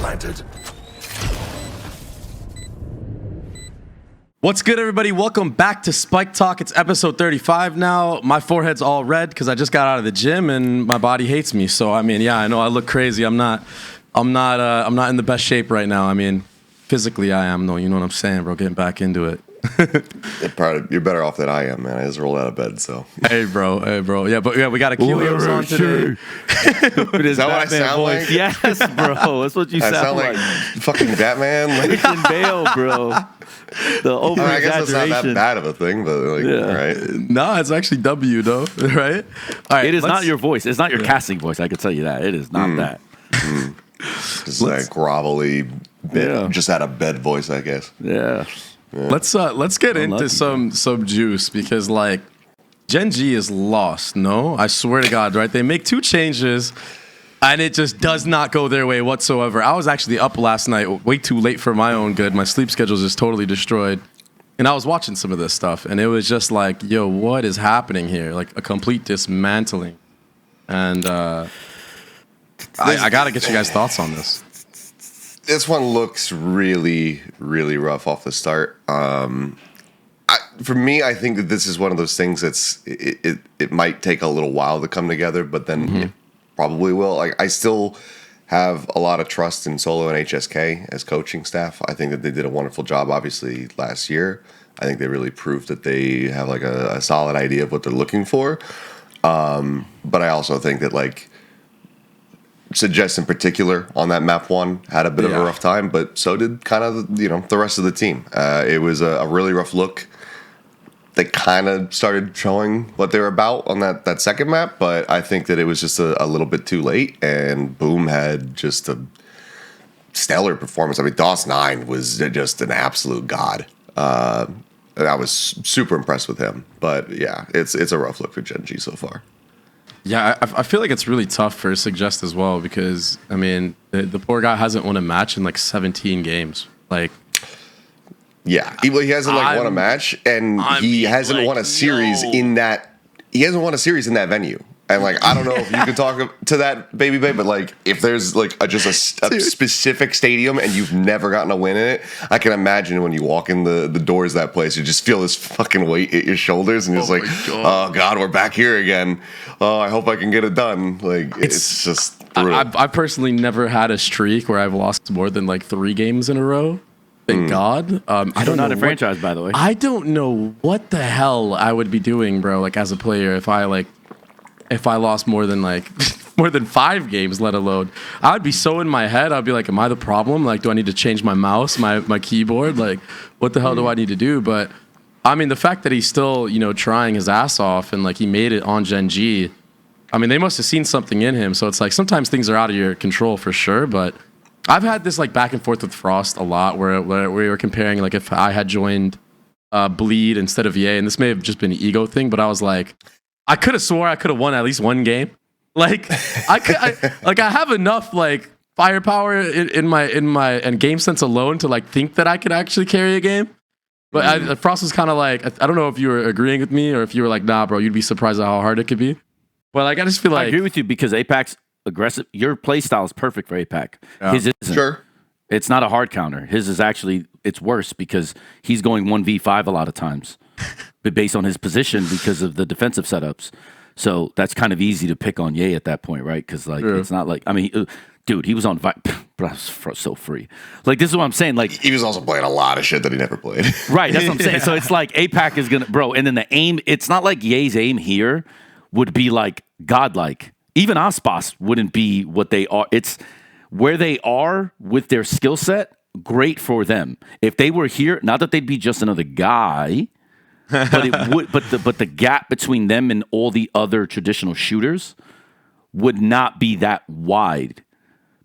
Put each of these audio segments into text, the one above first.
planted. What's good, everybody? Welcome back to SpikeTalk. It's episode 35 now. My forehead's all red because I just got out of the gym and my body hates me. So I mean, yeah, I know I look crazy. I'm not in the best shape right now. I mean, physically I am though. You know what I'm saying, bro? Getting back into it. You're better off than I am, man. I just rolled out of bed, so. Hey, bro. Yeah, but yeah, we got Achilios on today. Is that what I sound like? Yes, bro. That's what you sound like. Fucking Batman. Christian Bale, bro. The over I guess it's not that bad of a thing, but like, right? No, it's actually W though, right? All right, it is not your voice. It's not your casting voice. I can tell you that. It is not that. Just like grovelly, just out of bed voice, I guess. Yeah. Let's get into some juice because like Gen.G is lost. No, I swear to God, right? They make 2 changes. And it just does not go their way whatsoever. I was actually up last night, way too late for my own good. My sleep schedule is just totally destroyed. And I was watching some of this stuff, and it was just like, yo, what is happening here? Like a complete dismantling. And I got to get you guys' thoughts on this. This one looks really, really rough off the start. For me, I think that this is one of those things it might take a little while to come together, but then it probably will. Like, I still have a lot of trust in Solo and HSK as coaching staff. I think that they did a wonderful job, obviously, last year. I think they really proved that they have like a solid idea of what they're looking for. But I also think that like Suggest in particular on that map 1 had a bit of a rough time, but so did kind of the rest of the team. It was a really rough look. They kind of started showing what they were about on that second map, but I think that it was just a little bit too late, and Boom had just a stellar performance. I mean, DOS9 was just an absolute god. I was super impressed with him, but yeah, it's a rough look for Gen.G so far. Yeah, I feel like it's really tough for Suggest as well because, I mean, the poor guy hasn't won a match in like 17 games. Like, yeah, he hasn't won a match, and he hasn't won a series in that. He hasn't won a series in that venue, and like I don't know if you can talk to that, baby, but like if there's like just a specific stadium and you've never gotten a win in it, I can imagine when you walk in the doors of that place, you just feel this fucking weight at your shoulders, and you're just like, oh god, we're back here again. Oh, I hope I can get it done. Like it's just brutal. I personally never had a streak where I've lost more than like 3 games in a row. Thank God. I don't know. Not a franchise, by the way. I don't know what the hell I would be doing, bro. Like as a player, if I lost more than 5 games, let alone, I would be so in my head. I'd be like, am I the problem? Like, do I need to change my mouse, my keyboard? Like, what the hell do I need to do? But I mean, the fact that he's still trying his ass off and like he made it on Gen.G. I mean, they must have seen something in him. So it's like sometimes things are out of your control for sure, but. I've had this like back and forth with Frost a lot where we were comparing like if I had joined Bleed instead of EA, and this may have just been an ego thing, but I was like, I could have swore I could have won at least 1 game. Like I have enough like firepower in my game sense alone to like think that I could actually carry a game. But Frost was kind of like, I don't know if you were agreeing with me or if you were like, nah, bro, you'd be surprised at how hard it could be. But like I just feel like I agree with you because Apeks aggressive. Your play style is perfect for APAC. Yeah. His isn't. Sure. It's not a hard counter. His is actually, it's worse because he's going 1v5 a lot of times, but based on his position because of the defensive setups. So that's kind of easy to pick on Ye at that point, right? Because like it's not like, I mean, dude, he was on but I was so free. Like this is what I'm saying. Like he was also playing a lot of shit that he never played. Right. That's what I'm saying. So it's like APAC is gonna, bro. And then the aim. It's not like Ye's aim here would be like godlike. Even Ospas wouldn't be what they are. It's where they are with their skill set. Great for them. If they were here, not that they'd be just another guy, but it would. But the gap between them and all the other traditional shooters would not be that wide.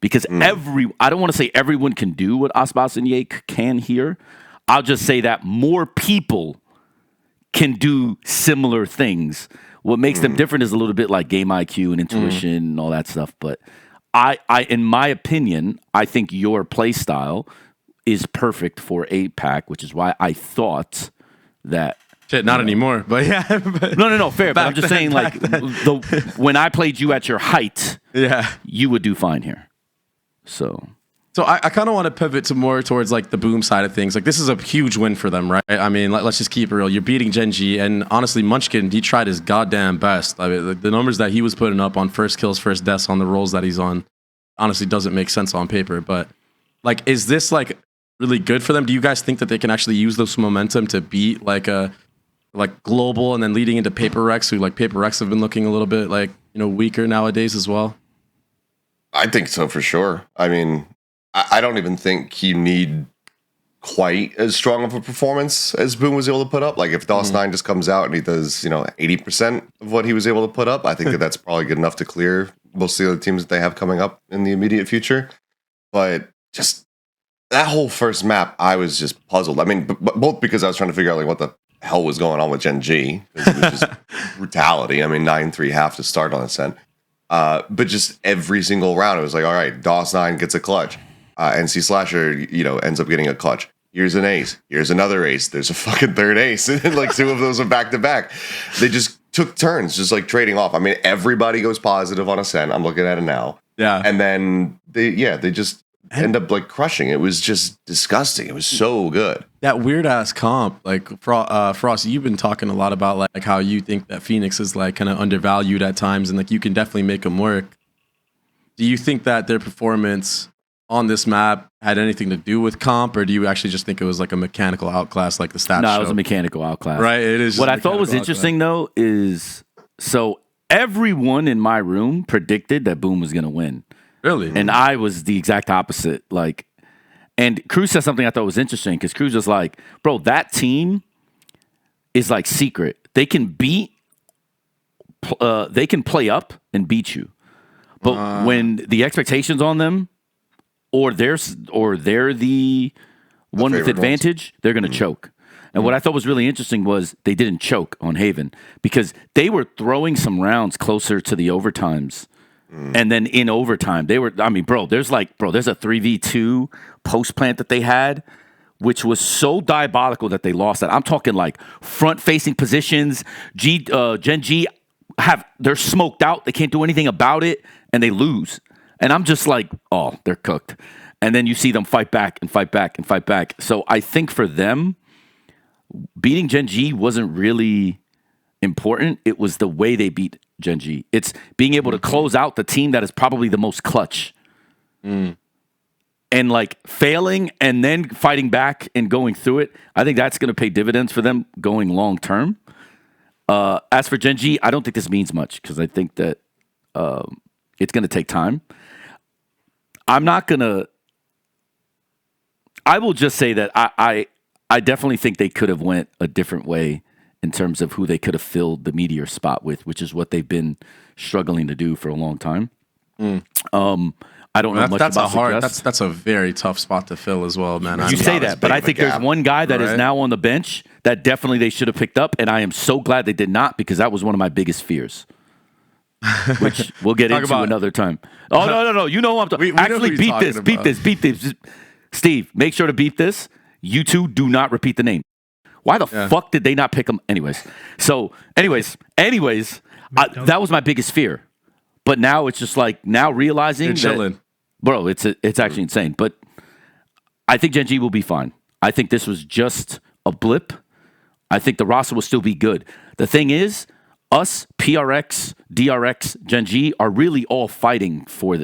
Because I don't want to say everyone can do what Ospas and Ye can here. I'll just say that more people can do similar things. What makes them different is a little bit like game IQ and intuition and all that stuff. But I, in my opinion, I think your play style is perfect for APAC, which is why I thought that. Shit, not anymore, but yeah. No, fair. But I'm just saying, like, when I played you at your height, yeah, you would do fine here. So So I kind of want to pivot to more towards like the Boom side of things. Like this is a huge win for them, right? I mean, let's just keep it real. You're beating Gen.G, and honestly, Munchkin, he tried his goddamn best. I mean, the numbers that he was putting up on first kills, first deaths on the roles that he's on, honestly doesn't make sense on paper. But like, is this like really good for them? Do you guys think that they can actually use this momentum to beat like a global and then leading into PRX, who like PRX have been looking a little bit like, you know, weaker nowadays as well? I think so for sure. I mean, I don't even think you need quite as strong of a performance as Boom was able to put up. Like if DOS9 just comes out and he does, 80% of what he was able to put up, I think that's probably good enough to clear most of the other teams that they have coming up in the immediate future. But just that whole first map, I was just puzzled. I mean, both because I was trying to figure out like what the hell was going on with Gen.G. It was just brutality. I mean, 9-3 half to start on Ascent. But just every single round, it was like, all right, DOS9 gets a clutch. NC Slasher, ends up getting a clutch. Here's an ace. Here's another ace. There's a fucking third ace. And like two of those are back to back. They just took turns, just like trading off. I mean, everybody goes positive on Ascent. I'm looking at it now. Yeah. And then they just end up like crushing. It was just disgusting. It was so good. That weird ass comp, like Frost, you've been talking a lot about like how you think that Phoenix is like kind of undervalued at times, and like you can definitely make them work. Do you think that their performance on this map had anything to do with comp, or do you actually just think it was like a mechanical outclass, like the stats? No, show? it was a mechanical outclass. Right. It is. What I thought was interesting though is so everyone in my room predicted that Boom was going to win. Really? And I was the exact opposite. Like, and Cruz said something I thought was interesting because Cruz was like, bro, that team is like secret. They can they can play up and beat you. But when the expectations on them, or they're the one with advantage, they're going to choke. And what I thought was really interesting was they didn't choke on Haven because they were throwing some rounds closer to the overtimes. And then in overtime, there's a 3v2 post plant that they had, which was so diabolical that they lost that. I'm talking like front facing positions. Gen.G they're smoked out. They can't do anything about it and they lose. And I'm just like, oh, they're cooked. And then you see them fight back and fight back and fight back. So I think for them, beating Gen.G wasn't really important. It was the way they beat Gen.G. It's being able to close out the team that is probably the most clutch. And like failing and then fighting back and going through it. I think that's going to pay dividends for them going long term. As for Gen.G, I don't think this means much because I think that it's going to take time. I will just say that I definitely think they could have went a different way in terms of who they could have filled the Meteor spot with, which is what they've been struggling to do for a long time. I don't know much about that's a very tough spot to fill as well, man. You say that, but I think there's one guy that is now on the bench that definitely they should have picked up, and I am so glad they did not because that was one of my biggest fears. Which we'll get into another time. Oh no! You know what I'm talking. Actually, beat this. Steve, make sure to beat this. You two do not repeat the name. Why the fuck did they not pick him? Anyways, that was my biggest fear. But now it's just like realizing that, bro, it's actually insane. But I think Gen.G will be fine. I think this was just a blip. I think the roster will still be good. The thing is, us, PRX, DRX, Gen.G are really all fighting for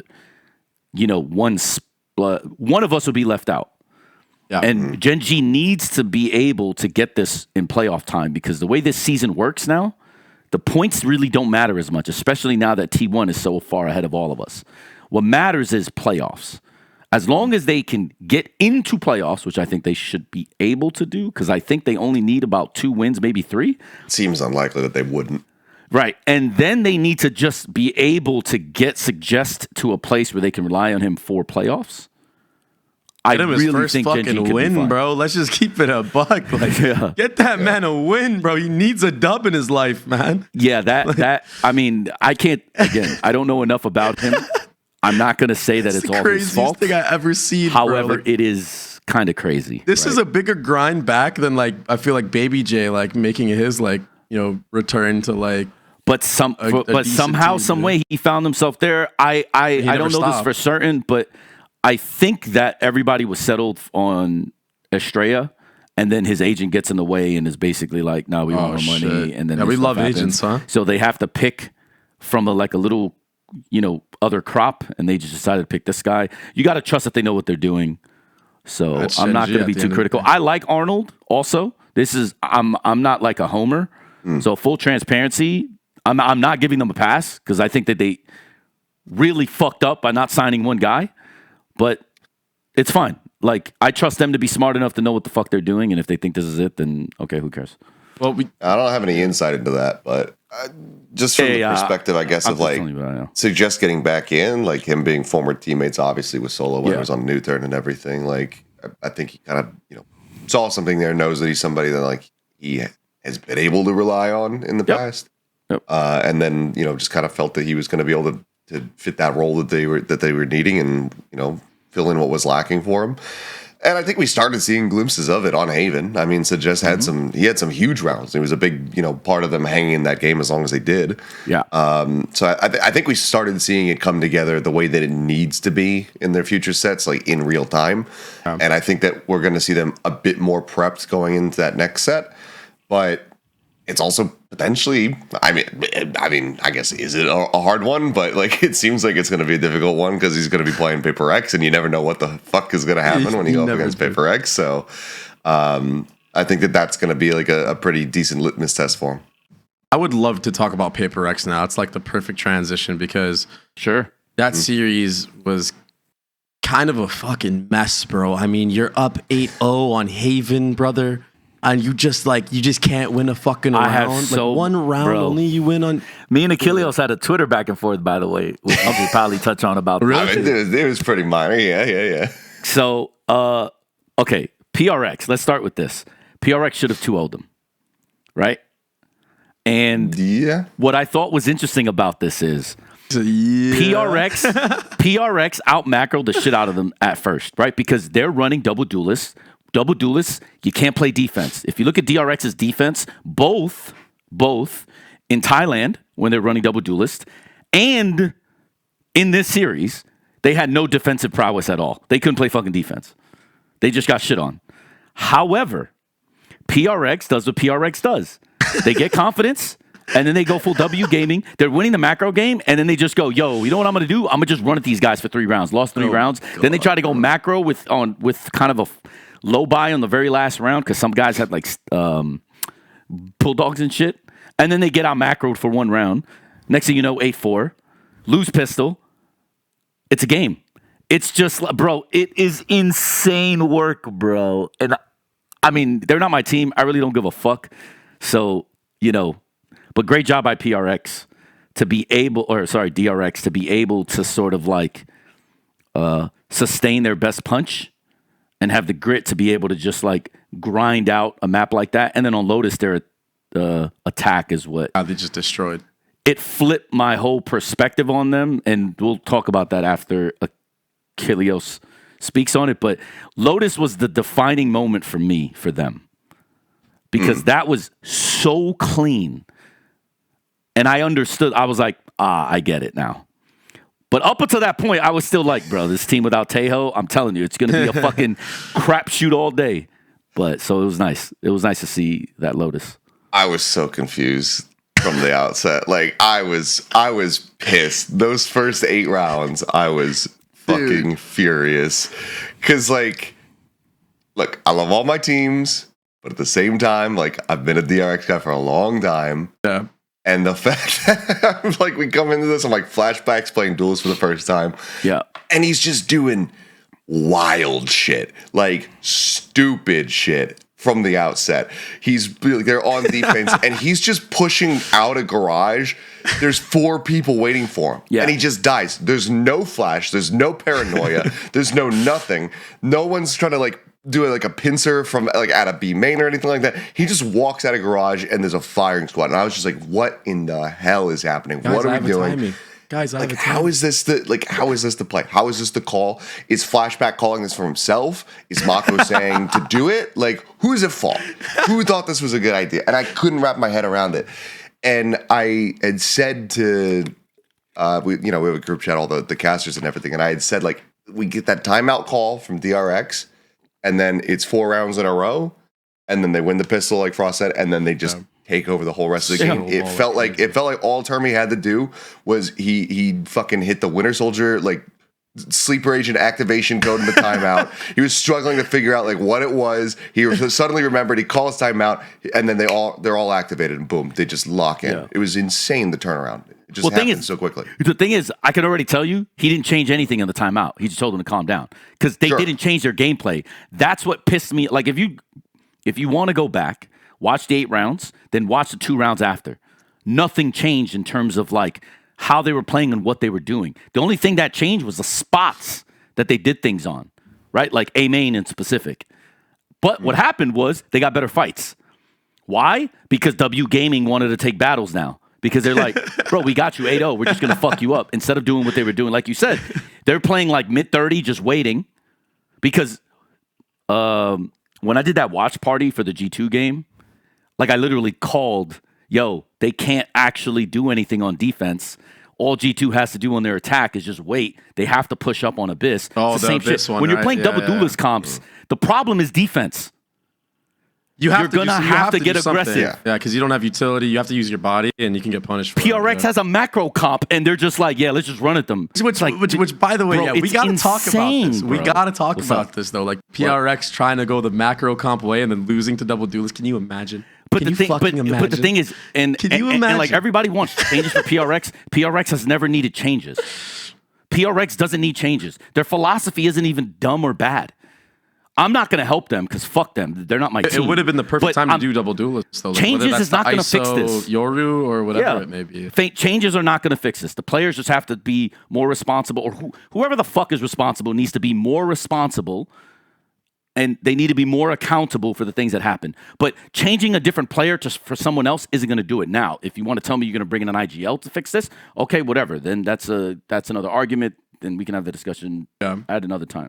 one of us will be left out. Yeah. And Gen.G needs to be able to get this in playoff time because the way this season works now, the points really don't matter as much, especially now that T1 is so far ahead of all of us. What matters is playoffs. As long as they can get into playoffs, which I think they should be able to do, because I think they only need about 2 wins, maybe 3. Seems unlikely that they wouldn't. Right. And then they need to just be able to suggest to a place where they can rely on him for playoffs. I really think fucking win, bro. Let's just keep it a buck. Like, get that man a win, bro. He needs a dub in his life, man. Yeah, that. I mean, I can't. Again, I don't know enough about him. I'm not going to say that it's all his fault. Thing I ever seen. However, it is kind of crazy. This is a bigger grind back than like I feel like Baby J like making his return to like. But somehow, some way, he found himself there. I don't know this for certain, but I think that everybody was settled on Estrella, and then his agent gets in the way and is basically like, "No, we want our money." And then we stuff love happens. agents, huh? So they have to pick from a little, other crop, and they just decided to pick this guy. You got to trust that they know what they're doing. So That's I'm not Gen.G going to be at the too end of the critical. day. I like Arnold also. I'm not like a homer. So full transparency, I'm not giving them a pass because I think that they really fucked up by not signing one guy. But it's fine. Like, I trust them to be smart enough to know what the fuck they're doing, and if they think this is it, then okay, who cares? Well, I don't have any insight into that, but just from the perspective, I guess, I'm of just like telling you what I know. suggest getting back in, like him being former teammates, obviously with Solo when Yeah. he was on New Turn and everything. Like, I think he kind of saw something there, knows that he's somebody that like he has been able to rely on in the Yep. past, Yep. and then just kind of felt that he was going to be able to fit that role that they were needing, and fill in what was lacking for him. And I think we started seeing glimpses of it on Haven. I mean, Suggest had some huge rounds. He was a big, part of them hanging in that game as long as they did. Yeah. So I think we started seeing it come together the way that it needs to be in their future sets, like in real time. And I think that we're going to see them a bit more prepped going into that next set. But it's also potentially, I mean, I guess, is it a hard one? But like, it seems like it's going to be a difficult one because he's going to be playing PRX, and you never know what the fuck is going to happen when you go up against PRX. So I think that that's going to be like a pretty decent litmus test for him. I would love to talk about PRX now. It's like the perfect transition because Sure. that series was kind of a fucking mess, bro. I mean, you're up 8-0 on Haven, brother. And you just can't win a fucking round. I have so- like one round bro. only you win on. Me and Achilios had a Twitter back and forth, by the way, which we could probably touch on about. I mean, it was pretty minor. Yeah. So, okay, PRX. Let's start with this. PRX should have 2-0'd them, right? And Yeah. what I thought was interesting about this is Yeah. PRX out macroed the shit out of them at first, right? Because they're running double duelists. Double duelists, you can't play defense. If you look at DRX's defense, both in Thailand when they're running double duelist and in this series, they had no defensive prowess at all. They couldn't play fucking defense. They just got shit on. However, PRX does what PRX does. They get confidence, and then they go full W gaming. They're winning the macro game, and then they just go, yo, you know what I'm going to do? I'm going to just run at these guys for 3 rounds. Lost 3 rounds. Then they try to go macro with kind of a low buy on the very last round because some guys had like bulldogs and shit. And then they get out macroed for 1 round. Next thing you know, 8-4. Lose pistol. It's a game. It's just, bro, It is insane work, bro. And I mean, they're not my team. I really don't give a fuck. So, but great job by PRX to be able, DRX to be able to sort of like sustain their best punch and have the grit to be able to just like grind out a map like that. And then on Lotus, their attack is what They just destroyed. it flipped my whole perspective on them. And we'll talk about that after Achilios speaks on it. But Lotus was the defining moment for me, for them. Because that was so clean. And I understood. I was like, I get it now. But up until that point, I was still like, bro, this team without Tejo, I'm telling you, it's going to be a fucking crapshoot all day. But so it was nice. It was nice to see that Lotus. I was so confused from the outset. Like I was pissed. Those first 8 rounds, I was fucking furious. Cause like, look, I love all my teams, but at the same time, like I've been a DRX guy for a long time. Yeah. And the fact that like we come into this, I'm like flashbacks playing duels for the first time. Yeah. And he's just doing wild shit, like stupid shit from the outset. They're on defense and he's just pushing out a garage. There's 4 people waiting for him. Yeah. And he just dies. There's no flash. There's no paranoia. There's no nothing. No one's trying to like do like a pincer from like at a B main or anything like that. He just walks out of garage and there's a firing squad. And I was just like, what in the hell is happening? Guys, what I are have we a doing? timing. Guys, I have Like, a timing. how is this the play? How is this the call? Is Flashback calling this for himself? Is Mako saying to do it? Like, who is it for? Who thought this was a good idea? And I couldn't wrap my head around it. And I had said to, we have a group chat, all the casters and everything, and I had said, like, we get that timeout call from DRX, and then it's 4 rounds in a row, and then they win the pistol like Frost said, and then they just take over the whole rest of the game. It felt like all Termy had to do was he fucking hit the Winter Soldier like sleeper agent activation code in the timeout. He was struggling to figure out like what it was. He suddenly remembered. He calls timeout, and then they're all activated, and boom, they just lock in. Yeah. It was insane the turnaround. It just happened so quickly. The thing is, I can already tell you, he didn't change anything in the timeout. He just told them to calm down because they didn't change their gameplay. That's what pissed me. Like if you want to go back, watch the 8 rounds, then watch the 2 rounds after. Nothing changed in terms of like how they were playing and what they were doing. The only thing that changed was the spots that they did things on, right? Like A main in specific. But what happened was they got better fights. Why? Because W Gaming wanted to take battles now. Because they're like, bro, we got you 8-0. We're just going to fuck you up. Instead of doing what they were doing. Like you said, they're playing like mid-30, just waiting. Because when I did that watch party for the G2 game, like I literally called, yo, they can't actually do anything on defense. All G2 has to do on their attack is just wait. They have to push up on Abyss. Oh, it's the same Abyss shit. one, When you're right? playing double duelist comps, the problem is defense. You're going to have to get aggressive. Yeah, because you don't have utility. You have to use your body, and you can get punished for PRX it. has a macro comp, and they're just like, yeah, let's just run at them. Which, by the way, bro, we got to talk about this. We bro. got to talk What's about up? this, though. Like, PRX trying to go the macro comp way and then losing to double duelists. Can you imagine? But the thing is, and like everybody wants changes for PRX. PRX has never needed changes. PRX doesn't need changes. Their philosophy isn't even dumb or bad. I'm not going to help them because fuck them. They're not my team. It would have been the perfect time to do double duelists, though. Like, changes is not going to fix this. Yoru or whatever it may be. Changes are not going to fix this. The players just have to be more responsible, or whoever the fuck is responsible needs to be more responsible, and they need to be more accountable for the things that happen. But changing a different player for someone else isn't going to do it. Now, if you want to tell me you're going to bring in an IGL to fix this, okay, whatever. Then that's another argument. Then we can have the discussion at another time.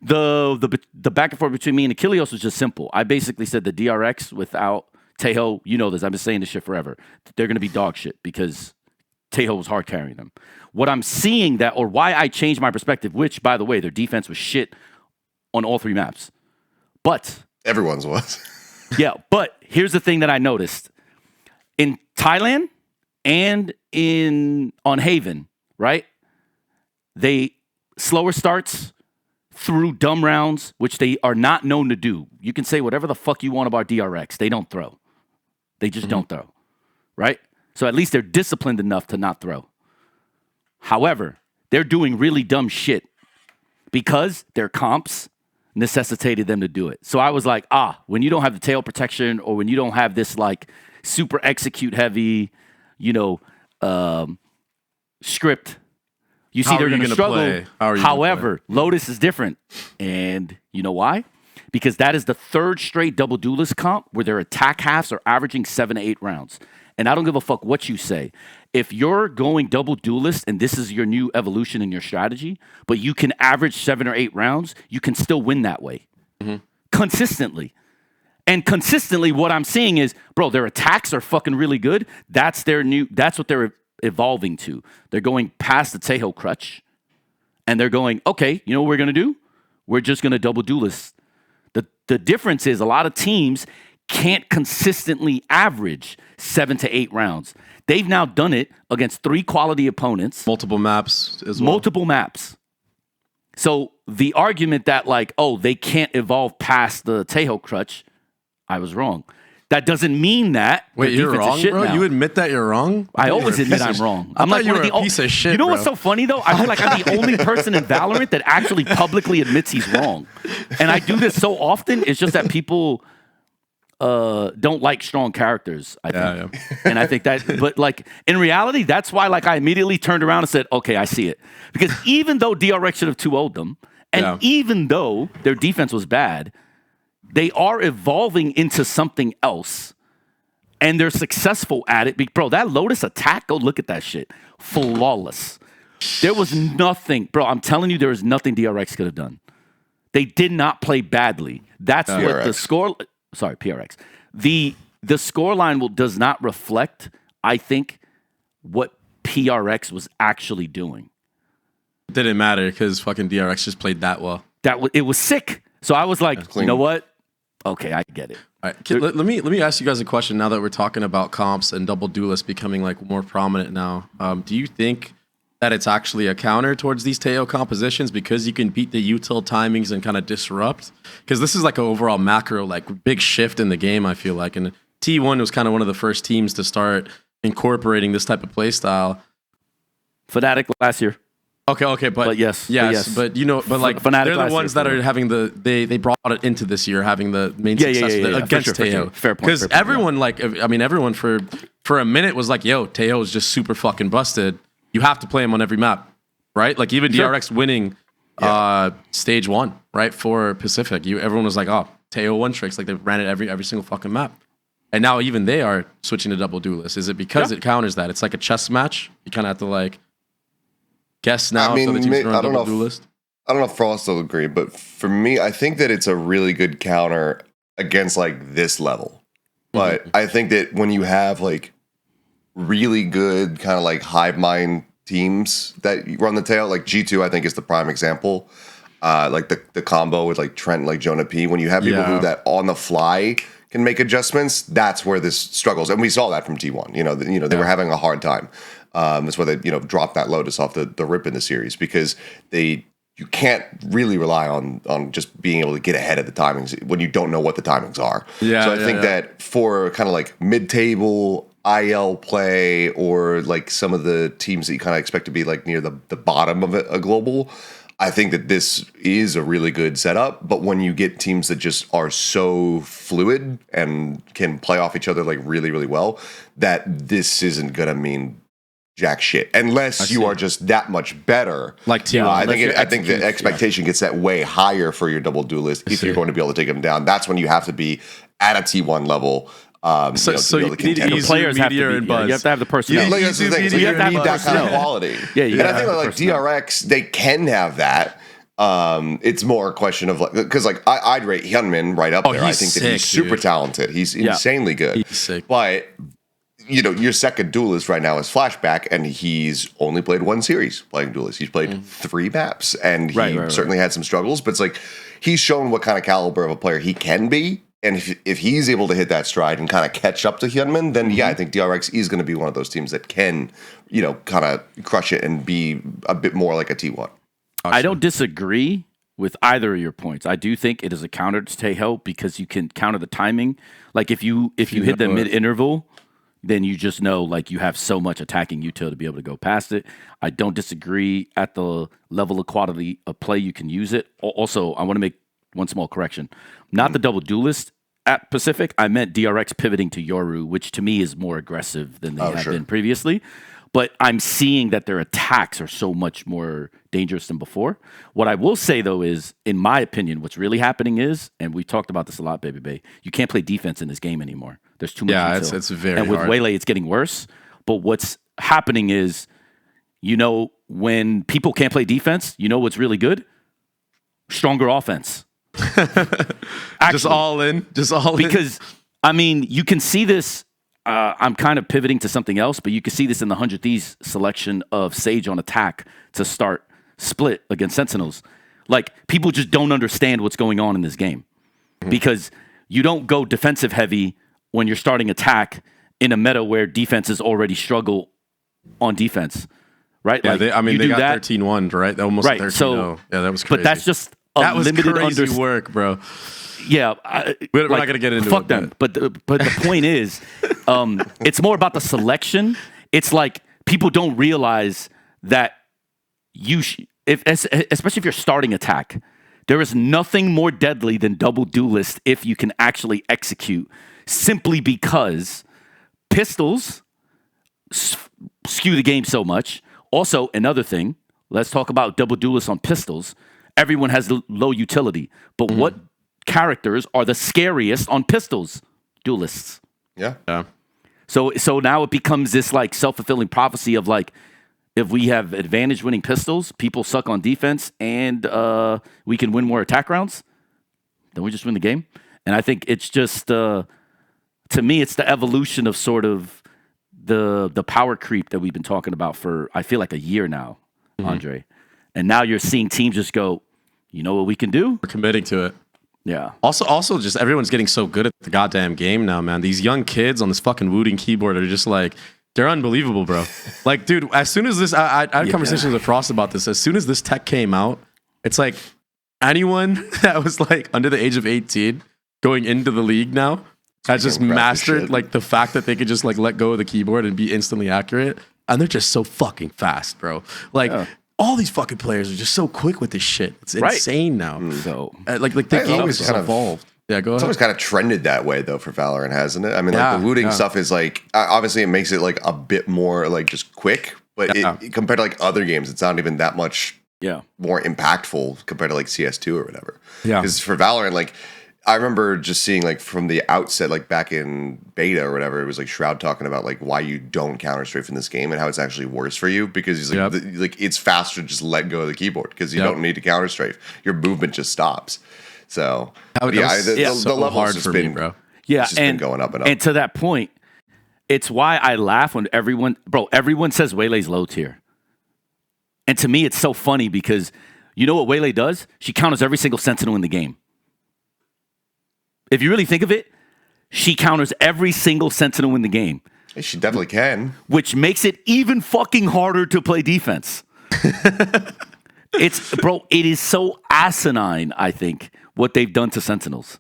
The back and forth between me and Achilios was just simple. I basically said the DRX without Tejo, you know this, I've been saying this shit forever. They're going to be dog shit because Tejo was hard carrying them. What I'm seeing or why I changed my perspective, which, by the way, their defense was shit on all 3 maps. But Everyone's was. yeah, but here's the thing that I noticed. In Thailand and on Haven, right? They slower starts through dumb rounds, which they are not known to do. You can say whatever the fuck you want about DRX. They don't throw. They just don't throw, right? So at least they're disciplined enough to not throw. However, they're doing really dumb shit because their comps necessitated them to do it. So I was like, when you don't have the tail protection or when you don't have this like super execute heavy, script, you see they're going to struggle. However, Lotus is different. And you know why? Because that is the 3rd straight double duelist comp where their attack halves are averaging 7 to 8 rounds. And I don't give a fuck what you say. If you're going double duelist and this is your new evolution in your strategy, but you can average 7 or 8 rounds, you can still win that way. Consistently. And consistently what I'm seeing is, bro, their attacks are fucking really good. That's what they're evolving to. They're going past the Tejo crutch and they're going, okay, you know what we're going to do? We're just going to double duelist. The difference is a lot of teams can't consistently average 7 to 8 rounds. They've now done it against 3 quality opponents. Multiple maps as well. Multiple maps. So the argument that like, they can't evolve past the Tejo crutch, I was wrong. That doesn't mean that. Wait, you're wrong, bro? Now. You admit that you're wrong? I always admit I'm wrong. I'm like you were a piece of shit. You know bro. what's so funny though? I feel like I'm the only person in Valorant that actually publicly admits he's wrong. And I do this so often. It's just that people don't like strong characters, I think. Yeah. And I think that, but like in reality, that's why like I immediately turned around and said, okay, I see it. Because even though DRX should have 2-0'd them, and even though their defense was bad, they are evolving into something else. And they're successful at it. Bro, that Lotus attack, go look at that shit. Flawless. There was nothing. Bro, I'm telling you, there was nothing DRX could have done. They did not play badly. That's what the score... Sorry, PRX. The scoreline does not reflect, I think, what PRX was actually doing. Didn't matter because fucking DRX just played that well. It was sick. So I was like, clean. you know what? Okay, I get it. All right, let me ask you guys a question now that we're talking about comps and double duelists becoming like more prominent now. Do you think that it's actually a counter towards these Tejo compositions because you can beat the util timings and kind of disrupt? Because this is like an overall macro, like big shift in the game, I feel like. And T1 was kind of one of the first teams to start incorporating this type of play style. FNATIC last year. Okay, but yes, but you know, but like FNATIC they're the last ones year, that are having they brought it into this year, having the main success against for Tejo. sure. Fair point. Because everyone everyone for a minute was like, "Yo, Tejo is just super fucking busted. You have to play him on every map, right?" Like even DRX winning stage 1, right, for Pacific. Everyone was like, "Oh, Tejo one tricks." Like they ran it every single fucking map. And now even they are switching to double duelist. Is it because it counters that? It's like a chess match. You kind of have to like guess now. I mean, so the teams are on double duelist. I don't know if Frost will agree, but for me, I think that it's a really good counter against like this level. But I think that when you have like really good kind of like hive mind teams that run the tail, like G2, I think is the prime example. Like the combo with like Trent, like Jonah P. When you have people who that on the fly can make adjustments, that's where this struggles, and we saw that from T1. They were having a hard time. That's why they dropped that Lotus off the rip in the series because you can't really rely on just being able to get ahead of the timings when you don't know what the timings are. So I think that for kind of like mid-table IL play or like some of the teams that you kind of expect to be like near the bottom of a global, I think that this is a really good setup. But when you get teams that just are so fluid and can play off each other like really, really well, that this isn't going to mean jack shit unless you are just that much better. Like T1. I think the expectation gets that way higher for your double duelist if you're going to be able to take them down. That's when you have to be at a T1 level. So you need the players have to be. You have to have the personnel. That's the thing. So you need that kind of quality. Yeah, and I think that like DRX, they can have that. It's more a question of like because like I'd rate Hyunmin right up there. I think that he's super talented. He's insanely good. He's sick. But your second duelist right now is Flashback, and he's only played one series playing duelist. He's played 3 maps, and he certainly had some struggles. But it's like he's shown what kind of caliber of a player he can be. And if he's able to hit that stride and kind of catch up to Hyunmin, then I think DRX is going to be one of those teams that can, kind of crush it and be a bit more like a T1. I don't disagree with either of your points. I do think it is a counter to Tejo because you can counter the timing. Like if you hit the mid interval, then you just know like you have so much attacking util to be able to go past it. I don't disagree at the level of quality of play you can use it. Also, I want to make one small correction. Not the double duelist at Pacific. I meant DRX pivoting to Yoru, which to me is more aggressive than they have been previously. But I'm seeing that their attacks are so much more dangerous than before. What I will say, though, is, in my opinion, what's really happening is, and we talked about this a lot, Baby Bay, you can't play defense in this game anymore. There's too much util. It's very And with hard. Waylay, it's getting worse. But what's happening is, when people can't play defense, what's really good? Stronger offense. Just all in. Because, you can see this. I'm kind of pivoting to something else, but you can see this in the 100 Thieves selection of Sage on attack to start split against Sentinels. Like, people just don't understand what's going on in this game because you don't go defensive heavy when you're starting attack in a meta where defenses already struggle on defense, right? Yeah, like, they got 13-1, right? Almost 13-0. So, yeah, that was crazy. But that's just that was limited crazy work, bro. Yeah, we're not gonna get into fuck it. Them. But the point is, it's more about the selection. It's like people don't realize that especially if you're starting attack, there is nothing more deadly than double duelist if you can actually execute. Simply because pistols skew the game so much. Also, another thing. Let's talk about double duelists on pistols. Everyone has low utility, but what characters are the scariest on pistols? Duelists. Yeah. So now it becomes this like self-fulfilling prophecy of like, if we have advantage winning pistols, people suck on defense, and we can win more attack rounds, then we just win the game. And I think it's just, to me, it's the evolution of sort of the power creep that we've been talking about for, I feel like, a year now, Andre. And now you're seeing teams just go, you know what we can do? We're committing to it. Yeah. Also, just everyone's getting so good at the goddamn game now, man. These young kids on this fucking Wooting keyboard are just like, they're unbelievable, bro. Like, dude, as soon as this, I had conversations with Frost about this. As soon as this tech came out, it's like anyone that was like under the age of 18 going into the league now has just mastered like the fact that they could just like let go of the keyboard and be instantly accurate. And they're just so fucking fast, bro. Like, all these fucking players are just so quick with this shit. It's insane now. So, like the game is just evolved. Yeah, go ahead. It's always kind of trended that way though for Valorant, hasn't it? I mean, like the looting stuff is like obviously it makes it like a bit more like just quick, but it, compared to like other games, it's not even that much more impactful compared to like CS2 or whatever. Yeah, because for Valorant, like I remember just seeing like from the outset, like back in beta or whatever, it was like Shroud talking about like why you don't counter strafe in this game and how it's actually worse for you because he's like, like it's faster to just let go of the keyboard because you don't need to counter strafe. Your movement just stops. So the level's just been, bro. Yeah, it's just been going up and up. And to that point, it's why I laugh when everyone says Waylay's low tier. And to me, it's so funny because you know what Waylay does? She counters every single Sentinel in the game. If you really think of it, she counters every single Sentinel in the game. She definitely can. Which makes it even fucking harder to play defense. It is so asinine, I think, what they've done to Sentinels.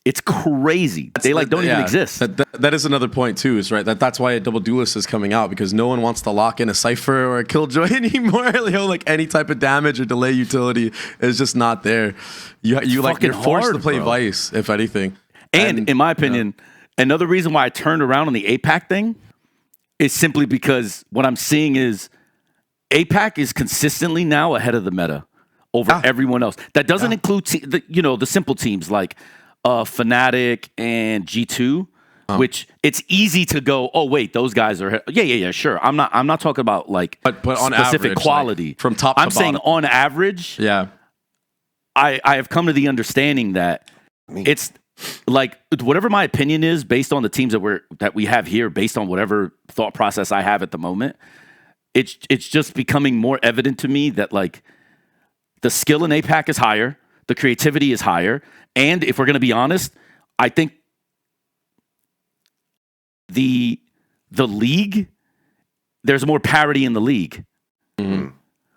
It's crazy. They like don't even exist. That is another point too. Is right that's why a double duelist is coming out because no one wants to lock in a Cypher or a Killjoy anymore. You know, like any type of damage or delay utility is just not there. You're forced to play Vice if anything. And in my opinion, another reason why I turned around on the APAC thing is simply because what I'm seeing is APAC is consistently now ahead of the meta over everyone else. That doesn't include the simple teams like FNATIC and G2, which it's easy to go, oh wait, those guys are sure. I'm not talking about like but on specific average, quality like, from top to I'm saying bottom. On average, I have come to the understanding that it's like whatever my opinion is based on the teams that we have here, based on whatever thought process I have at the moment, it's just becoming more evident to me that like the skill in APAC is higher, the creativity is higher, and if we're going to be honest, I think the league, there's more parity in the league. Mm-hmm.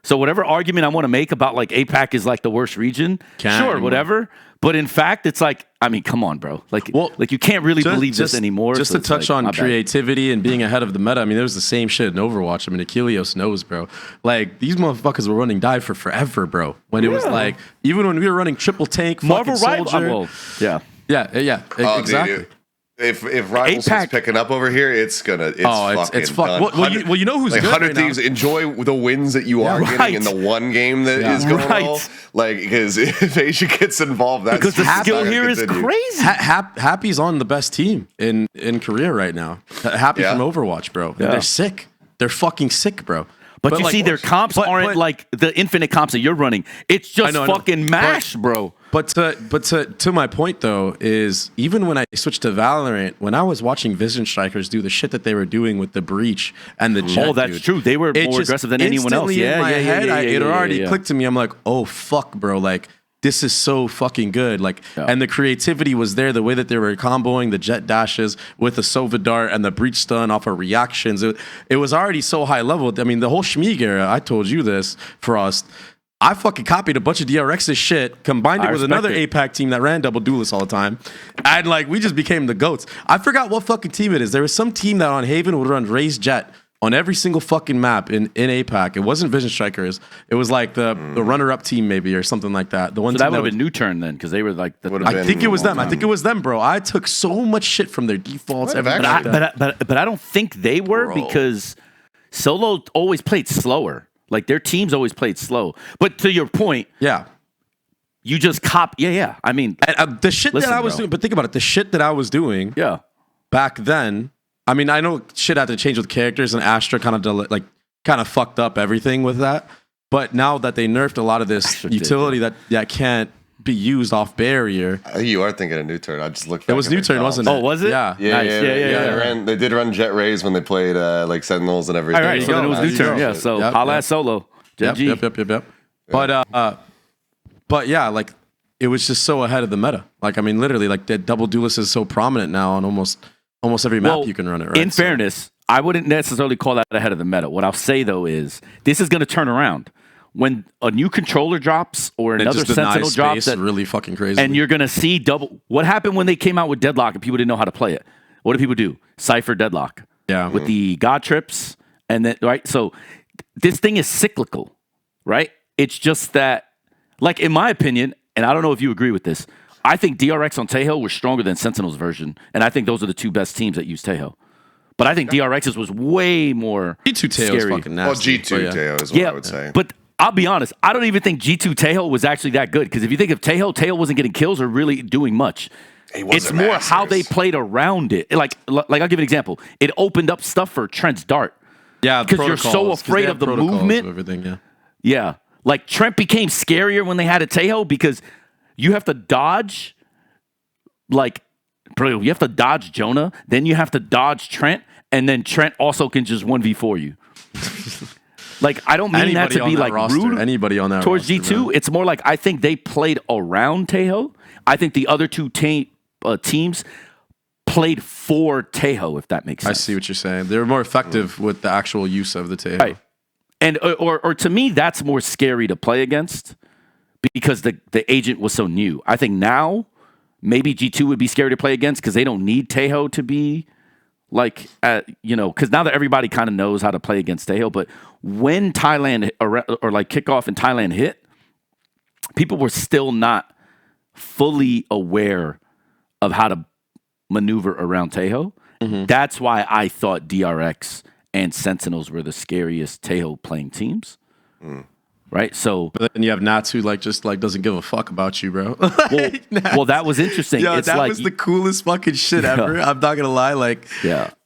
So whatever argument I want to make about like APAC is like the worst region, whatever. But in fact, it's like, I mean, come on, bro. Like you can't really believe this anymore. Just to touch on creativity and being ahead of the meta. I mean, there was the same shit in Overwatch. I mean, Achilios knows, bro. Like these motherfuckers were running dive for forever, bro. When it was like, even when we were running triple tank, Marvel fucking soldier. Exactly. Dude. If Rivals is picking up over here, it's fucking done. Well, you know who's like good 100 right Thieves, now. enjoy the wins that you are getting in the one game that is going well. Like, because if Asia gets involved, that's because the skill here is crazy. Happy's on the best team in Korea right now. Happy from Overwatch, bro. And they're sick. They're fucking sick, bro. But you see, their comps aren't like the infinite comps that you're running. It's just fucking mash, bro. But to my point though is even when I switched to Valorant, when I was watching Vision Strikers do the shit that they were doing with the breach and the jet, oh, that's true. They were more aggressive than anyone else. In my head, it already clicked to me. I'm like, oh fuck, bro, like. This is so fucking good. Like, and the creativity was there, the way that they were comboing the jet dashes with the Sova dart and the breach stun off of reactions. It was already so high level. I mean, the whole Schmieg era, I told you this, Frost. I fucking copied a bunch of DRX's shit, combined it with another APAC team that ran double duelists all the time. And like, we just became the GOATs. I forgot what fucking team it is. There was some team that on Haven would run Raze Jet on every single fucking map in APAC. It wasn't Vision Strikers. It was like the runner-up team maybe or something like that. The one that would have been New Turn then, because they were like I think it was them. I think it was them, bro. I took so much shit from their defaults. But I don't think they were because Solo always played slower. Like their teams always played slow. But to your point, you just I mean, the shit that I was doing. But think about it. The shit that I was doing, back then. I mean, I know shit had to change with characters, and Astra kind of fucked up everything with that. But now that they nerfed a lot of this utility that can't be used off barrier, you are thinking of New Turn. I just looked. It was New Turn, wasn't it? Oh, was it? Yeah, yeah. They did run Jet Rays when they played like Sentinels and everything. All right, so then it was New Turn. Yeah, so holla at Solo. Gen.G. Yep. But yeah, like it was just so ahead of the meta. Like, I mean, literally, like that double duelist is so prominent now on almost every map you can run it, right? In fairness, I wouldn't necessarily call that ahead of the meta. What I'll say though is this is going to turn around when a new controller drops or another Sentinel drops. That really fucking crazy. And you're going to see double. What happened when they came out with Deadlock and people didn't know how to play it? What do people do? Cypher Deadlock. Yeah. With the God trips. And then, right? So this thing is cyclical, right? It's just that, like, in my opinion, and I don't know if you agree with this, I think DRX on Tejo was stronger than Sentinel's version. And I think those are the two best teams that use Tejo. But I think DRX's was way more G2 Tejo is fucking nasty. Well, G2 Tejo is what I would say. But I'll be honest, I don't even think G2 Tejo was actually that good. Because if you think of Tejo wasn't getting kills or really doing much. It's more how they played around it. Like I'll give an example. It opened up stuff for Trent's dart. Yeah, because you're so afraid of the movement. Everything, yeah. Like Trent became scarier when they had a Tejo because you have to dodge. Like, bro, you have to dodge Jonah, then you have to dodge Trent, and then Trent also can just 1v4 you. Like, I don't mean that to be like rude. Anybody on that towards roster, G2, man. it's more like I think they played around Tejo. I think the other two teams played for Tejo, if that makes sense. I see what you're saying. They were more effective with the actual use of the Tejo. Right. And or to me, that's more scary to play against because the agent was so new. I think now maybe G2 would be scary to play against because they don't need Tejo to be like, because now that everybody kind of knows how to play against Tejo. But when Thailand or like kickoff in Thailand hit, people were still not fully aware of how to maneuver around Tejo. Mm-hmm. That's why I thought DRX and Sentinels were the scariest Tejo playing teams. Right? So, but then you have Nats who just doesn't give a fuck about you, bro. well, that was interesting. Yo, it's that like, was the coolest fucking shit ever. I'm not gonna lie. Like,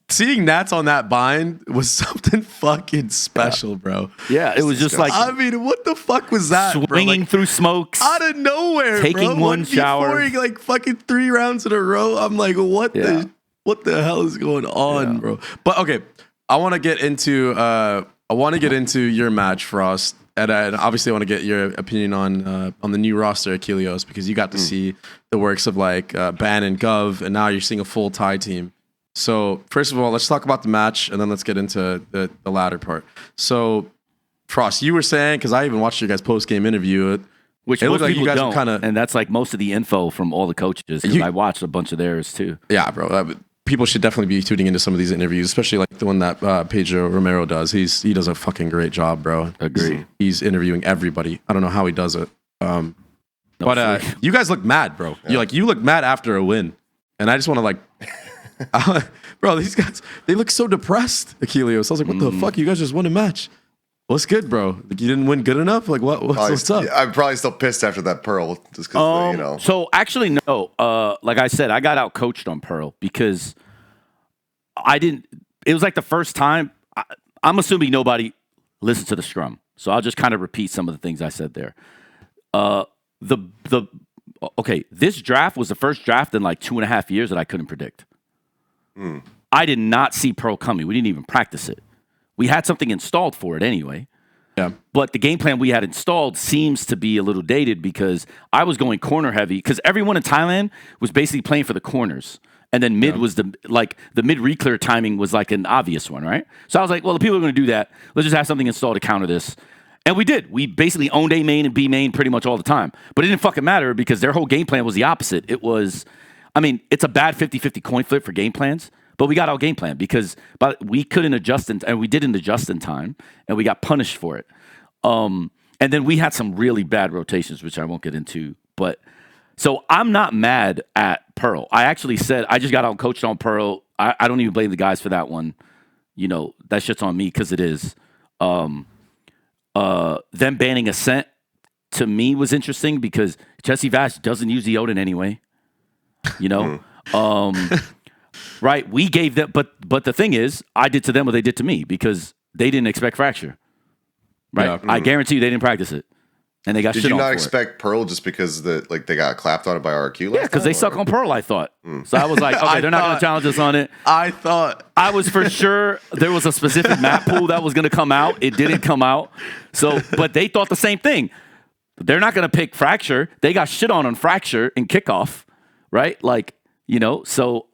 seeing Nats on that bind was something fucking special, bro. Yeah, it was just like, I mean, what the fuck was that, swinging bro? Like, through smokes out of nowhere, taking bro. one shower, like fucking 3 rounds in a row. I'm like, what the hell is going on, bro? But okay, I want to get into your match, Frost. And obviously, I want to get your opinion on the new roster, Achilios, because you got to see the works of like Ban and Gov, and now you're seeing a full Thai team. So first of all, let's talk about the match, and then let's get into the latter part. So, Frost, you were saying, because I even watched your guys' post-game interview, which it most like people you guys don't, kind of, and that's like most of the info from all the coaches. Because I watched a bunch of theirs too. Yeah, bro. People should definitely be tuning into some of these interviews, especially like the one that Pedro Romero does. He does a fucking great job, bro. Agree. He's interviewing everybody. I don't know how he does it. But you guys look mad, bro. Yeah. You look mad after a win, and I just want to like, bro, these guys, they look so depressed. Achilios. I was like, what the fuck? You guys just won a match. What's good, bro? Like, you didn't win good enough? Like, what's up? I'm probably still pissed after that Pearl, just because, So actually, no. Like I said, I got out coached on Pearl because I didn't. It was like the first time. I'm assuming nobody listened to the scrum, so I'll just kind of repeat some of the things I said there. This draft was the first draft in like 2.5 years that I couldn't predict. I did not see Pearl coming. We didn't even practice it. We had something installed for it anyway. Yeah. But the game plan we had installed seems to be a little dated because I was going corner heavy because everyone in Thailand was basically playing for the corners. And then mid was the mid reclear timing was like an obvious one, right? So I was like, well, the people are going to do that. Let's just have something installed to counter this. And we did. We basically owned A main and B main pretty much all the time. But it didn't fucking matter because their whole game plan was the opposite. It was, it's a bad 50-50 coin flip for game plans. But we got our game plan because we couldn't adjust, and we didn't adjust in time, and we got punished for it. And then we had some really bad rotations, which I won't get into. But so I'm not mad at Pearl. I actually said I just got out coached on Pearl. I don't even blame the guys for that one. That shit's on me because it is. Them banning Ascent to me was interesting because Jesse Vash doesn't use the Odin anyway. Right, we gave them, but the thing is, I did to them what they did to me because they didn't expect Fracture. Right, yeah. I guarantee you they didn't practice it, and they got. Did shit you not expect Pearl just because they got clapped on it by RRQ? Yeah, because they suck on Pearl. I thought so. I was like, okay, they're not going to challenge us on it. I was for sure there was a specific map pool that was going to come out. It didn't come out. So, but they thought the same thing. they're not going to pick Fracture. They got shit on Fracture in kickoff, right? Like, you know, so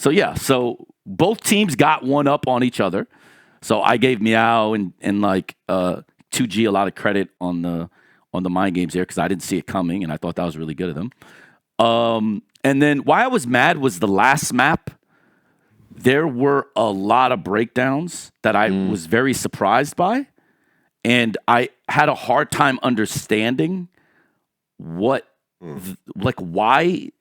yeah. So both teams got one up on each other. So I gave Meow and like 2G a lot of credit on the mind games there because I didn't see it coming and I thought that was really good of them. And then why I was mad was the last map. There were a lot of breakdowns that I was very surprised by. And I had a hard time understanding why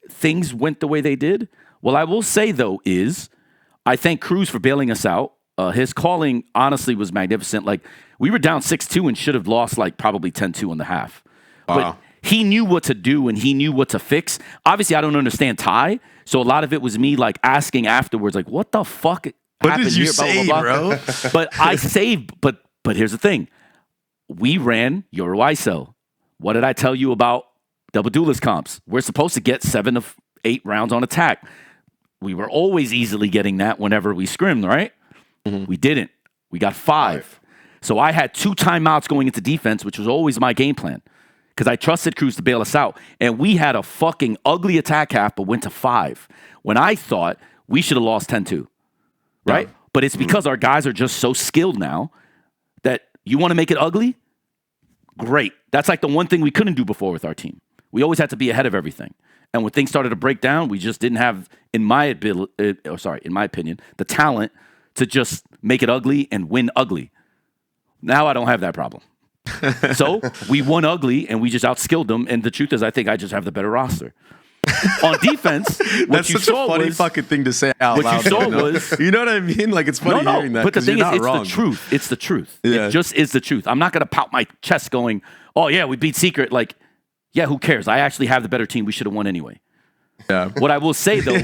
things went the way they did. Well, I will say, though, is I thank Cruz for bailing us out. His calling, honestly, was magnificent. Like, we were down 6-2 and should have lost, like, probably 10-2 in the half. Wow. But he knew what to do and he knew what to fix. Obviously, I don't understand Thai, so a lot of it was me, like, asking afterwards, like, what the fuck happened did you here? say, bro? But I saved, but here's the thing. We ran Euro ISO. What did I tell you about double duelist comps? We're supposed to get 7 to 8 rounds on attack. We were always easily getting that whenever we scrimmed, right? We didn't. We got 5. So I had 2 timeouts going into defense, which was always my game plan because I trusted Cruz to bail us out. And we had a fucking ugly attack half, but went to 5 when I thought we should have lost 10-2, right? Yeah. But it's because our guys are just so skilled now that you want to make it ugly? Great. That's like the one thing we couldn't do before with our team. We always had to be ahead of everything. And when things started to break down, we just didn't have, in my opinion, the talent to just make it ugly and win ugly. Now I don't have that problem. So we won ugly and we just outskilled them. And the truth is, I think I just have the better roster. On defense, what that's you such saw a funny was, fucking thing to say out what loud. you saw was, you know what I mean? Like, it's funny hearing that. But the thing is, it's wrong. the truth. It's the truth. Yeah. It just is the truth. I'm not going to pout my chest going, oh, yeah, we beat Secret. Like, yeah, who cares? I actually have the better team. We should have won anyway. Yeah. What I will say, though,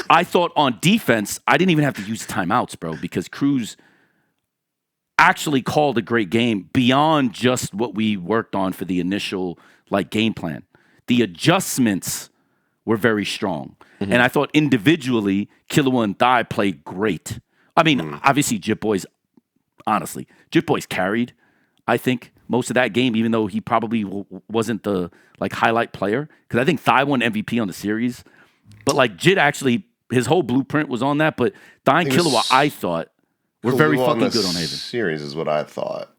I thought on defense, I didn't even have to use timeouts, bro, because Cruz actually called a great game beyond just what we worked on for the initial like game plan. The adjustments were very strong. And I thought individually, Killua and Thai played great. I mean, obviously, Jip Boys carried, I think, most of that game, even though he probably wasn't the like highlight player. Because I think Thai won MVP on the series. But like Jit actually, his whole blueprint was on that. But Thai and Killua, I thought, were very fucking good on Haven. Series is what I thought.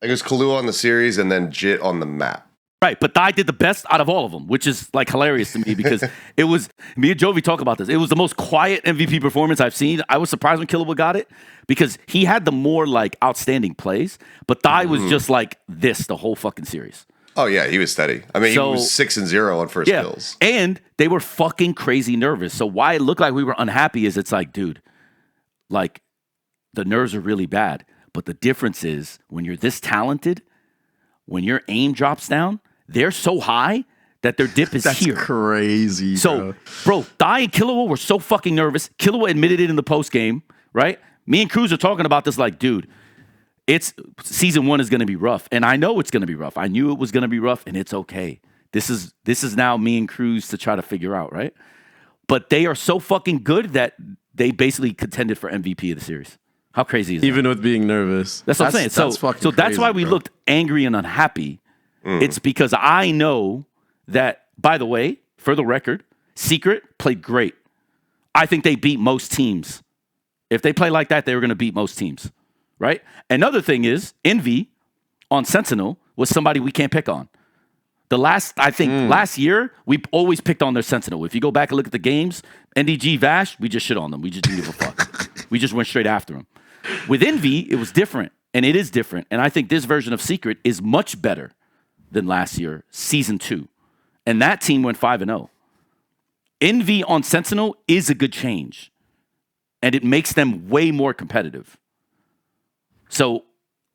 I guess Killua on the series and then Jit on the map. Right, but Thai did the best out of all of them, which is like hilarious to me because it was, me and Jovi talk about this, it was the most quiet MVP performance I've seen. I was surprised when Killua got it because he had the more like outstanding plays, but Thai was just like this the whole fucking series. Oh yeah, he was steady. I mean, he was 6-0 on first kills. And they were fucking crazy nervous. So why it looked like we were unhappy is it's like, dude, like the nerves are really bad. But the difference is when you're this talented, when your aim drops down, they're so high that their dip is here. That's crazy, So, bro, Thai and Killua were so fucking nervous. Killua admitted it in the post game, right? Me and Cruz are talking about this like, dude, it's season 1 is going to be rough. And I know it's going to be rough. I knew it was going to be rough, and it's okay. This is now me and Cruz to try to figure out, right? But they are so fucking good that they basically contended for MVP of the series. How crazy is that? Even with being nervous. That's what I'm saying. So that's why we looked angry and unhappy. It's because I know that, by the way, for the record, Secret played great. I think they beat most teams. If they play like that, they were going to beat most teams, right? Another thing is, Envy on Sentinel was somebody we can't pick on. Last year, we always picked on their Sentinel. If you go back and look at the games, NDG, Vash, we just shit on them. We just didn't give a fuck. We just went straight after them. With Envy, it was different, and it is different. And I think this version of Secret is much better than last year, season 2. And that team went 5-0. Envy on Sentinel is a good change. And it makes them way more competitive. So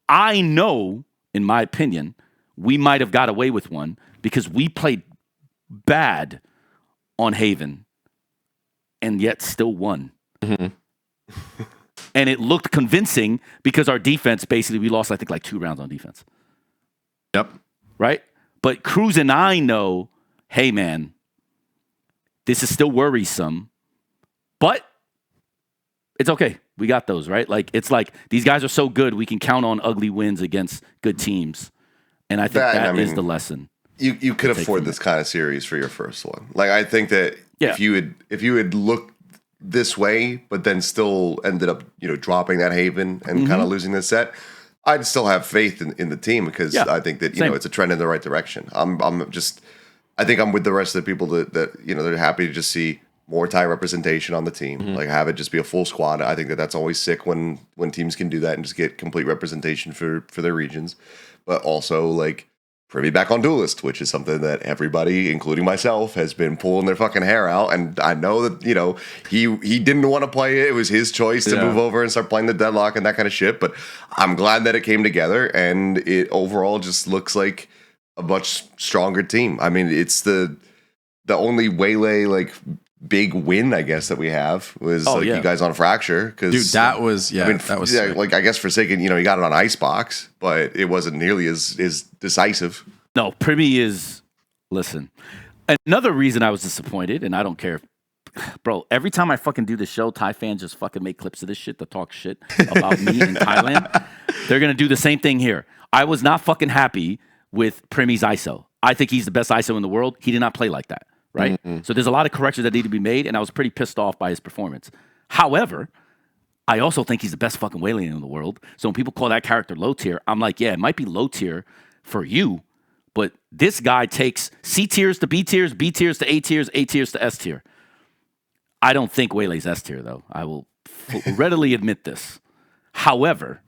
I know, in my opinion, we might have got away with one because we played bad on Haven and yet still won. And it looked convincing because our defense, basically, we lost, I think, like 2 rounds on defense. Yep. Right? But Cruz and I know, hey, man, this is still worrisome, but it's okay. We got those, right? Like, it's like these guys are so good, we can count on ugly wins against good teams. And I think that is the lesson. You could afford this kind of series for your first one. Like, I think that Yeah. if you had looked this way, but then still ended up, dropping that Haven and kind of losing the set, I'd still have faith in the team because I think that, it's a trend in the right direction. I think I'm with the rest of the people that they're happy to just see more Thai representation on the team. Like, have it just be a full squad. I think that that's always sick when teams can do that and just get complete representation for their regions. But also, like, Privy back on Duelist, which is something that everybody, including myself, has been pulling their fucking hair out. And I know that, he didn't want to play it. It was his choice to move over and start playing the Deadlock and that kind of shit. But I'm glad that it came together, and it overall just looks like a much stronger team. I mean, it's the only Waylay, like, big win, I guess, that we have was you guys on Fracture. Cause, dude, that was that was sick. Like, I guess Forsaken, you got it on Icebox, but it wasn't nearly as decisive. No, Privy is. Listen, another reason I was disappointed, and I don't care, bro. Every time I fucking do the show, Thai fans just fucking make clips of this shit to talk shit about me in Thailand. They're gonna do the same thing here. I was not fucking happy with Primy's ISO. I think he's the best ISO in the world. He did not play like that. Right? So there's a lot of corrections that need to be made, and I was pretty pissed off by his performance. However, I also think he's the best fucking Waylander in the world. So when people call that character low tier, I'm like, yeah, it might be low tier for you, but this guy takes C tiers to B tiers, B tiers to A tiers to S tier. I don't think Waylay's S tier, though. I will readily admit this. However,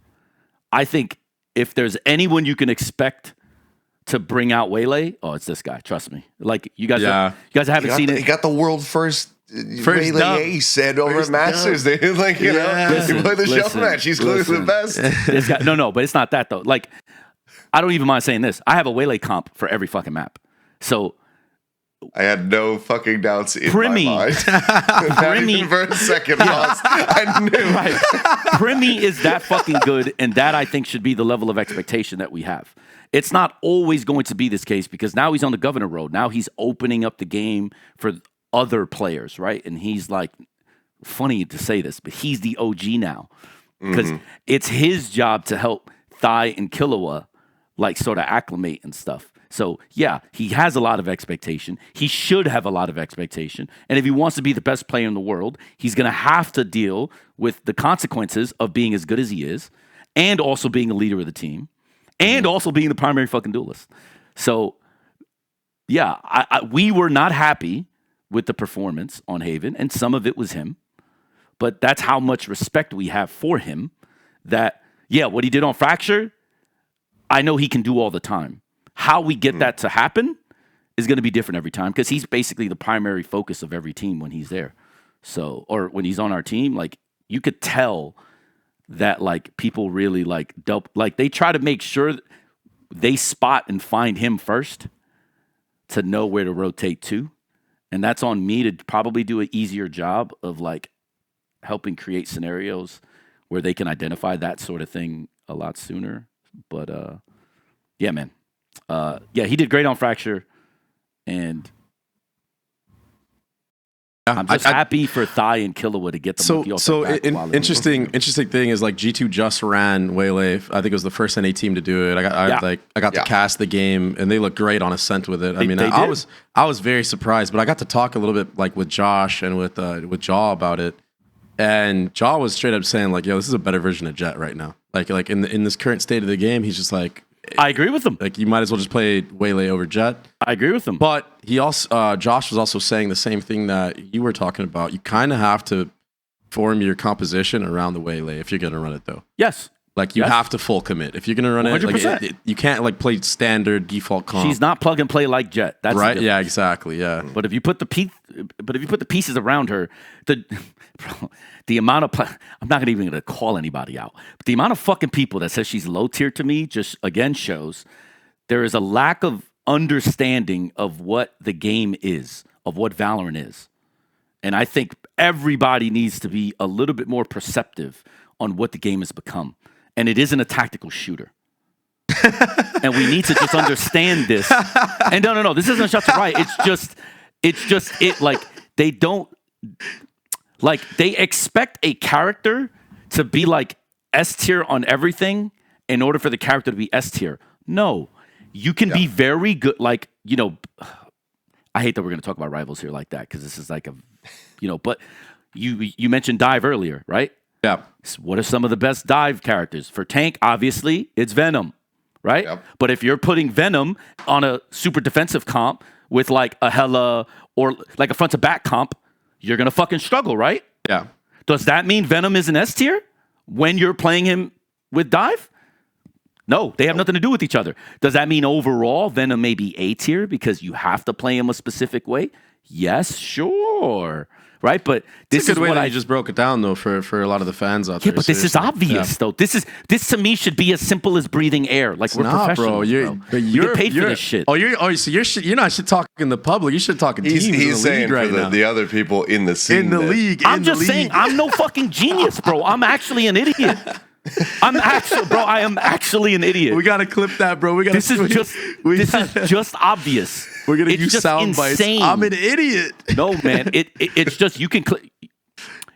I think if there's anyone you can expect to bring out Waylay, it's this guy. Trust me. Like, you guys haven't seen it. He got the world first Waylay ace and over at Masters. They like, he played the show match. He's clearly the best. This guy, no, but it's not that though. Like, I don't even mind saying this. I have a Waylay comp for every fucking map. So I had no fucking doubts in my mind. Not even for a second. I knew. Right. Primy is that fucking good, and that I think should be the level of expectation that we have. It's not always going to be this case because now he's on the governor road. Now he's opening up the game for other players, right? And he's like, funny to say this, but he's the OG now because it's his job to help Thai and Killua like sort of acclimate and stuff. So yeah, he has a lot of expectation. He should have a lot of expectation. And if he wants to be the best player in the world, he's going to have to deal with the consequences of being as good as he is and also being a leader of the team. And also being the primary fucking duelist. So, yeah, we were not happy with the performance on Haven, and some of it was him. But that's how much respect we have for him that, what he did on Fracture, I know he can do all the time. How we get that to happen is going to be different every time because he's basically the primary focus of every team when he's there. So, or when he's on our team, like, you could tell that like people really like dope, like they try to make sure they spot and find him first to know where to rotate to. And that's on me to probably do an easier job of like helping create scenarios where they can identify that sort of thing a lot sooner. But yeah, man. He did great on Fracture, and I'm just happy for Thai and Killua to get the monkey off the back. Interesting thing is like G2 just ran Waylay. I think it was the first NA team to do it. I got to cast the game, and they look great on Ascent with it. I was very surprised, but I got to talk a little bit like with Josh and with Jaw about it, and Jaw was straight up saying like, "Yo, this is a better version of Jet right now." Like in this current state of the game, he's just like, I agree with him. Like, you might as well just play Waylay over Jet. I agree with him. But he also, Josh was also saying the same thing that you were talking about. You kind of have to form your composition around the Waylay if you're going to run it, though. Yes. Like, you have to full commit. If you're going to run 100%. it, like, you can't, like, play standard default comp. She's not plug and play like Jet. That's right? Yeah, exactly. Yeah. But if you put the pieces around her, the amount of I'm not even going to call anybody out. But the amount of fucking people that says she's low tier to me just again shows there is a lack of understanding of what the game is, of what Valorant is. And I think everybody needs to be a little bit more perceptive on what the game has become. And it isn't a tactical shooter. And we need to just understand this. And no, this isn't a shot to right. It's just like they don't, like they expect a character to be like S tier on everything in order for the character to be S tier. No, you can be very good. Like, you know, I hate that we're going to talk about rivals here like that because this is like a, you know, but you mentioned dive earlier, right? Yeah. What are some of the best dive characters? For tank, obviously, it's Venom, right? Yep. But if you're putting Venom on a super defensive comp with like a Hella or like a front to back comp, you're going to fucking struggle, right? Yeah. Does that mean Venom is an S tier when you're playing him with dive? No, they have nothing to do with each other. Does that mean overall Venom may be A tier because you have to play him a specific way? Yes, sure. Right? But this is what I just broke it down though for a lot of the fans out yeah, there. but this is obvious though. This to me should be as simple as breathing air. Like we're professionals, bro. We get paid for this shit. So you're not shit talking in the public. You should talk in teams. He's saying right for now. the other people in the scene. In the league. I'm just saying I'm no fucking genius, bro. I'm actually an idiot. I am actually an idiot. We gotta clip that, bro. This is just obvious. We're gonna It's use just sound bites. insane. I'm an idiot. No, man. It's just you can.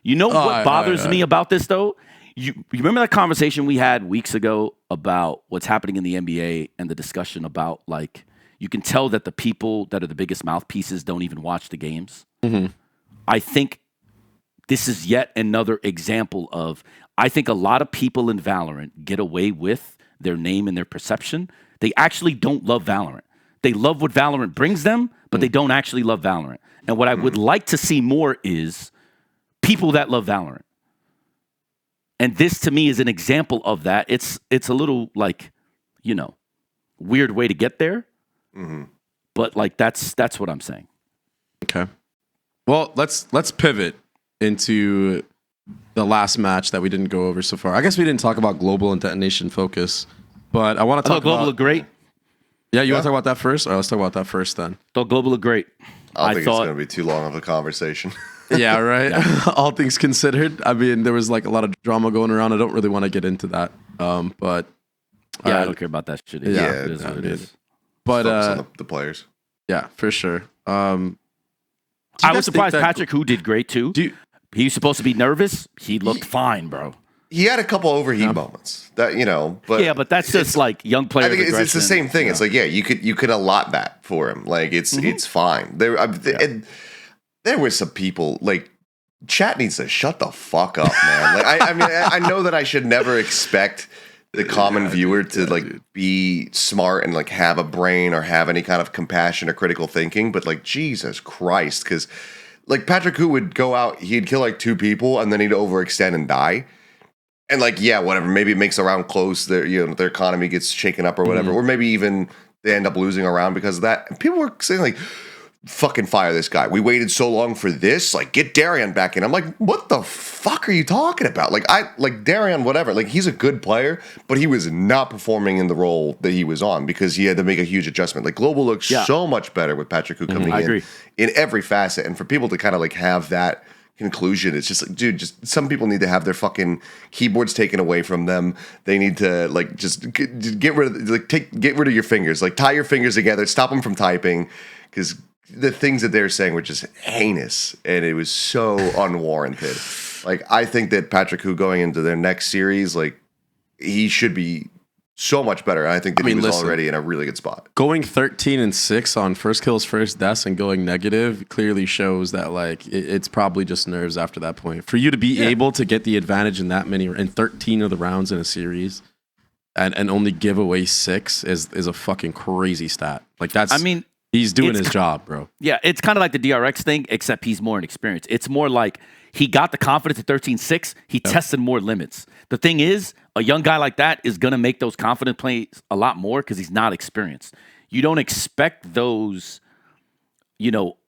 You know what bothers me about this though? You remember that conversation we had weeks ago about what's happening in the NBA and the discussion about like you can tell that the people that are the biggest mouthpieces don't even watch the games. Mm-hmm. I think this is yet another example of I think a lot of people in Valorant get away with their name and their perception. They actually don't love Valorant. They love what Valorant brings them, but they don't actually love Valorant. And what I would like to see more is people that love Valorant. And this to me is an example of that. It's a little like, you know, weird way to get there. Mm-hmm. But like that's what I'm saying. Okay. Well, let's pivot into the last match that we didn't go over so far. I guess we didn't talk about global and detonation focus, but I want to talk global about look great. Yeah, you want to talk about that first? All right, let's talk about that first then. Thought global look great. I think it's going to be too long of a conversation. Yeah, right. Yeah. All things considered, I mean, there was like a lot of drama going around. I don't really want to get into that, but yeah, I don't care about that shit. Yeah, it is what it is. But on the players. Yeah, for sure. I was surprised Patrick, who did great too. He was supposed to be nervous. He looked fine, bro. He had a couple overheat moments that, you know, but that's just like young player. I think it's the same thing. It's like, you could allot that for him. Like it's fine. There were some people like chat needs to shut the fuck up, man. Like I mean, I know that I should never expect the common viewer to be smart and like have a brain or have any kind of compassion or critical thinking, but like Jesus Christ, because like Patrick, who would go out, he'd kill like 2 people and then he'd overextend and die. And like, yeah, whatever. Maybe it makes a round close. Their economy gets shaken up or whatever, or maybe even they end up losing a round because of that. And people were saying like, "Fucking fire this guy. We waited so long for this. Like, get Darian back in." I'm like, what the fuck are you talking about? Like Darian, whatever. Like, he's a good player, but he was not performing in the role that he was on because he had to make a huge adjustment. Like, global looks so much better with Patrick Hu coming in every facet, and for people to kind of like have that conclusion, it's just like, dude, just some people need to have their fucking keyboards taken away from them. They need to like just get rid of get rid of your fingers, like tie your fingers together, stop them from typing, because the things that they're saying were just heinous, and it was so unwarranted. Like, I think that Patrick Hu going into their next series, like, he should be so much better. And I think that he was already in a really good spot. Going 13-6 on first kills, first deaths, and going negative clearly shows that like it's probably just nerves after that point. For you to be able to get the advantage in that many, in 13 of the rounds in a series, and only give away 6 is a fucking crazy stat. Like that's, I mean, he's doing his job, bro. Yeah, it's kind of like the DRX thing, except he's more inexperienced. It's more like he got the confidence at 13-6. He tested more limits. The thing is, a young guy like that is going to make those confident plays a lot more because he's not experienced. You don't expect those,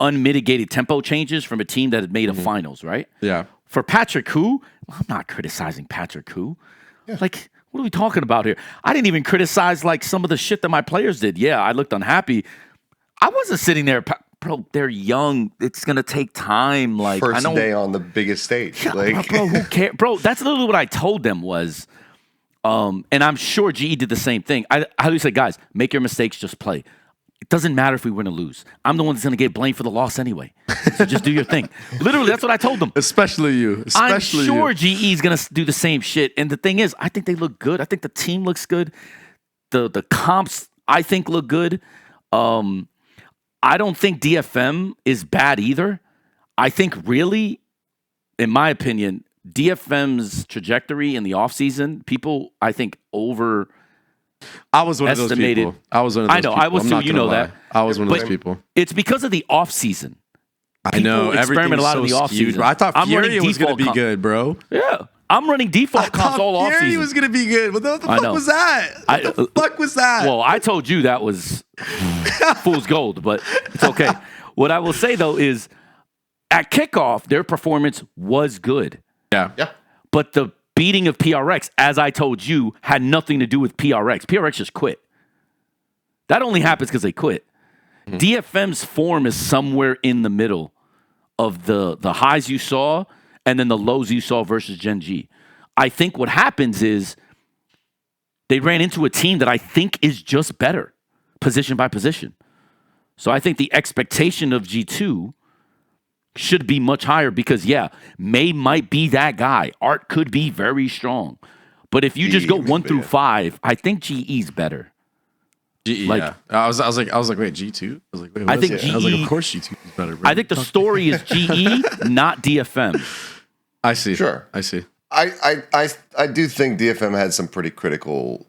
unmitigated tempo changes from a team that had made a finals, right? Yeah. For Patrick Hu, I'm not criticizing Patrick Hu. Yeah. Like, what are we talking about here? I didn't even criticize like some of the shit that my players did. Yeah, I looked unhappy. I wasn't sitting there, bro. They're young. It's gonna take time. Like first day on the biggest stage. Yeah, like, bro, who cares, bro? That's literally what I told them was, and I'm sure GE did the same thing. How do you say, guys? Make your mistakes, just play. It doesn't matter if we win or lose. I'm the one that's gonna get blamed for the loss anyway. So just do your thing. Literally, that's what I told them. Especially you. I'm sure GE is gonna do the same shit. And the thing is, I think they look good. I think the team looks good. The comps I think look good. I don't think DFM is bad either. I think really, in my opinion, DFM's trajectory in the offseason, people, I think, I was one of those people. I was one of those people. I was too. You know that. I was one of those people. It's because of the offseason. I know. Experiment a lot so in the offseason. I thought Fury was going to be good, bro. Yeah. I'm running default comps all offseason. Fury was going to be good. What the fuck was that? What the fuck was that? Well, I told you that was fool's gold, but it's okay. What I will say, though, is at kickoff, their performance was good. Yeah. But the beating of PRX, as I told you, had nothing to do with PRX. PRX just quit. That only happens because they quit. DFM's form is somewhere in the middle of the highs you saw and then the lows you saw versus Gen.G. I think what happens is they ran into a team that I think is just better, position by position. So I think the expectation of G2 should be much higher because, yeah, May might be that guy. Art could be very strong. But if you just go 1 through 5, I think GE's better. GE, yeah. I was like, wait, G2? I was like, wait, I think GE, I was like, of course G2 is better. Bro. I think the story is GE, not DFM. I see. Sure. I see. I do think DFM had some pretty critical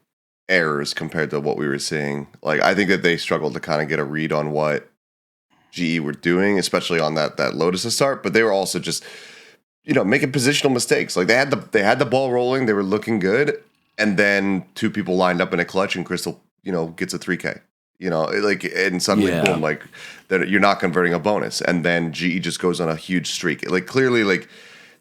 errors compared to what we were seeing. Like, I think that they struggled to kind of get a read on what GE were doing, especially on that Lotus to start, but they were also just, making positional mistakes. Like they had the ball rolling, they were looking good, and then 2 people lined up in a clutch and Crystal, gets a 3K. And suddenly boom, like that you're not converting a bonus. And then GE just goes on a huge streak. Like clearly, like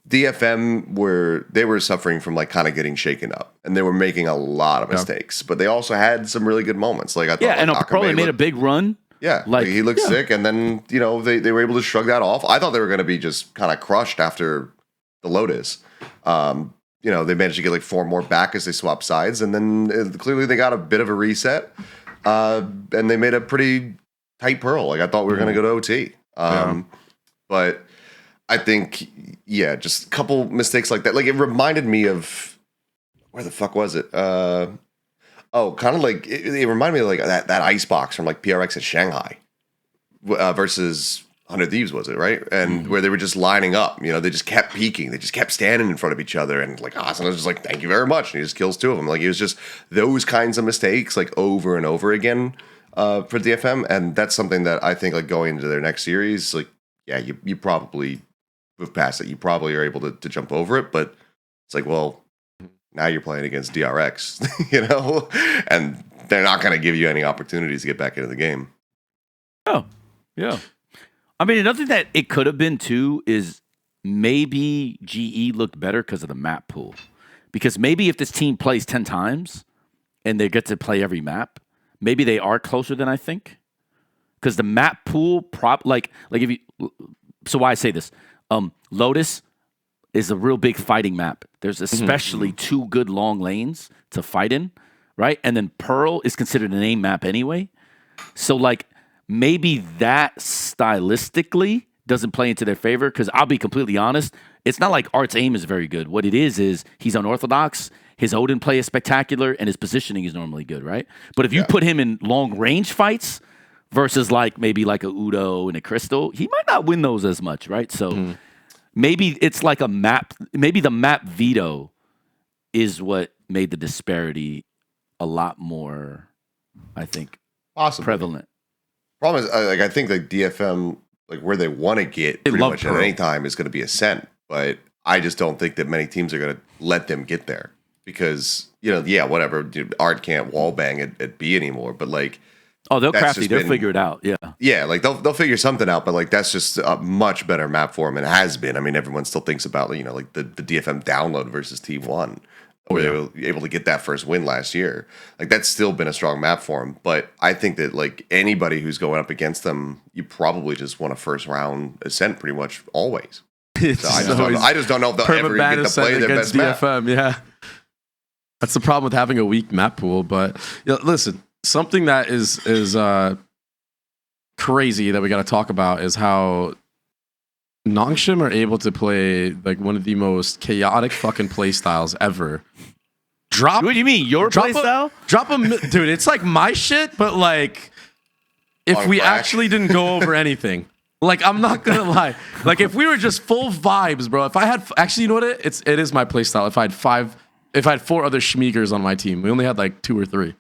DFM were suffering from like kind of getting shaken up, and they were making a lot of mistakes. But they also had some really good moments. Like I thought, and Pro made a big run. Yeah, like he looked sick, and then they were able to shrug that off. I thought they were going to be just kind of crushed after the Lotus. They managed to get like 4 more back as they swapped sides, and then clearly they got a bit of a reset, and they made a pretty tight Pearl. Like I thought we were going to go to OT, but I think just a couple mistakes like that. Like it reminded me of where the fuck was it? Kind of like it reminded me of like that ice box from like PRX at Shanghai versus 100 Thieves, was it, right? And where they were just lining up, they just kept peeking, they just kept standing in front of each other, and like Asana was just like, "Thank you very much," and he just kills 2 of them. Like it was just those kinds of mistakes, like over and over again for DFM, and that's something that I think like going into their next series, like you probably move past it, you probably are able to jump over it, but it's like, well, now you're playing against DRX, and they're not going to give you any opportunities to get back into the game. Oh, yeah. I mean, another thing that it could have been too is maybe GE looked better because of the map pool. Because maybe if this team plays 10 times and they get to play every map, maybe they are closer than I think. Because the map pool, so why I say this, Lotus is a real big fighting map. There's especially 2 good long lanes to fight in, right? And then Pearl is considered an aim map anyway. So like maybe that stylistically doesn't play into their favor, because I'll be completely honest, it's not like Art's aim is very good. What it is he's unorthodox, his Odin play is spectacular, and his positioning is normally good, right? But if you put him in long range fights versus like maybe like a Udo and a Crystal, he might not win those as much, right? So maybe it's like a map. Maybe the map veto is what made the disparity a lot more, I think, prevalent. Problem is, I think like DFM, like where they want to get pretty much at any time is going to be Ascent, but I just don't think that many teams are going to let them get there because whatever. Art can't wallbang at B anymore, but like. Oh, they'll crafty. They'll figure it out. Yeah. Yeah, like they'll figure something out, but like that's just a much better map for them and has been. I mean, everyone still thinks about like the DFM download versus T1, where they were able to get that first win last year. Like that's still been a strong map for them. But I think that like anybody who's going up against them, you probably just want a first round Ascent pretty much always. So I just don't know if they'll ever get to play their best DFM, map. Yeah, that's the problem with having a weak map pool. But listen. Something that is crazy that we got to talk about is how Nongshim are able to play like one of the most chaotic fucking play styles ever. drop. What do you mean? Your play style? Drop a dude. It's like my shit, but like if On we crack. actually didn't go over anything. Like I'm not gonna lie. Like if we were just full vibes, bro. If I had actually, you know what it is my play style. If I had 4 other schmeagers on my team, we only had like 2 or 3.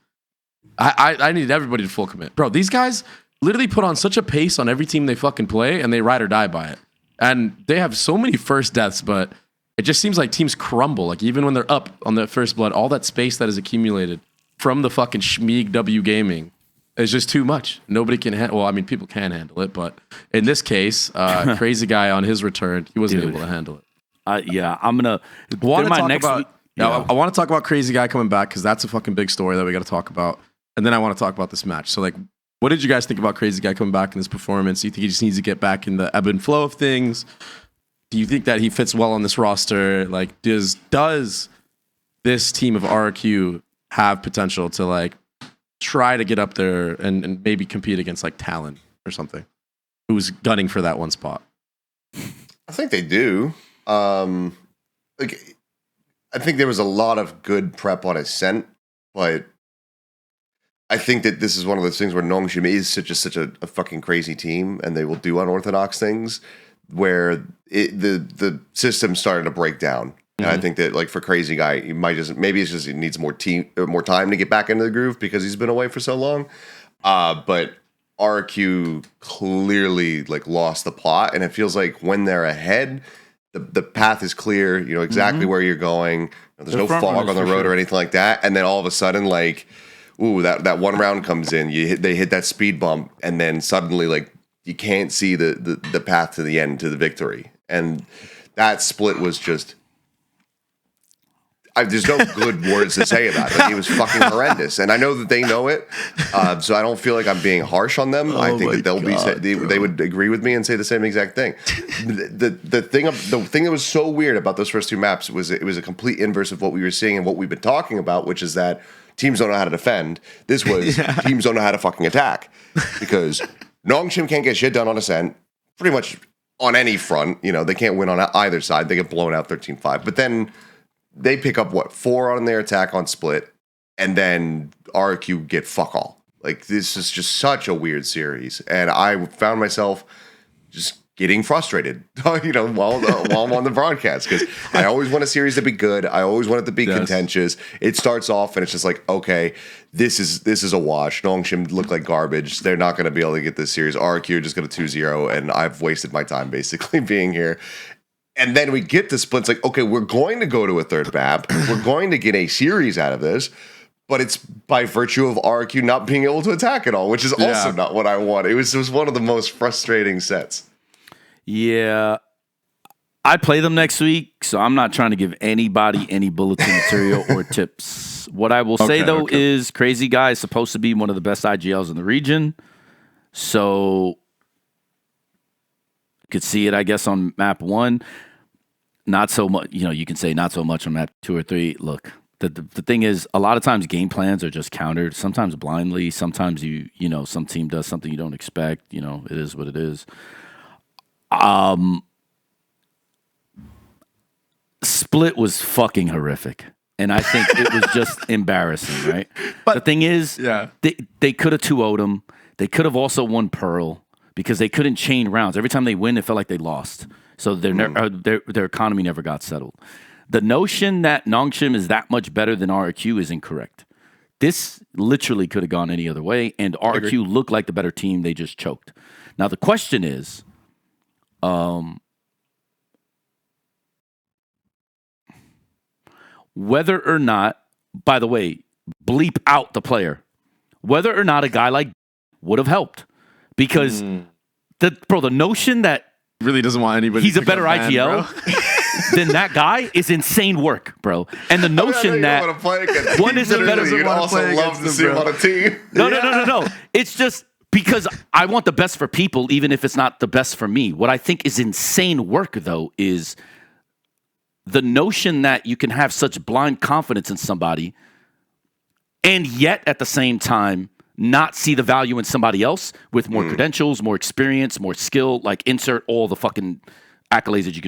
I needed everybody to full commit, bro. These guys literally put on such a pace on every team they fucking play, and they ride or die by it. And they have so many first deaths, but it just seems like teams crumble. Like even when they're up on the first blood, all that space that is accumulated from the fucking schmeag W gaming is just too much. Nobody can handle. Well, I mean, people can handle it, but in this case, crazy guy on his return, he wasn't able to handle it. Yeah, I'm gonna. Want to talk next about? week- Yeah, I want to talk about crazy guy coming back because that's a fucking big story that we got to talk about. And then I want to talk about this match. So like, what did you guys think about crazy guy coming back in this performance? Do you think he just needs to get back in the ebb and flow of things? Do you think that he fits well on this roster? Like, does this team of RRQ have potential to like try to get up there and maybe compete against like Talon or something, who's gunning for that one spot? I think they do. Like, I think there was a lot of good prep on Ascent, but I think that this is one of those things where Nongshim is such a fucking crazy team, and they will do unorthodox things where the system's starting to break down. And I think that like for crazy guy, he might just he needs more time to get back into the groove because he's been away for so long. But RRQ clearly like lost the plot, and it feels like when they're ahead, the path is clear. You know exactly where you're going. There's no fog on the road or anything like that. And then all of a sudden, like, ooh, that one round comes in. They hit that speed bump, and then suddenly like you can't see the path to the end, to the victory. And that split was just. There's no good words to say about it. Like, it was fucking horrendous, and I know that they know it, so I don't feel like I'm being harsh on them. I think that they would agree with me and say the same exact thing. The thing that was so weird about those first 2 maps was it was a complete inverse of what we were seeing and what we've been talking about, which is that teams don't know how to defend. This was teams don't know how to fucking attack because Nongshim can't get shit done on Ascent, pretty much on any front. You know, they can't win on either side. They get blown out 13-5, but then. They pick up 4 on their attack on split, and then RRQ get fuck all. Like, this is just such a weird series, and I found myself just getting frustrated, you know, while I'm on the broadcast, because I always want a series to be good. I always want it to be contentious. It starts off, and it's just like, okay, this is a wash. Nongshim look like garbage. They're not going to be able to get this series. RRQ just got a 2-0, and I've wasted my time basically being here. And then we get to splits like, okay, we're going to go to a third map. We're going to get a series out of this, but it's by virtue of RRQ not being able to attack at all, which is also not what I want. It was one of the most frustrating sets. Yeah. I play them next week, so I'm not trying to give anybody any bulletin material or tips. What I will say, though, is Crazy Guy is supposed to be one of the best IGLs in the region. So you could see it, I guess, on map 1. Not so much, you know, you can say not so much on map 2 or 3. Look, the thing is, a lot of times game plans are just countered, sometimes blindly, sometimes you know, some team does something you don't expect, you know, it is what it is. Split was fucking horrific. And I think it was just embarrassing, right? But the thing is, they could have 2-0'd him. They could have also won Pearl because they couldn't chain rounds. Every time they win, it felt like they lost. So their economy never got settled. The notion that Nongshim is that much better than RRQ is incorrect. This literally could have gone any other way, and RRQ looked like the better team. They just choked. Now the question is, whether or not, by the way, bleep out the player, whether or not a guy like would have helped, because the notion that Really doesn't want anybody. He's a better IGL than that guy is insane work, bro. And the notion that one is a better. You'd also love to see him on a team. No. It's just because I want the best for people, even if it's not the best for me. What I think is insane work, though, is the notion that you can have such blind confidence in somebody, and yet at the same time not see the value in somebody else with more credentials, more experience, more skill, like insert all the fucking accolades that you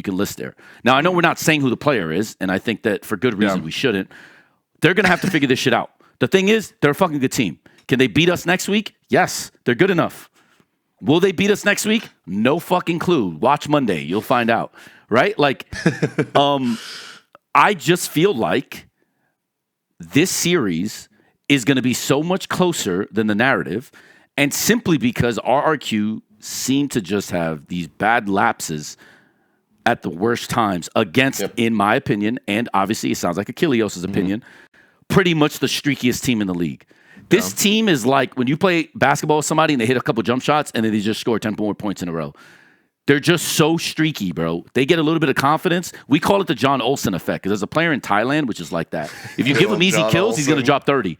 can list there. Now, I know we're not saying who the player is, and I think that for good reason we shouldn't, They're going to have to figure this shit out. The thing is, they're a fucking good team. Can they beat us next week? Yes, they're good enough. Will they beat us next week? No fucking clue. Watch Monday. You'll find out. Right? Like, I just feel like this series is going to be so much closer than the narrative, and simply because RRQ seem to just have these bad lapses at the worst times against, in my opinion, and obviously it sounds like Achilios' opinion, pretty much the streakiest team in the league. This team is like when you play basketball with somebody and they hit a couple jump shots and then they just score 10 more points in a row. They're just so streaky, bro. They get a little bit of confidence. We call it the John Olsen effect because there's a player in Thailand which is like that. If you give him easy kills, he's going to drop 30.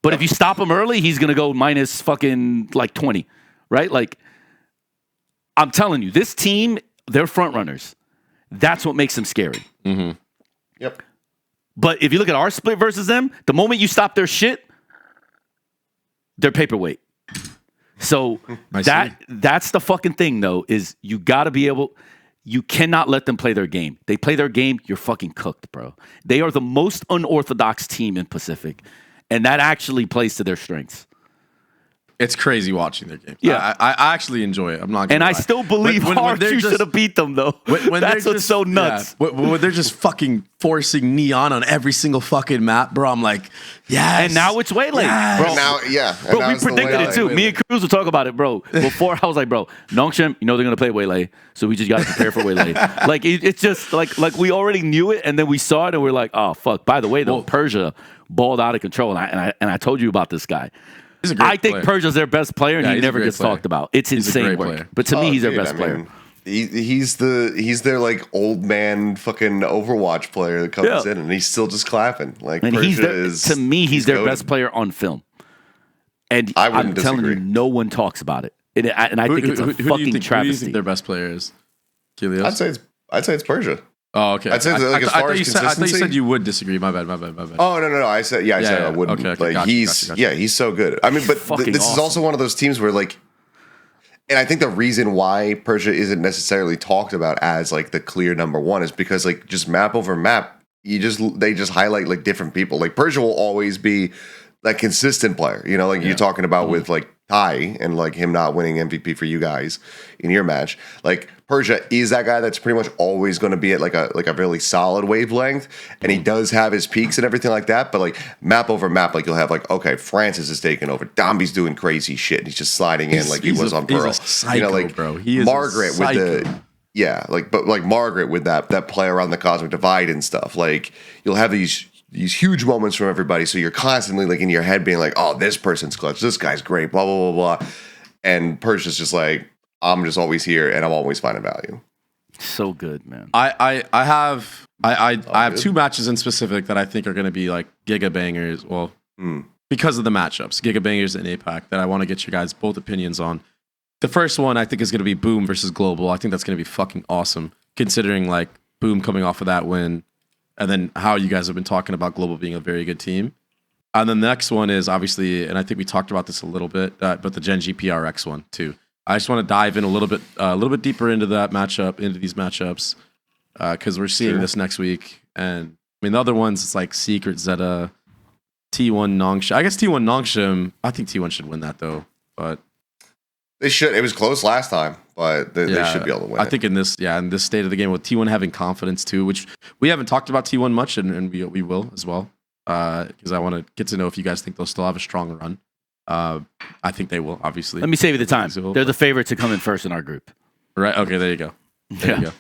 But if you stop him early, he's going to go minus fucking like 20, right? Like, I'm telling you, this team, they're front runners. That's what makes them scary. Yep. But if you look at our split versus them, the moment you stop their shit, they're paperweight. So that's the fucking thing, though, is you got to be able... You cannot let them play their game. They play their game, you're fucking cooked, bro. They are the most unorthodox team in Pacific, and that actually plays to their strengths. It's crazy watching their game. Yeah. I actually enjoy it. I'm not gonna lie. I still believe RQ should have beat them, though. That's what's so nuts. Yeah, when they're just fucking forcing Neon on every single fucking map, bro, I'm like, yes. And now it's Waylay. Yes. Bro, Now, bro, we predicted it, too. Me and Cruz will talk about it, bro. Before, I was like, bro, Nongshim, you know they're going to play Waylay, so we just got to prepare for Waylay. Like, it's just, like we already knew it, and then we saw it, and we're like, oh, fuck. By the way, though, Persia balled out of control, and I told you about this guy. I think Persia's their best player, and he never gets talked about. It's insane work. Player. But to me, he's their best player. He's their like old man fucking Overwatch player that comes in, and he's still just clapping. Like, and Persia to me, he's their best player on film. And I'm telling you, no one talks about it. And I think it's a fucking travesty. Who do you think their best player is? Achilios? I'd say it's Persia. Oh, okay. I'd say like, as far as consistency. I thought you said you would disagree. My bad. Oh, no. I said I wouldn't. Okay. Like, he's so good. I mean, but this is also one of those teams where, like, and I think the reason why Persia isn't necessarily talked about as like the clear number one is because, like, just map over map, they just highlight like different people. Like, Persia will always be that consistent player. You know, like you're talking about with like Ty and like him not winning MVP for you guys in your match. Like, Persia is that guy that's pretty much always going to be at like a really solid wavelength, and he does have his peaks and everything like that. But like map over map, like you'll have like, okay, Francis is taking over, Domby's doing crazy shit, and he's just sliding in like he was on Pearl. He's a psycho, like, bro. He is Margaret with the Margaret with that play around the Cosmic Divide and stuff. Like, you'll have these huge moments from everybody, so you're constantly like in your head being like, oh, this person's clutch, this guy's great, blah blah blah blah, and Persia's just like, I'm just always here, and I'm always finding value. So good, man. I have two matches in specific that I think are going to be like giga bangers. Well, because of the matchups, giga bangers and APAC, that I want to get you guys both opinions on. The first one I think is going to be Boom versus Global. I think that's going to be fucking awesome, considering like Boom coming off of that win, and then how you guys have been talking about Global being a very good team. And then the next one is obviously, and I think we talked about this a little bit, but the Gen.G PRX one too. I just want to dive in a little bit deeper into that matchup, into these matchups, because we're seeing this next week. And I mean, the other ones, it's like Secret Zeta, T1 Nongshim. I guess T1 Nongshim. I think T1 should win that though, but they should. It was close last time, but they should be able to win. I think in this state of the game with T1 having confidence too, which we haven't talked about T1 much, and we will as well, because I want to get to know if you guys think they'll still have a strong run. I think they will, obviously. Let me save you the time. They're the favorite to come in first in our group. Right. Okay, there you go. There you go.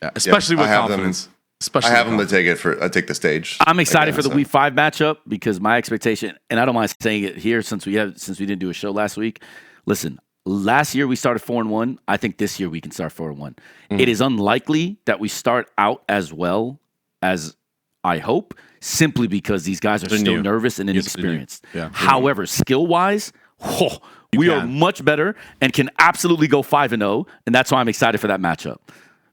Yeah, especially with confidence. I have them to take the stage. I'm excited for the Week 5 matchup because my expectation, and I don't mind saying it here since we didn't do a show last week. Listen, last year we started 4-1. I think this year we can start 4-1. It is unlikely that we start out as well as I hope, simply because these guys are still nervous and inexperienced. However, skill-wise, we are much better and can absolutely go 5-0, and that's why I'm excited for that matchup.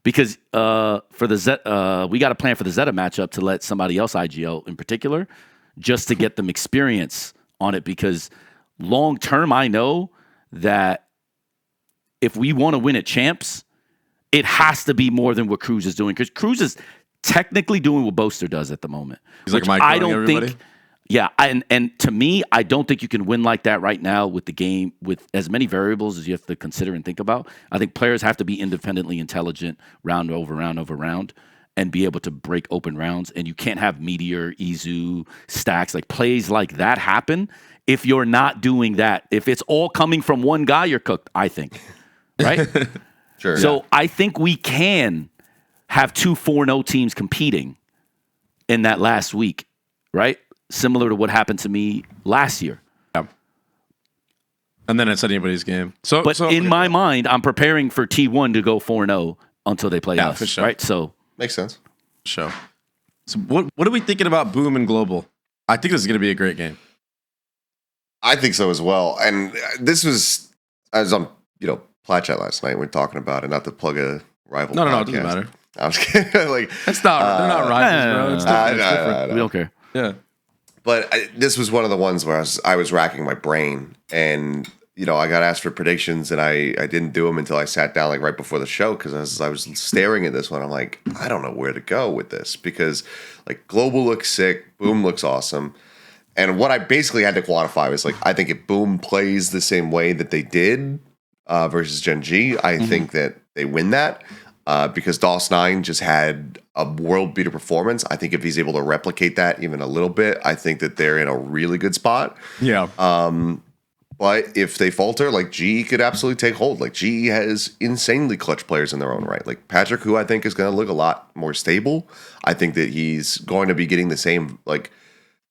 Because for the we got to plan for the Zeta matchup to let somebody else IGL in particular, just to get them experience on it. Because long term, I know that if we want to win at champs, it has to be more than what Cruz is doing. Because Cruz is technically doing what Boaster does at the moment. He's like which microing I don't everybody? think. Yeah, and to me, I don't think you can win like that right now with the game with as many variables as you have to consider and think about. I think players have to be independently intelligent round over round over round and be able to break open rounds. And you can't have Meteor, Izu, stacks, like plays like that happen if you're not doing that. If it's all coming from one guy, you're cooked, I think. Right? Sure. So I think we can have 2 4-0 teams competing in that last week, right? Similar to what happened to me last year. Yeah. And then it's anybody's game. But in my mind, I'm preparing for T1 to go 4-0 until they play us, for sure. right? So Makes sense. show. So what are we thinking about Boom and Global? I think this is going to be a great game. I think so as well. And this was, as I'm, Plat Chat last night, we were talking about it, not to plug a rival. No, podcast. it doesn't matter. I was kidding. Like, It's not. They're not rivals, bro. It's different. It's different. no. we don't care. Yeah. But this was one of the ones where I was racking my brain, and I got asked for predictions, and I didn't do them until I sat down like right before the show, because I was staring at this one, I'm like, I don't know where to go with this, because like Global looks sick, Boom looks awesome, and what I basically had to quantify was like, I think if Boom plays the same way that they did versus Gen.G, I think that they win that. Because DOS9 just had a world beater performance. I think if he's able to replicate that even a little bit, I think that they're in a really good spot. Yeah. But if they falter, like GE could absolutely take hold. Like GE has insanely clutch players in their own right. Like Patrick, who I think is going to look a lot more stable. I think that he's going to be getting the same, like,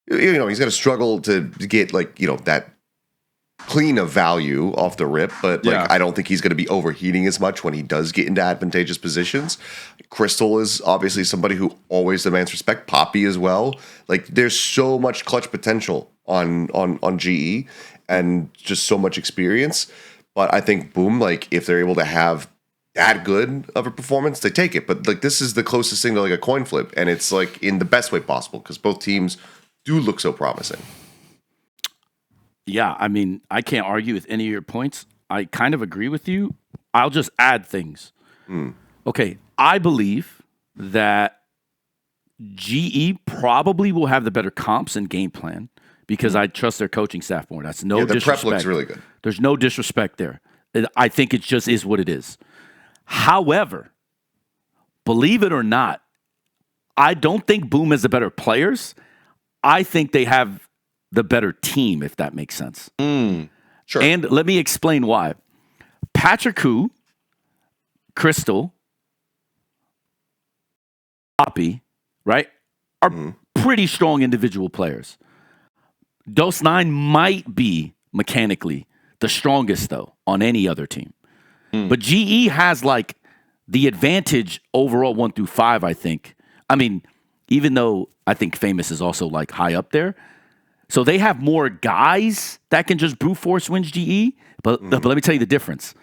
he's going to struggle to get like, that clean of value off the rip, but like I don't think he's going to be overheating as much when he does get into advantageous positions. Crystal is obviously somebody who always demands respect. Poppy as well. Like there's so much clutch potential on GE and just so much experience. But I think Boom, like if they're able to have that good of a performance, they take it. But like this is the closest thing to like a coin flip, and it's like in the best way possible because both teams do look so promising. Yeah, I mean, I can't argue with any of your points. I kind of agree with you. I'll just add things. Okay, I believe that GE probably will have the better comps and game plan because I trust their coaching staff more. That's no the disrespect. prep looks really good. There's no disrespect there. I think it just is what it is. However, believe it or not, I don't think Boom has the better players. I think they have the better team, if that makes sense. Sure. And let me explain why. Patrick Hu, Crystal, Poppy, right, are pretty strong individual players. DOS9 might be mechanically the strongest, though, on any other team. But GE has, like, the advantage overall 1 through 5, I think. I mean, even though I think Famous is also, like, high up there. So they have more guys that can just brute force win GE. But let me tell you the difference.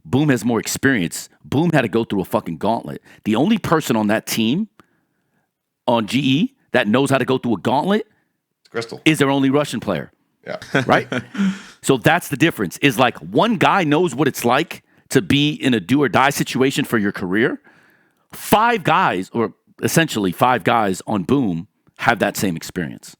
Boom has more experience. Boom had to go through a fucking gauntlet. The only person on that team on GE that knows how to go through a gauntlet Crystal is their only Russian player. Yeah. Right? So that's the difference. Is like one guy knows what it's like to be in a do or die situation for your career. 5 guys, or essentially 5 guys on Boom, have that same experience.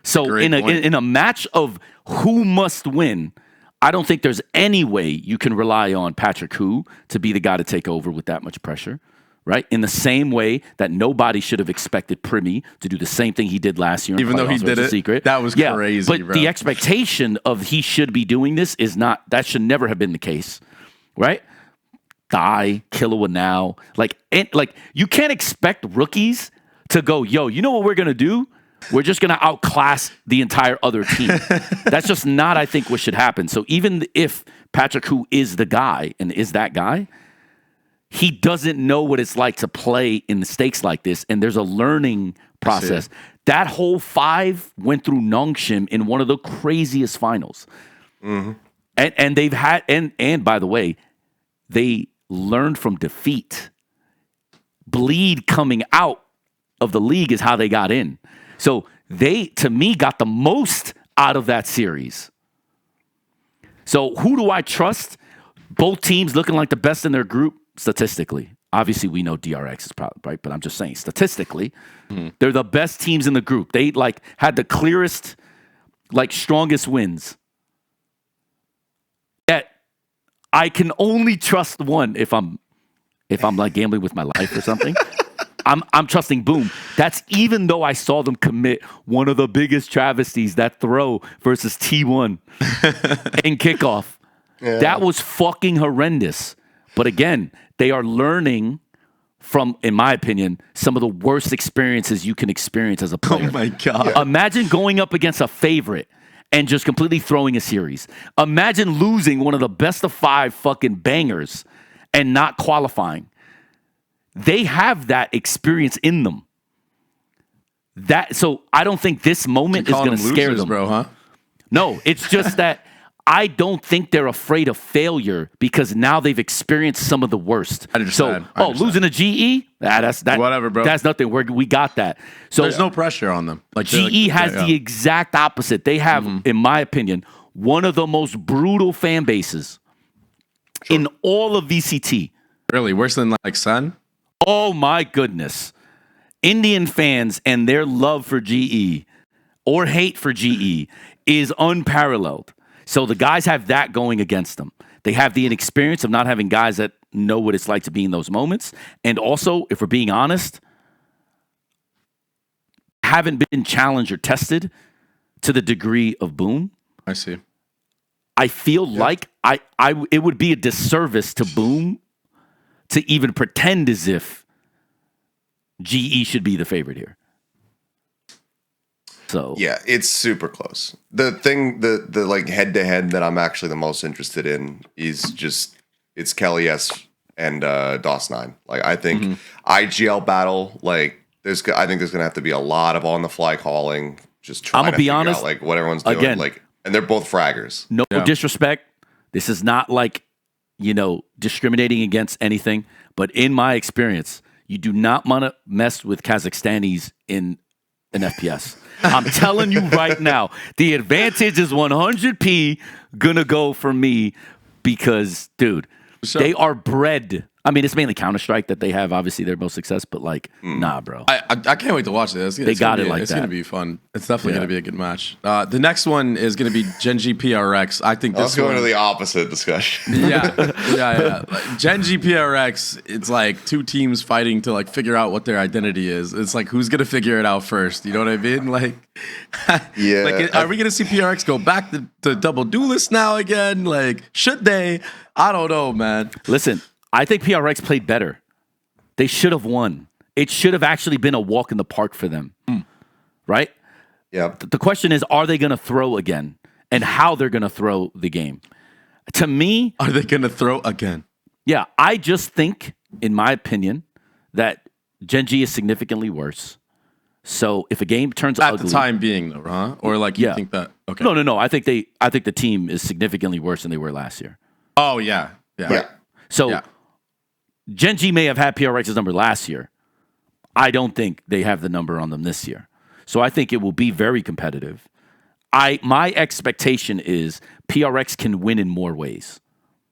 So in a match of who must win, I don't think there's any way you can rely on Patrick Hu to be the guy to take over with that much pressure, right? In the same way that nobody should have expected Primi to do the same thing he did last year. Even though he did it, secret. that was crazy, but bro. the expectation of he should be doing this is not, that should never have been the case, right? Die, Killua now. Like you can't expect rookies to go, yo, you know what we're going to do? We're just going to outclass the entire other team. That's just not, I think, what should happen. So even if Patrick Hu is the guy and is that guy, he doesn't know what it's like to play in the stakes like this. And there's a learning process. That whole 5 went through Nongshim in one of the craziest finals. And they've had, and by the way, they learned from defeat. Bleed coming out of the league is how they got in. So they, to me, got the most out of that series. So who do I trust? Both teams looking like the best in their group statistically. Obviously, we know DRX is probably right, but I'm just saying statistically, they're the best teams in the group. They like had the clearest, like strongest wins. Yet, I can only trust one if I'm like gambling with my life or something. I'm trusting Boom. That's even though I saw them commit one of the biggest travesties, that throw versus T1 in kickoff. Yeah. That was fucking horrendous. But again, they are learning from, in my opinion, some of the worst experiences you can experience as a player. Oh my God. Yeah. Imagine going up against a favorite and just completely throwing a series. Imagine losing one of the best of 5 fucking bangers and not qualifying. They have that experience in them. So I don't think this moment is going to scare them, bro. Huh? No, it's just that I don't think they're afraid of failure because now they've experienced some of the worst. I understand. So, losing a GE, that's whatever, bro. That's nothing. We got that. So there's no pressure on them. Like GE has the exact opposite. They have, in my opinion, one of the most brutal fan bases in all of VCT. Really, worse than like Sun? Oh my goodness. Indian fans and their love for GE or hate for GE is unparalleled. So the guys have that going against them. They have the inexperience of not having guys that know what it's like to be in those moments. And also, if we're being honest, haven't been challenged or tested to the degree of Boom. I see. I feel like it would be a disservice to Boom to even pretend as if GE should be the favorite here. So yeah, it's super close. The thing, the like head to head that I'm actually the most interested in is just it's Kelly S and DOS9. Like I think IGL battle, like I think there's gonna have to be a lot of on the fly calling. Just trying to figure out like what everyone's doing. Again, like, and they're both fraggers. No disrespect. This is not like discriminating against anything. But in my experience, you do not want to mess with Kazakhstanis in an FPS. I'm telling you right now, the advantage is 100p gonna go for me because, dude, they are bred. I mean, it's mainly Counter-Strike that they have, obviously, their most success, but nah, bro. I can't wait to watch this. It's going to be fun. It's definitely going to be a good match. The next one is going to be Gen.G PRX. I think this going to the opposite discussion. Yeah. Gen.G PRX, it's like two teams fighting to like figure out what their identity is. It's like, who's going to figure it out first? You know what I mean? Like, yeah. Like, are we going to see PRX go back to double duelist now again? Like, should they? I don't know, man. Listen. I think PRX played better. They should have won. It should have actually been a walk in the park for them. Right? Yeah. The question is, are they going to throw again? And how they're going to throw the game. To me... Are they going to throw again? Yeah. I just think, in my opinion, that Gen.G is significantly worse. So if a game turns ugly... At the time being, though, huh? Or like you think that... Okay. No. I think the team is significantly worse than they were last year. Oh, yeah. Yeah. So... Yeah. Gen.G may have had PRX's number last year. I don't think they have the number on them this year. So I think it will be very competitive. My expectation is PRX can win in more ways.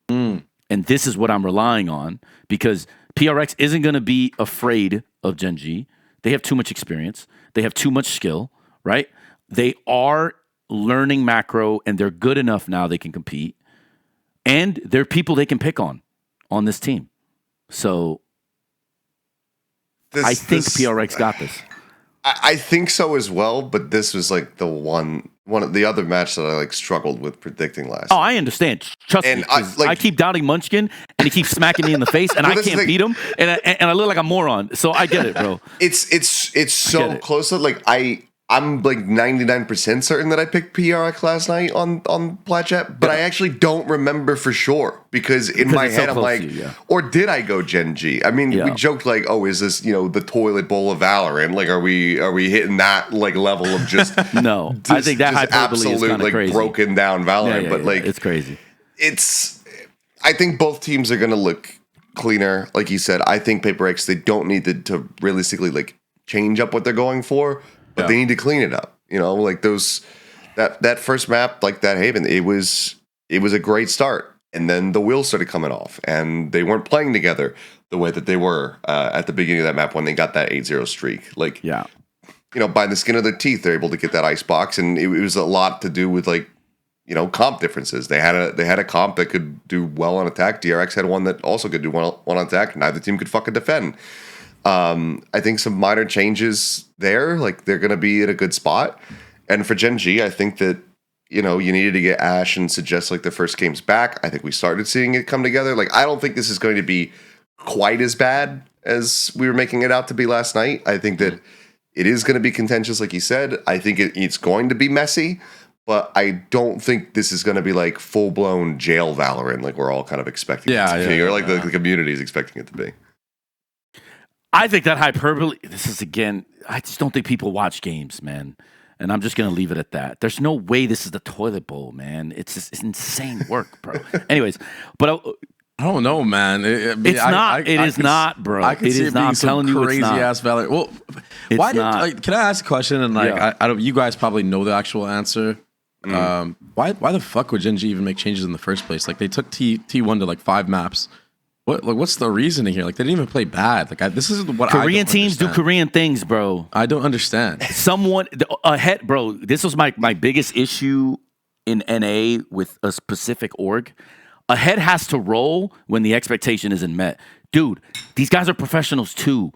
And this is what I'm relying on because PRX isn't going to be afraid of Gen.G. They have too much experience. They have too much skill, right? They are learning macro and they're good enough now they can compete. And they're people they can pick on this team. So I think PRX got this. I think so as well, but this was like the one of the other match that I like struggled with predicting last. Oh, I understand. Trust me. I keep doubting Munchkin, and he keeps smacking me in the face, and I can't beat him, and I look like a moron. So I get it, bro. It's so close. Like I'm like 99% certain that I picked PRX last night on Plat Chat, but I actually don't remember for sure because in my head I'm like, or did I go Gen.G? I mean, we joked like, oh, is this the toilet bowl of Valorant? Like, are we hitting that like level of just no? I think that hyperbole is kind of crazy. Broken down Valorant, but like it's crazy. I think both teams are gonna look cleaner, like you said. I think PRX they don't need to realistically like change up what they're going for. But they need to clean it up, like that first map, like that Haven. It was a great start, and then the wheels started coming off, and they weren't playing together. the way that they were at the beginning of that map when they got that 8-0 streak. Like, Yeah. By the skin of their teeth, they're able to get that ice box, and it was a lot to do with like, comp differences. They had a comp that could do well on attack. DRX had one that also could do well on attack. Neither team could fucking defend. I think some minor changes there, like they're going to be in a good spot. And for Gen.G, I think that, you needed to get Ash and suggest like the first games back. I think we started seeing it come together. Like, I don't think this is going to be quite as bad as we were making it out to be last night. I think that it is going to be contentious, like you said. I think it's going to be messy, but I don't think this is going to be like full-blown jail Valorant like we're all kind of expecting it to be, or like the community is expecting it to be. I think that hyperbole, this is again, I just don't think people watch games, man. And I'm just going to leave it at that. There's no way this is the toilet bowl, man. It's insane work, bro. Anyways, but I don't know, man. It's not. It is not, bro. I can see it being I'm telling you, crazy ass Valorant. Well, why did? Can I ask a question? And like, I don't. You guys probably know the actual answer. Why the fuck would Gen.G even make changes in the first place? Like, they took T1 to like 5 maps. What's the reasoning here? Like, they didn't even play bad. Like, this is what Korean teams do Korean things, bro. I don't understand. Someone ahead, bro. This was my biggest issue in NA with a specific org. A head has to roll when the expectation isn't met. Dude, these guys are professionals too.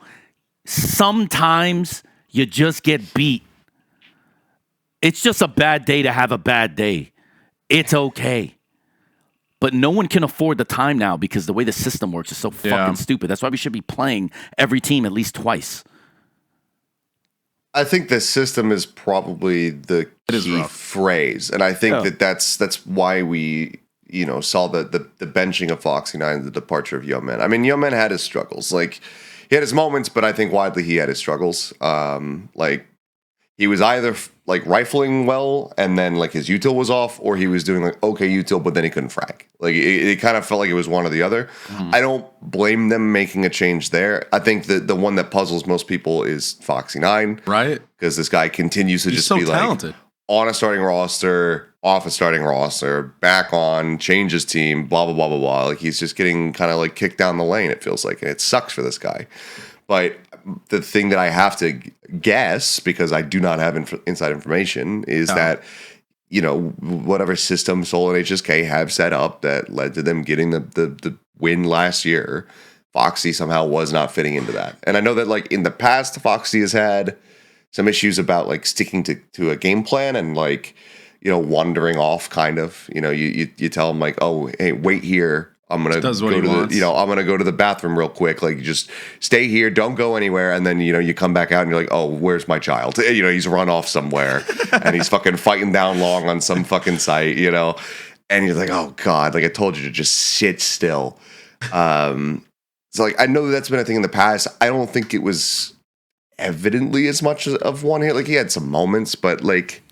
Sometimes you just get beat. It's just a bad day to have a bad day. It's okay. But no one can afford the time now because the way the system works is so fucking stupid. That's why we should be playing every team at least twice. I think the system is probably the key phrase. And I think that's why we... saw the benching of Foxy9 and the departure of Yeoman. I mean, Yeoman had his struggles. Like, he had his moments, but I think widely he had his struggles. Like, he was either like rifling well and then like his util was off, or he was doing like okay util, but then he couldn't frag. Like, it kind of felt like it was one or the other. I don't blame them making a change there. I think that the one that puzzles most people is Foxy9. Right. Because this guy continues to just be talented. Like on a starting roster, off a starting roster, back on, change his team, blah, blah, blah, blah, blah. Like, he's just getting kind of like kicked down the lane, it feels like. And it sucks for this guy. But the thing that I have to guess, because I do not have inside information, is that, whatever system Soul and HSK have set up that led to them getting the win last year, Foxy somehow was not fitting into that. And I know that, like, in the past, Foxy has had some issues about, like, sticking to a game plan and, like, wandering off, kind of. You tell him, like, oh, hey, wait here. I'm gonna go to I'm gonna go to the bathroom real quick. Like, just stay here, don't go anywhere. And then you come back out and you're like, oh, where's my child? He's run off somewhere and he's fucking fighting down long on some fucking site. And you're like, oh god, like I told you to just sit still. So like I know that's been a thing in the past. I don't think it was evidently as much of one here. Like he had some moments, but like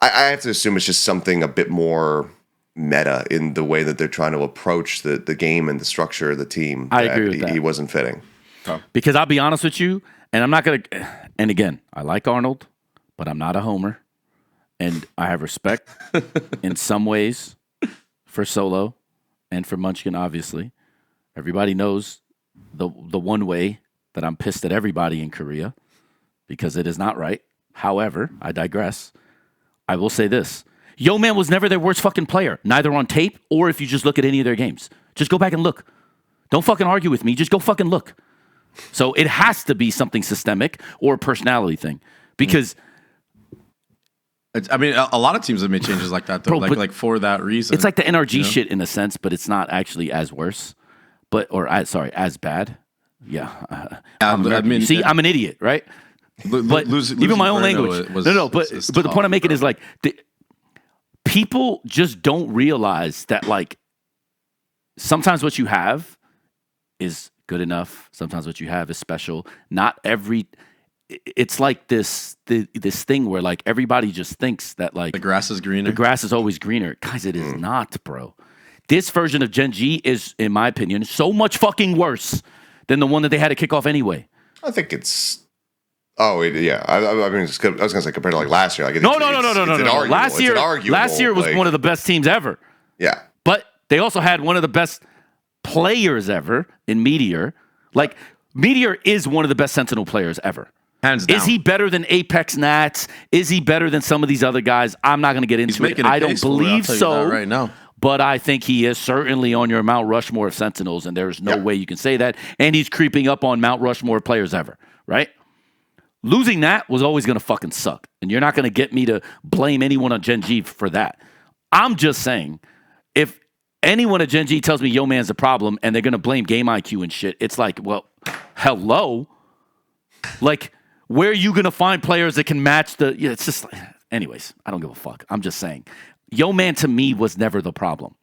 I have to assume it's just something a bit more meta in the way that they're trying to approach the game and the structure of the team. I agree with that. He wasn't fitting. Because I'll be honest with you, and I'm not going to... And again, I like Arnold, but I'm not a homer. And I have respect in some ways for Solo and for Munchkin, obviously. Everybody knows the one way that I'm pissed at everybody in Korea, because it is not right. However, I digress. I will say this. Yeoman was never their worst fucking player, neither on tape or if you just look at any of their games. Just go back and look. Don't fucking argue with me. Just go fucking look. So it has to be something systemic or a personality thing. Because... I mean, a lot of teams have made changes like that, though, like for that reason. It's like the NRG shit in a sense, but it's not actually as worse. As bad. Yeah. I'm an idiot, right? But even my own language. But the point I'm making is like... people just don't realize that, like, sometimes what you have is good enough. Sometimes what you have is special. Not every... It's like this thing where, like, everybody just thinks that, like... The grass is greener. The grass is always greener. Guys, it is not, bro. This version of Gen.G is, in my opinion, so much fucking worse than the one that they had to kick off anyway. I think it's... I mean, I was going to say compared to like last year. Like No. Last year was one of the best teams ever. Yeah. But they also had one of the best players ever in MIBR. Like, Meteor is one of the best Sentinel players ever. Hands down. Is he better than Apeks Nats? Is he better than some of these other guys? I'm not going to get into it. I don't believe so. Right now. But I think he is certainly on your Mount Rushmore of Sentinels, and there's no way you can say that. And he's creeping up on Mount Rushmore of players ever, right? Losing that was always going to fucking suck. And you're not going to get me to blame anyone on Gen.G for that. I'm just saying, if anyone at Gen.G tells me Yo Man's a problem and they're going to blame game IQ and shit, it's like, well, hello? Like, where are you going to find players that can match the... Yeah, it's just... Anyways, I don't give a fuck. I'm just saying. Yo Man to me was never the problem.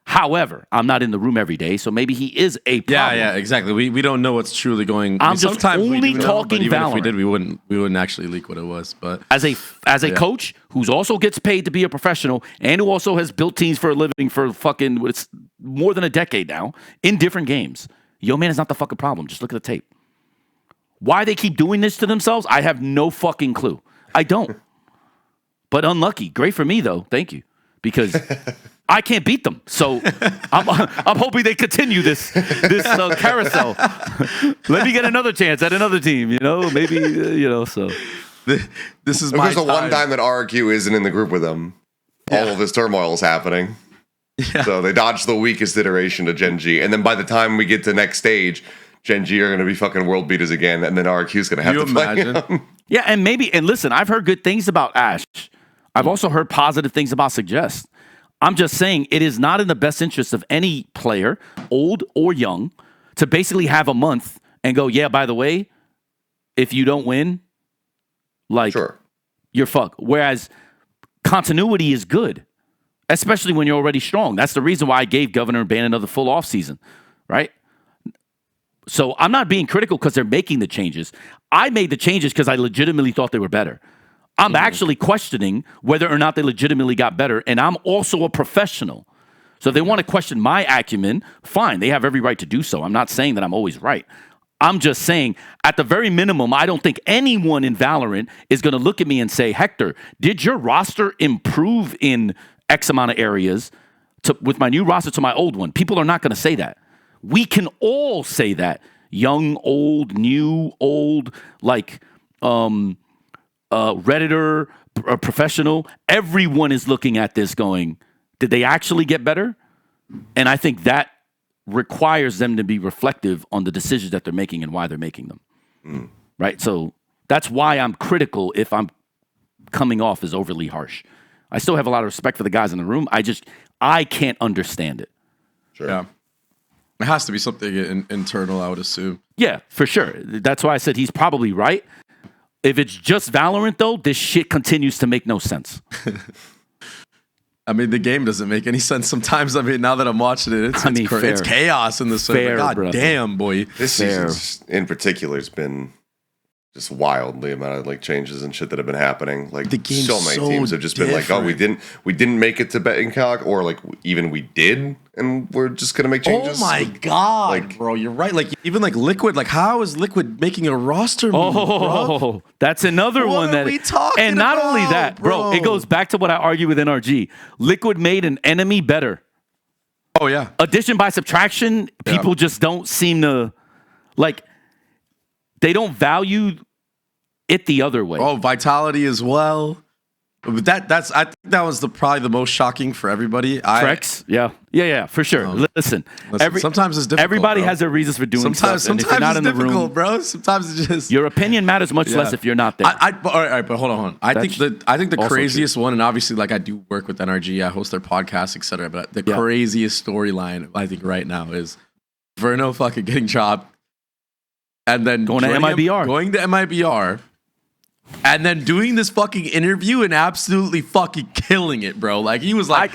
However, I'm not in the room every day, so maybe he is a problem. Yeah, exactly. We don't know what's truly going. I'm just sometimes only we do know, talking but even Valorant. if we did, we wouldn't actually leak what it was. But As a coach who's also gets paid to be a professional and who also has built teams for a living for fucking it's more than a decade now in different games, Yo Man is not the fucking problem. Just look at the tape. Why they keep doing this to themselves, I have no fucking clue. I don't. But unlucky. Great for me, though. Thank you. Because I can't beat them. So I'm hoping they continue this carousel. Let me get another chance at another team, you know? Maybe, so. this is Of my course, the one time that RRQ isn't in the group with them, all of this turmoil is happening. Yeah. So they dodged the weakest iteration to Gen.G. And then by the time we get to next stage, Gen.G are going to be fucking world beaters again, and then RRQ's going to have to play them. Yeah, and listen, I've heard good things about Ash. I've also heard positive things about Suggest. I'm just saying it is not in the best interest of any player, old or young, to basically have a month and go, yeah, by the way, if you don't win, like, you're fucked. Whereas continuity is good, especially when you're already strong. That's the reason why I gave Governor and Ban another full offseason, right? So I'm not being critical because they're making the changes. I made the changes because I legitimately thought they were better. I'm actually questioning whether or not they legitimately got better, and I'm also a professional. So if they want to question my acumen, fine. They have every right to do so. I'm not saying that I'm always right. I'm just saying, at the very minimum, I don't think anyone in Valorant is going to look at me and say, Hector, did your roster improve in X amount of areas with my new roster to my old one? People are not going to say that. We can all say that. Young, old, new, old, like... Redditor, professional, everyone is looking at this going, did they actually get better? And I think that requires them to be reflective on the decisions that they're making and why they're making them. Right? So that's why I'm critical if I'm coming off as overly harsh. I still have a lot of respect for the guys in the room. I can't understand it. Sure. Yeah. It has to be something internal, I would assume. Yeah, for sure. That's why I said he's probably right. If it's just Valorant, though, this shit continues to make no sense. I mean, the game doesn't make any sense sometimes. I mean, now that I'm watching it, it's chaos in the server. God damn, boy. This season in particular has been just wild, the amount of like changes and shit that have been happening. Like the game's so many teams have just been like, oh, we didn't make it to Bangkok, or like even we did, and we're just gonna make changes. Oh my god, bro, you're right. Like even like Liquid, like how is Liquid making a roster move, bro? That's another one that. What are we talking and not about, only that, bro, it goes back to what I argue with NRG. Liquid made an enemy better. Oh yeah. Addition by subtraction, people just don't seem to like. They don't value it the other way. Oh, Vitality as well. But I think that was probably the most shocking for everybody. Trexx, yeah, for sure. Listen, sometimes it's difficult. Everybody has their reasons for doing stuff. Sometimes not it's in the difficult, room, bro. Sometimes it's just your opinion matters much less if you're not there. All right, but hold on. I think the craziest one, and obviously, like I do work with NRG, I host their podcast, etc. But the craziest storyline I think right now is Verno fucking getting dropped. And then going to MIBR, and then doing this fucking interview and absolutely fucking killing it, bro. Like he was like,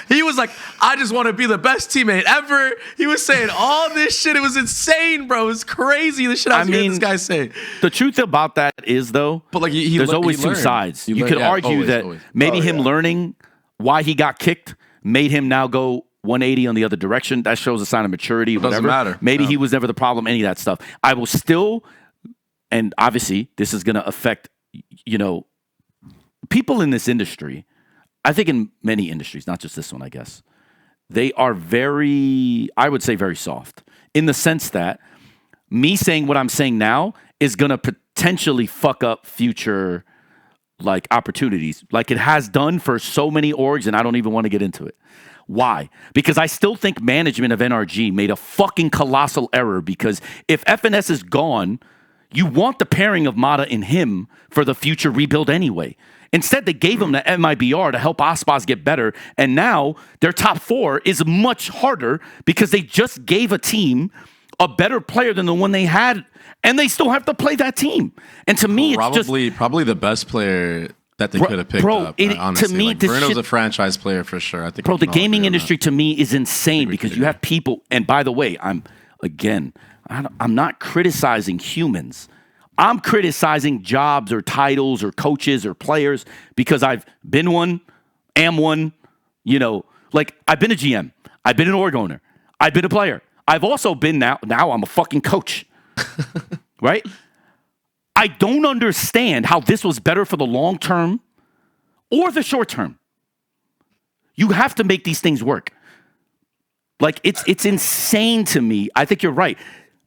I just want to be the best teammate ever. He was saying all this shit. It was insane, bro. It was crazy. The shit I was hearing this guy say. The truth about that is though, but like there's always two sides. You could argue that maybe him learning why he got kicked made him now go 180 on the other direction. That shows a sign of maturity. Whatever. Doesn't matter. Maybe he was never the problem, any of that stuff. I will still, and obviously this is going to affect, people in this industry. I think in many industries, not just this one, I guess, they are very, I would say very soft in the sense that me saying what I'm saying now is going to potentially fuck up future like opportunities, like it has done for so many orgs, and I don't even want to get into it. Why? Because I still think management of NRG made a fucking colossal error, because if FNS is gone, you want the pairing of Mata and him for the future rebuild anyway. Instead, they gave him the MIBR to help Aspas get better, and now their top 4 is much harder because they just gave a team a better player than the one they had, and they still have to play that team. And to me, it's just probably the best player that they could have picked up. Honestly, to me, like, Verno's a franchise player for sure. I think, bro, the gaming industry to me is insane because you have people. And by the way, I'm not criticizing humans. I'm criticizing jobs or titles or coaches or players because I've been one, am one. You know, like I've been a GM, I've been an org owner, I've been a player. I've also been now I'm a fucking coach, right? I don't understand how this was better for the long term or the short term. You have to make these things work. Like, it's insane to me. I think you're right.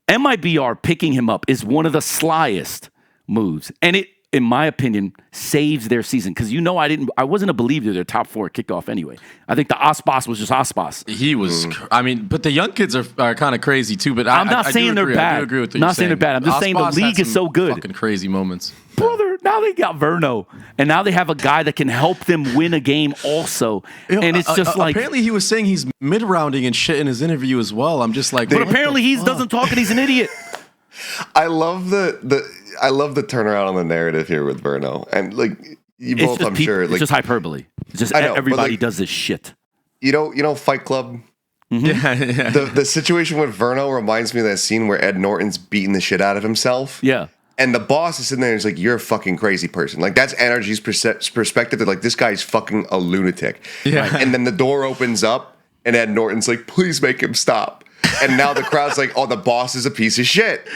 MIBR picking him up is one of the slyest moves. And it, in my opinion, saves their season. Because I wasn't a believer of their top 4 kickoff anyway. I think the Aspas was just Aspas. He was, I mean, but the young kids are kind of crazy too. But I'm not saying they're bad. I do agree with what not saying they're bad. I'm just saying the league is so good. Fucking crazy moments. Brother, now they got Verno. And now they have a guy that can help them win a game also. And it's just like... Apparently he was saying he's mid-rounding and shit in his interview as well. I'm just like... But apparently he doesn't talk and he's an idiot. I love the turnaround on the narrative here with Verno, and like you both, I'm sure, like it's just hyperbole. It's just everybody does this shit. You know, Fight Club. Mm-hmm. Yeah. The situation with Verno reminds me of that scene where Ed Norton's beating the shit out of himself. Yeah. And the boss is sitting there and he's like, "You're a fucking crazy person." Like, that's NRG's perspective. That like, this guy's fucking a lunatic. Yeah. And then the door opens up and Ed Norton's like, "Please make him stop." And now the crowd's like, "Oh, the boss is a piece of shit.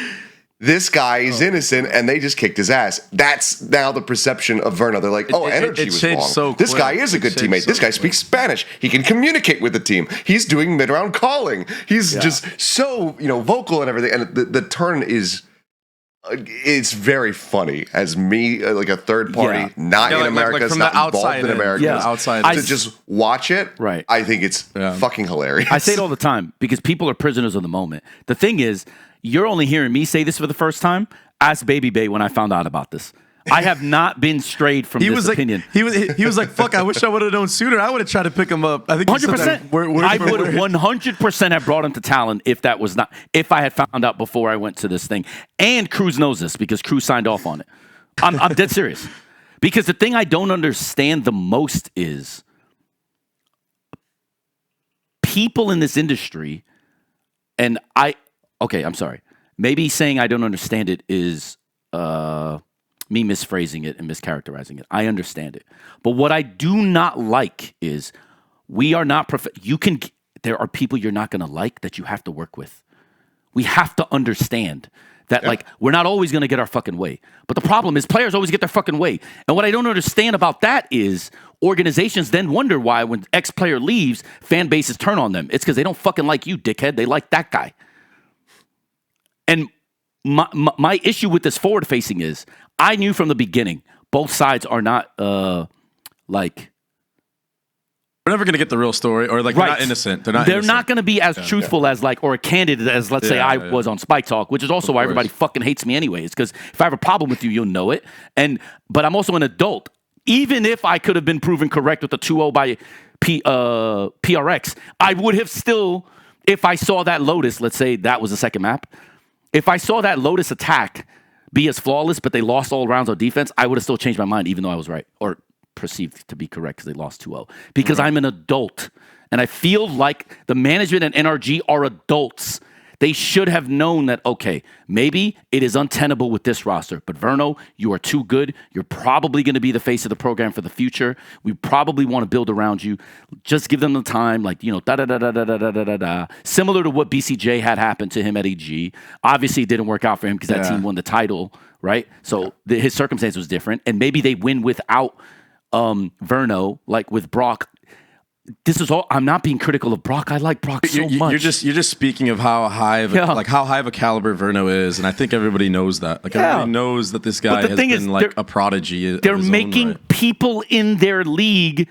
This guy is innocent," and they just kicked his ass. That's now the perception of Verno. They're like, Energy was wrong. So this guy is a good teammate. This guy speaks Spanish. He can communicate with the team. He's doing mid-round calling. He's just so, vocal and everything. And the turn is... It's very funny as me, like a third party, not in America, like from not the involved outside in America. Yeah, outside. To just watch it, right. I think it's fucking hilarious. I say it all the time because people are prisoners of the moment. The thing is, you're only hearing me say this for the first time. Ask Baby Bay when I found out about this. I have not been strayed from this opinion. He was like, "Fuck! I wish I would have known sooner. I would have tried to pick him up." I think 100%. I would 100% have brought him to Talon if I had found out before I went to this thing. And Cruz knows this because Cruz signed off on it. I'm dead serious. Because the thing I don't understand the most is people in this industry, and I'm sorry. Maybe saying I don't understand it is me misphrasing it and mischaracterizing it. I understand it. But what I do not like is we are not there are people you're not going to like that you have to work with. We have to understand that like we're not always going to get our fucking way. But the problem is players always get their fucking way. And what I don't understand about that is organizations then wonder why when X player leaves, fan bases turn on them. It's because they don't fucking like you, dickhead. They like that guy. And my issue with this forward facing is I knew from the beginning both sides are not like we're never gonna get the real story, or like they're not innocent. They're not gonna be as truthful as like or a candid as let's say I was on SpikeTalk, which is also why everybody fucking hates me anyway. It's because if I have a problem with you, you'll know it. But I'm also an adult. Even if I could have been proven correct with the 2-0 by PRX, I would have still, if I saw that Lotus, let's say that was the second map. If I saw that Lotus attack be as flawless, but they lost all rounds on defense, I would have still changed my mind, even though I was right, or perceived to be correct because they lost 2-0. Because I'm an adult, and I feel like the management and NRG are adults. They should have known that, okay, maybe it is untenable with this roster, but Verno, you are too good. You're probably going to be the face of the program for the future. We probably want to build around you. Just give them the time, like, da-da-da-da-da-da-da-da-da. Similar to what BCJ had happened to him at EG. Obviously, it didn't work out for him because that team won the title, right? So his circumstance was different, and maybe they win without Verno, like with Brock. this is all. I'm not being critical of Brock. I like Brock so much. You're just speaking of how high of a caliber Verno is, and I think everybody knows that. Like everybody knows that this guy has been like a prodigy. They're making people in their league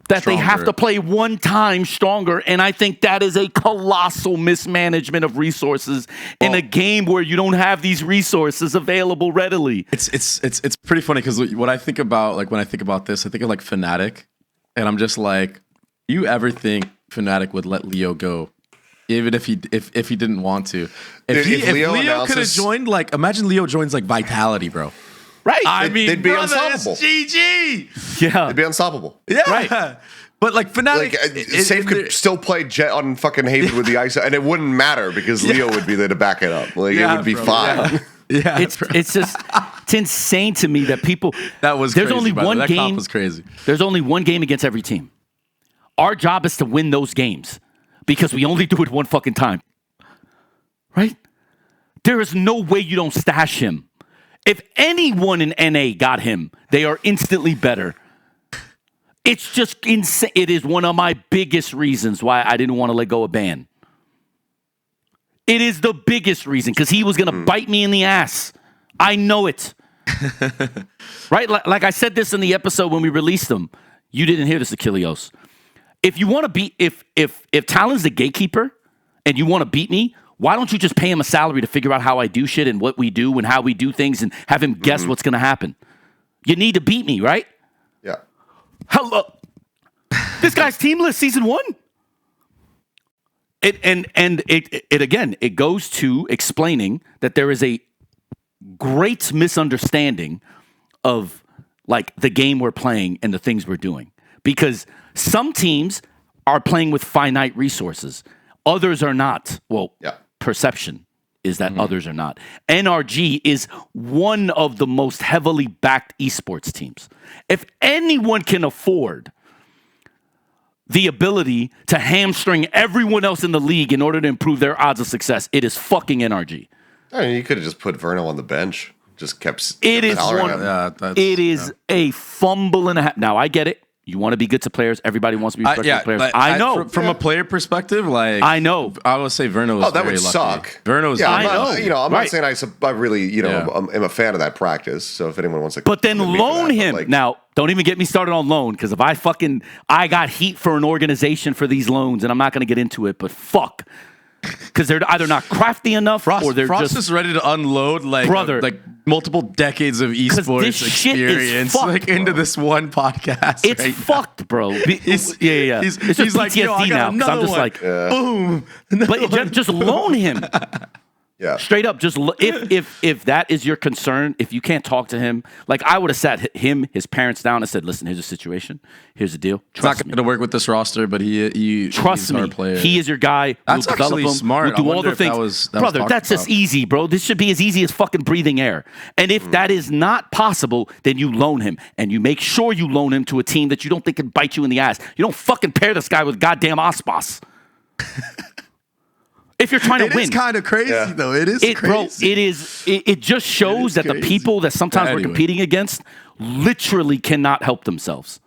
that they have to play one time stronger, and I think that is a colossal mismanagement of resources in a game where you don't have these resources available readily. It's pretty funny because what I think about, like when I think about this, I think of like FNATIC, and I'm just like, you ever think FNATIC would let Leo go? Even if he didn't want to. If Leo could have joined, like, imagine Leo joins like Vitality, bro. Right. I mean, they'd be unstoppable. GG. Yeah. They'd be unstoppable. Yeah. Right. But like FNATIC, Safe could still play Jet on fucking Haven with the ice, and it wouldn't matter because Leo would be there to back it up. Like it would be fine. Yeah. It's just it's insane to me that people. That was there's crazy, only one that game. comp was crazy. There's only one game against every team. Our job is to win those games because we only do it one fucking time. Right? There is no way you don't stash him. If anyone in NA got him, they are instantly better. It's just insane. It is one of my biggest reasons why I didn't want to let go of Ban. It is the biggest reason because he was going to bite me in the ass. I know it. Right? Like I said this in the episode when we released them. You didn't hear this, Achilios. If you want to beat, if Talon's the gatekeeper and you want to beat me, why don't you just pay him a salary to figure out how I do shit and what we do and how we do things and have him guess what's going to happen? You need to beat me, right? Yeah. Hello. This guy's teamless season 1. It goes to explaining that there is a great misunderstanding of like the game we're playing and the things we're doing. Because some teams are playing with finite resources. Others are not. Well, perception is that others are not. NRG is one of the most heavily backed esports teams. If anyone can afford the ability to hamstring everyone else in the league in order to improve their odds of success, it is fucking NRG. I mean, you could have just put Verno on the bench. Just kept. It is a fumble and a half. Now I get it. You want to be good to players. Everybody wants to be respectful to players. I know. From a player perspective, like I know. I would say Verno is that very would lucky. suck. Verno is. I'm Right. not saying I really, am a fan of that practice. So if anyone wants to, But then loan him. Now, don't even get me started on loan because if I got heat for an organization for these loans, and I'm not going to get into it, but fuck. Because they're either not crafty enough or they're Frost is ready to unload like multiple decades of esports experience like into this one podcast. It's fucked, bro. He's just like, PTSD now because I'm just like, boom. But just loan him. Yeah. Straight up, just if that is your concern, if you can't talk to him, like I would have sat his parents down and said, "Listen, here's the situation. Here's the deal. Trust me. Not going to work with this roster, but trust me. Player. He is your guy. That's we'll develop actually him. smart. We'll do all the things, brother. That's just easy, bro. This should be as easy as fucking breathing air. And if that is not possible, then you loan him, and you make sure you loan him to a team that you don't think can bite you in the ass. You don't fucking pair this guy with goddamn Ospas. If you're trying to win. It is kind of crazy, though. It is crazy. Bro, it just shows that the people that sometimes we're competing against literally cannot help themselves.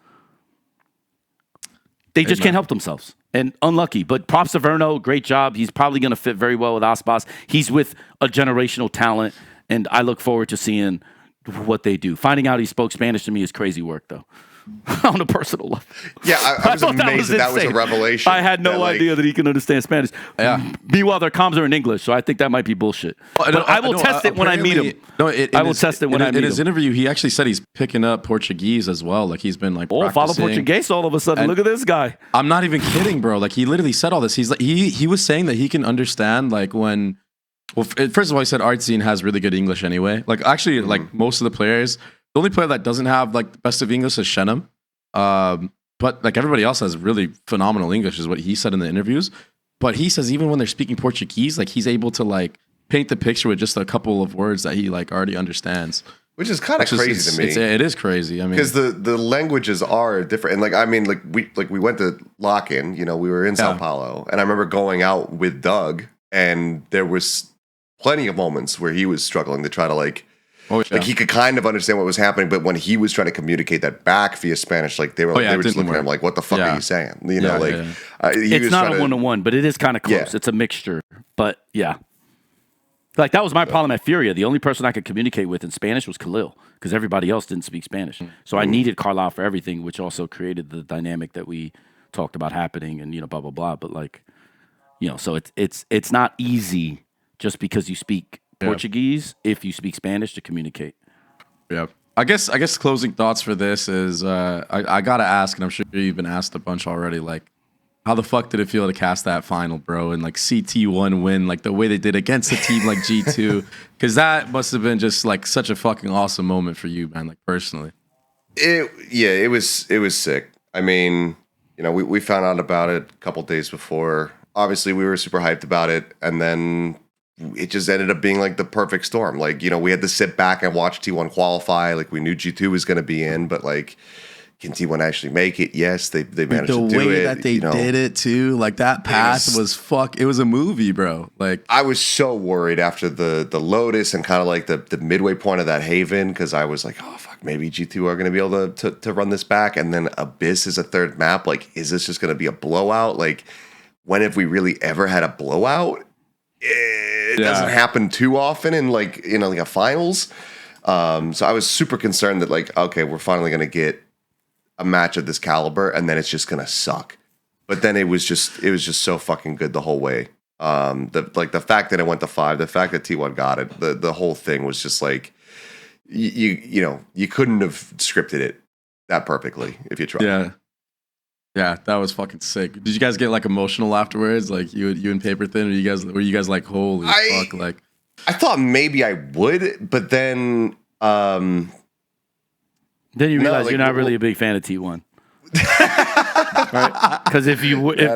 They just can't help themselves. And unlucky. But props to Verno. Great job. He's probably going to fit very well with Ospas. He's with a generational talent, and I look forward to seeing what they do. Finding out he spoke Spanish to me is crazy work, though. On a personal level. Yeah, I was amazed that was a revelation. I had no idea that he can understand Spanish. Yeah. Meanwhile, their comms are in English, so I think that might be bullshit. But I will test it when I meet him. I will test it when I meet him. In his interview, he actually said he's picking up Portuguese as well. Like he's been like follow Portuguese all of a sudden. Look at this guy. I'm not even kidding, bro. Like he literally said all this. He's like he was saying that he can understand like when. Well, first of all, he said art scene has really good English anyway. Like actually, like most of the players, the only player that doesn't have like the best of English is Shenham. But like everybody else has really phenomenal English is what he said in the interviews. But he says even when they're speaking Portuguese, like he's able to like paint the picture with just a couple of words that he like already understands. Which is kind of crazy to me. It is crazy. I mean, because the languages are different. And like, I mean, we went to lock-in, we were in Sao Paulo, and I remember going out with Doug, and there was plenty of moments where he was struggling to try to like Oh, yeah. Like he could kind of understand what was happening, but when he was trying to communicate that back via Spanish, like they were just looking at him like, "What the fuck are you saying?" You know, it's not a 1-on-1, but it is kind of close. It's a mixture, but yeah. Like that was my problem at Furia. The only person I could communicate with in Spanish was Khalil because everybody else didn't speak Spanish. So I needed Carlisle for everything, which also created the dynamic that we talked about happening and blah blah blah. But like, so it's not easy just because you speak Portuguese if you speak Spanish to communicate. Yeah. I guess closing thoughts for this is I gotta ask, and I'm sure you've been asked a bunch already, like, how the fuck did it feel to cast that final, bro, and like see T1 win like the way they did against a team like G2? Because that must have been just like such a fucking awesome moment for you, man, like personally. It was sick. I mean, we found out about it a couple days before. Obviously, we were super hyped about it, and then it just ended up being like the perfect storm. Like, we had to sit back and watch T1 qualify. Like, we knew G2 was going to be in, but like, can T1 actually make it? Yes, they managed to do it. The way that they did it too, like that pass was it was a movie, bro. Like I was so worried after the Lotus and kind of like the midway point of that Haven, because I was like, oh fuck, maybe G2 are going to be able to run this back, and then Abyss is a third map. Like, is this just going to be a blowout? Like, when have we really ever had a blowout? It doesn't happen too often in like a finals. So I was super concerned that like, okay, we're finally going to get a match of this caliber, and then it's just gonna suck. But then it was just so fucking good the whole way. The fact that it went to 5, the fact that T1 got it, the whole thing was just like you couldn't have scripted it that perfectly if you tried. Yeah, that was fucking sick. Did you guys get like emotional afterwards? Like you and Paper Thin, were you guys like, holy fuck? Like, I thought maybe I would, but then. Then you realize you're not really a big fan of T1. Right? Because if you would... No.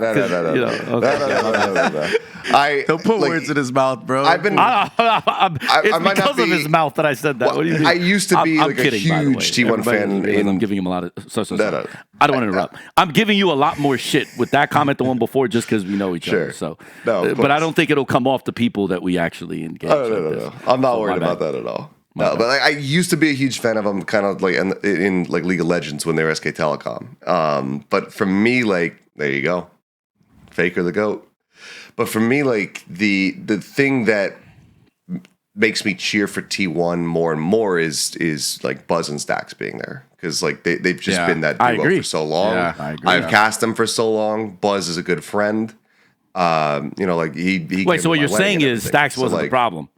Don't put words in his mouth, bro. I've been... It's because of his mouth that I said that. Well, what do you mean? I used to be a huge T1 fan. I'm giving him a lot of... No. I don't want to interrupt. I'm giving you a lot more shit with that comment, the one before, just because we know each other. So, but I don't think it'll come off the people that we actually engage. No. I'm not worried about that at all. No, but like, I used to be a huge fan of them, kind of like in like League of Legends when they were SK Telecom. But for me, like, there you go, Faker the GOAT. But for me, like the thing that makes me cheer for T1 more and more is like Buzz and Stax being there, because like they've just been that duo for so long. Yeah, I agree. I've cast them for so long. Buzz is a good friend. Like he wait. So what you're saying is Stax wasn't the problem?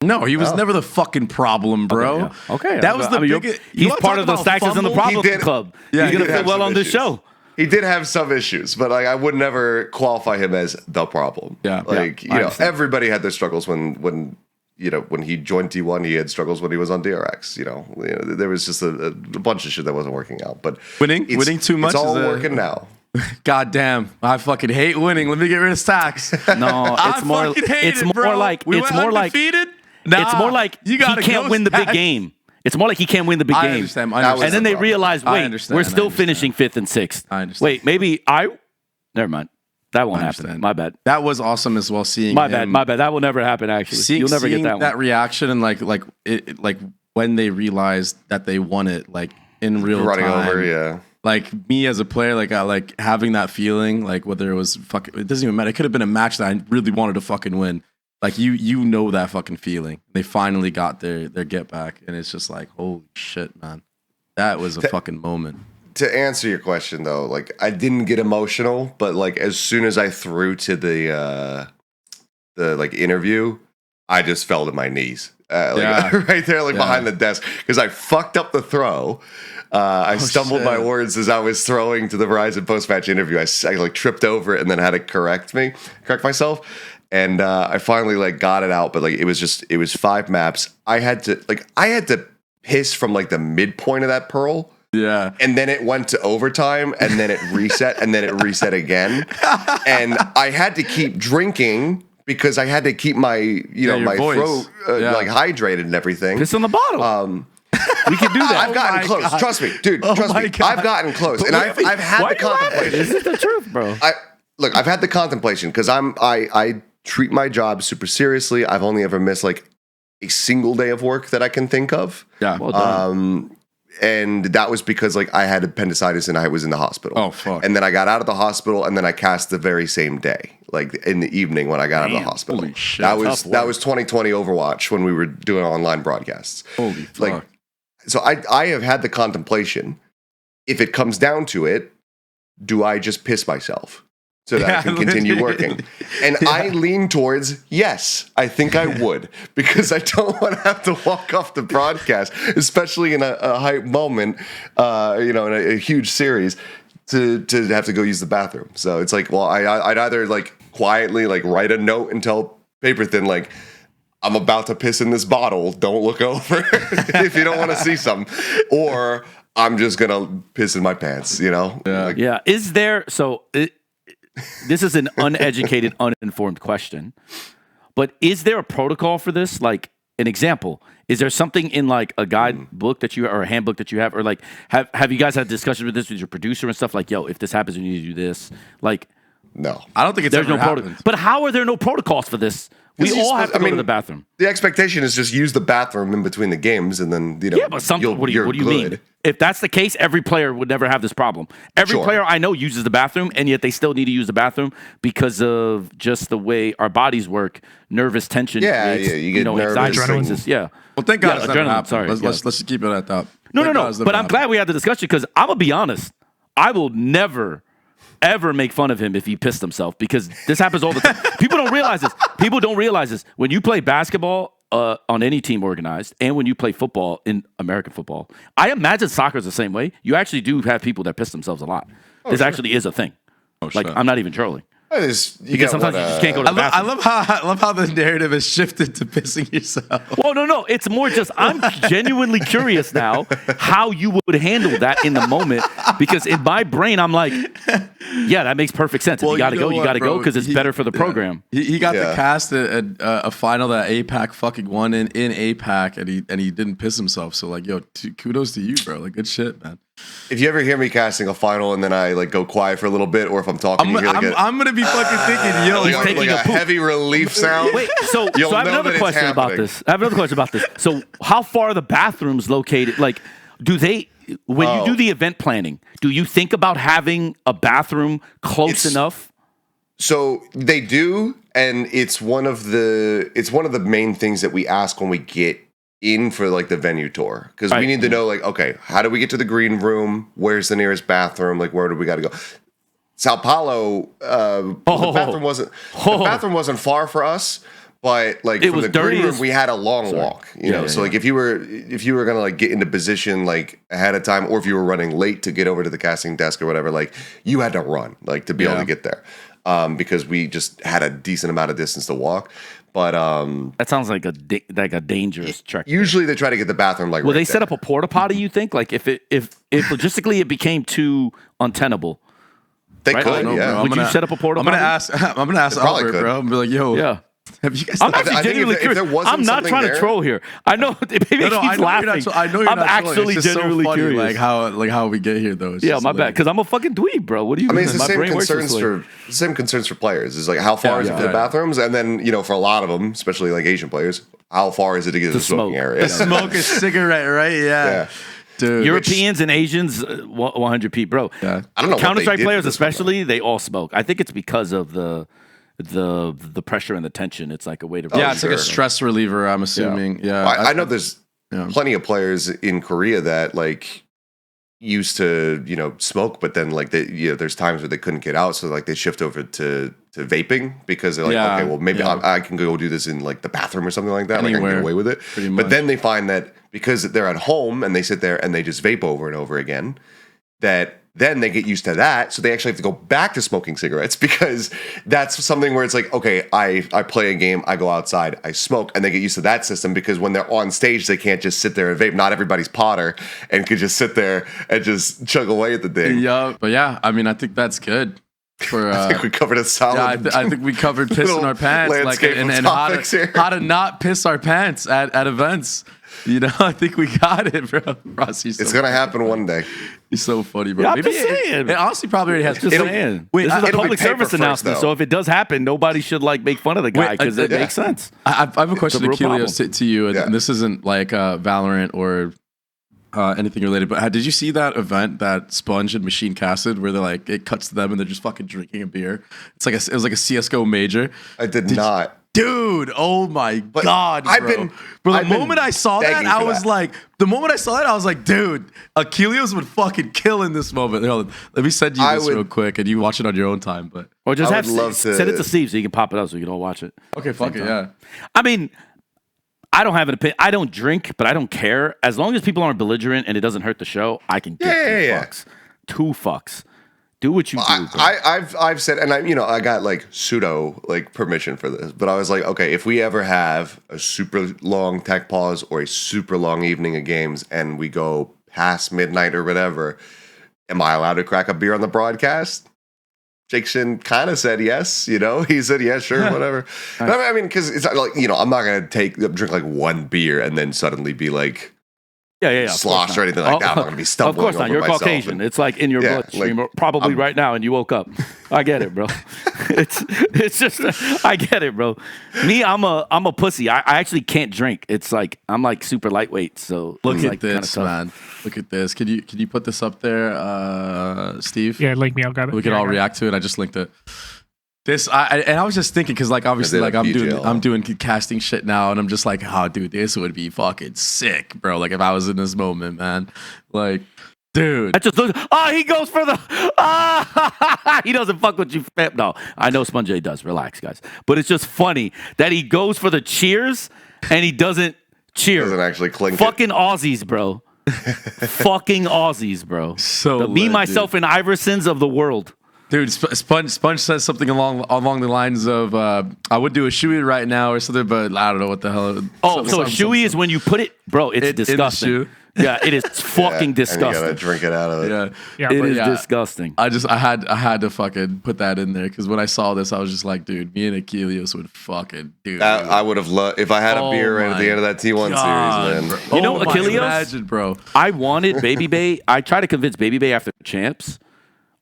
No, he was never the fucking problem, bro. Okay. That was the biggest... He's part of the Stax in the problem club. Yeah, he's going to fit well on this show. He did have some issues, but like I would never qualify him as the problem. Yeah. Like, everybody had their struggles when he joined T1, he had struggles when he was on DRX. There was just a bunch of shit that wasn't working out. But winning too much. It's all working now. God damn, I fucking hate winning. Let me get rid of Stax. No, it's more. It's more like it's more like undefeated. It's more like he can't win the big game. It's more like he can't win the big game. I understand. And then they realize, wait, we're still finishing 5th and 6th. I understand. Wait, maybe never mind. That won't happen. My bad. That was awesome as well. Seeing my bad. That will never happen. Actually, you'll never get that one. That reaction and like when they realized that they won it, like in real running time. Over, yeah. Like me as a player, like I like having that feeling, like whether it was fucking, it doesn't even matter. It could have been a match that I really wanted to fucking win. Like you know that fucking feeling. They finally got their get back, and it's just like, holy shit, man, that was a fucking moment. To answer your question though, like I didn't get emotional, but like as soon as I threw to the like interview, I just fell to my knees, right there, like behind the desk, because I fucked up the throw. I stumbled my words as I was throwing to the Verizon post-match interview. I like tripped over it and then had to correct myself. And I finally like got it out, but like it was 5 maps. I had to piss from like the midpoint of that pearl. Yeah. And then it went to overtime, and then it reset, and then it reset again. And I had to keep drinking because I had to keep my my throat like hydrated and everything. Piss on the bottle. We can do that. I've gotten close. God. Trust me, dude. Trust me. I've gotten close, and I've had the contemplation. This is the truth, bro. I've had the contemplation because I treat my job super seriously. I've only ever missed like a single day of work that I can think of. Yeah. Well done. And that was because like I had appendicitis and I was in the hospital. Oh, fuck. And then I got out of the hospital and then I cast the very same day, like in the evening when I got out of the hospital. Holy shit. That was Tough work. 2020 Overwatch when we were doing online broadcasts. Holy fuck. Like, so I have had the contemplation, if it comes down to it, do I just piss myself so that I can continue working? And I lean towards yes, I think I would, because I don't want to have to walk off the broadcast, especially in a hype moment, in a huge series, to have to go use the bathroom. So it's like, well, I'd either like quietly like write a note and tell Paperthin like, I'm about to piss in this bottle. Don't look over if you don't want to see some, or I'm just gonna piss in my pants. Yeah. Is there this is an uneducated, uninformed question, but is there a protocol for this? Like an example, is there something in like a guidebook that you or a handbook that you have, or like have you guys had discussions with this with your producer and stuff? Like, yo, if this happens, you need to do this. Like, No, I don't think it's there's ever no happened. protocol. But how are there no protocols for this? We all have to go to the bathroom. The expectation is just use the bathroom in between the games, and then Yeah, but what do you mean? If that's the case, every player would never have this problem. Every Sure. player I know uses the bathroom, and yet they still need to use the bathroom because of just the way our bodies work. Nervous tension. Yeah, creates, you get nervous anxiety. and- raises, Yeah. Well, thank God Yeah, it's never adrenaline, happened. sorry, Let's just keep it at that. No. Thank God it's never But I'm happened. glad we had the discussion because I'm gonna be honest. I will never, ever make fun of him if he pissed himself because this happens all the time. People don't realize this. People don't realize this. When you play basketball on any team organized, and when you play football in American football, I imagine soccer is the same way. You actually do have people that piss themselves a lot. This actually is a thing. Like, shit. I'm not even trolling. Because Because sometimes you just can't go to the I bathroom. love how the narrative has shifted to pissing yourself. Well, no. It's more just I'm genuinely curious now how you would handle that in the moment because in my brain I'm like, yeah, that makes perfect sense. If Well, you got to you know go, you what, got to go bro? because it's better for the program. He got Yeah. the cast at a final that APAC fucking won in APAC, and he didn't piss himself. So like, yo, kudos to you, bro. Like, good shit, man. if you ever hear me casting a final and then I like go quiet for a little bit, or if I'm talking, you hear like I'm gonna be fucking thinking, yo, like, he's taking like a a poop. heavy relief sound. Wait, so You'll I have know another that it's question about happening. this. I have another question about this. So how far are the bathrooms located? Like, do they when you do the event planning, do you think about having a bathroom close It's- enough? So they do, and it's one of the main things that we ask when we get in for like the venue tour, because Right. we need to know like, okay, how do we get to the green room? Where's the nearest bathroom? Like, where do we got to go? Sao Paulo, the bathroom wasn't far for us, but like It from was the green dirty room, as- we had a long walk. You know, so like if you were gonna like get into position like ahead of time, or if you were running late to get over to the casting desk or whatever, like you had to run like to be able to get there, because we just had a decent amount of distance to walk. But That sounds like a dangerous trek. usually they try to get the bathroom like. Will right they set there. up a porta potty? You think like if logistically it became too untenable? They right? could, No, yeah. bro. Would you set up a porta I'm gonna potty? ask probably Albert, could. bro. I'm be like, yo, Yeah. have you guys? I'm thought- actually I think genuinely if there curious. wasn't I'm not something trying to there- troll here. I know maybe he No, keeps I know laughing. I know you're I'm not trolling. actually It's just genuinely so funny, curious. like how we get here though. It's Yeah, just my bad. hilarious. Because I'm a fucking dweeb, bro. What do you? I mean, it's the my same brain works concerns this way. same concerns for players. Is like how far is it to the bathrooms, and then for a lot of them, especially like Asian players, how far is it to get to the smoking smoke. area? Smoke a cigarette, right? Yeah. Dude. Europeans and Asians, 100 Pete, bro. Yeah. I don't know what Counter they Strike did players, for this one, especially, they all smoke. I think it's because of the pressure and the tension. It's like a way to Yeah, it's like a sure. stress reliever, I'm assuming. Yeah. I know there's plenty of players in Korea that like used to smoke, but then like there's times where they couldn't get out, so like they shift over to vaping because they're like, okay, well maybe I can go do this in like the bathroom or something like that. Like I can Anywhere, get away with it. pretty But much. then they find that because they're at home and they sit there and they just vape over and over again, that then they get used to that, so they actually have to go back to smoking cigarettes because that's something where it's like, okay, I play a game, I go outside, I smoke, and they get used to that system because when they're on stage, they can't just sit there and vape. Not everybody's Potter and could just sit there and just chug away at the thing. Yeah, but yeah, I mean, I think that's good. For I think we covered a solid. yeah, I think we covered pissing little our pants, like landscape and of how topics here. to not piss our pants at events. You know, I think we got it, bro. Rossy's It's gonna happen one day. He's so funny, bro. Yeah, I'm just saying. It honestly probably already has. Just saying. Wait, this is a it'll be public paper service first, announcement. though. So if it does happen, nobody should like make fun of the guy because it makes sense. I have a question, real Achilios, to you, and Yeah. this isn't like Valorant or anything related, but did you see that event that Sponge and Machine casted where they're like, it cuts to them and they're just fucking drinking a beer? It was like a CS:GO major. I did not. Dude, oh my God, bro. I've been- Bro, the I've been moment I saw that, begging I for was that. like, dude, Achilios would fucking kill in this moment. Hold on, let me send you I this would- real quick and you watch it on your own time. But Or just I have would love send it to- to Steve so you can pop it up so we can all watch it. okay, fuck it, yeah. I mean, I don't have an opinion. I don't drink, but I don't care. As long as people aren't belligerent and it doesn't hurt the show, I can get Yeah. fucks. 2 fucks. Do what you do. bro. I've said, and I got like pseudo like permission for this, but I was like, okay, if we ever have a super long tech pause or a super long evening of games, and we go past midnight or whatever, am I allowed to crack a beer on the broadcast? Jake Shin kind of said yes. He said yeah, sure, whatever. But I mean, because it's not like I'm not gonna drink like one beer and then suddenly be like. Yeah. of slosh course or not. anything like that. I'm not gonna be stumbling. Of course not. over You're myself Caucasian. and- It's like in your Yeah, bloodstream, like, probably right now, and you woke up. I get it, bro. it's just I get it, bro. Me, I'm a pussy. I actually can't drink. It's like I'm like super lightweight. So Look it's at like this, kinda tough. man. Look at this. Can you put this up there, Steve? Yeah, link me. I'll got it. We can Yeah, I all got it. react to it. I just linked it. I was just thinking because like obviously I did like a PGL. I'm doing casting shit now and I'm just like, oh dude, this would be fucking sick, bro. Like if I was in this moment, man. Like, dude. I just look. He goes for the. He doesn't fuck with you. No, I know Sponge does. Relax, guys. But it's just funny that he goes for the cheers and he doesn't cheer. Doesn't actually clink. it. Fucking Aussies, bro. Fucking Aussies, bro. So The me, lit, myself, and Iversons of the world. Dude, Sponge says something along the lines of I would do a shoey right now or something, but I don't know what the hell. Oh, so a shoey is when you put it, bro. It's in the disgusting. shoe. Yeah, it is fucking And you gotta disgusting. drink it out of it. Yeah, Yeah, It but is yeah. disgusting. I had to fucking put that in there because when I saw this, I was just like, dude, me and Achilios would fucking do. I would have loved if I had a Oh beer right at my the end of that T1 series, man. You know, my Achilios? Imagine, bro. I wanted Baby Bay. I tried to convince Baby Bay after champs,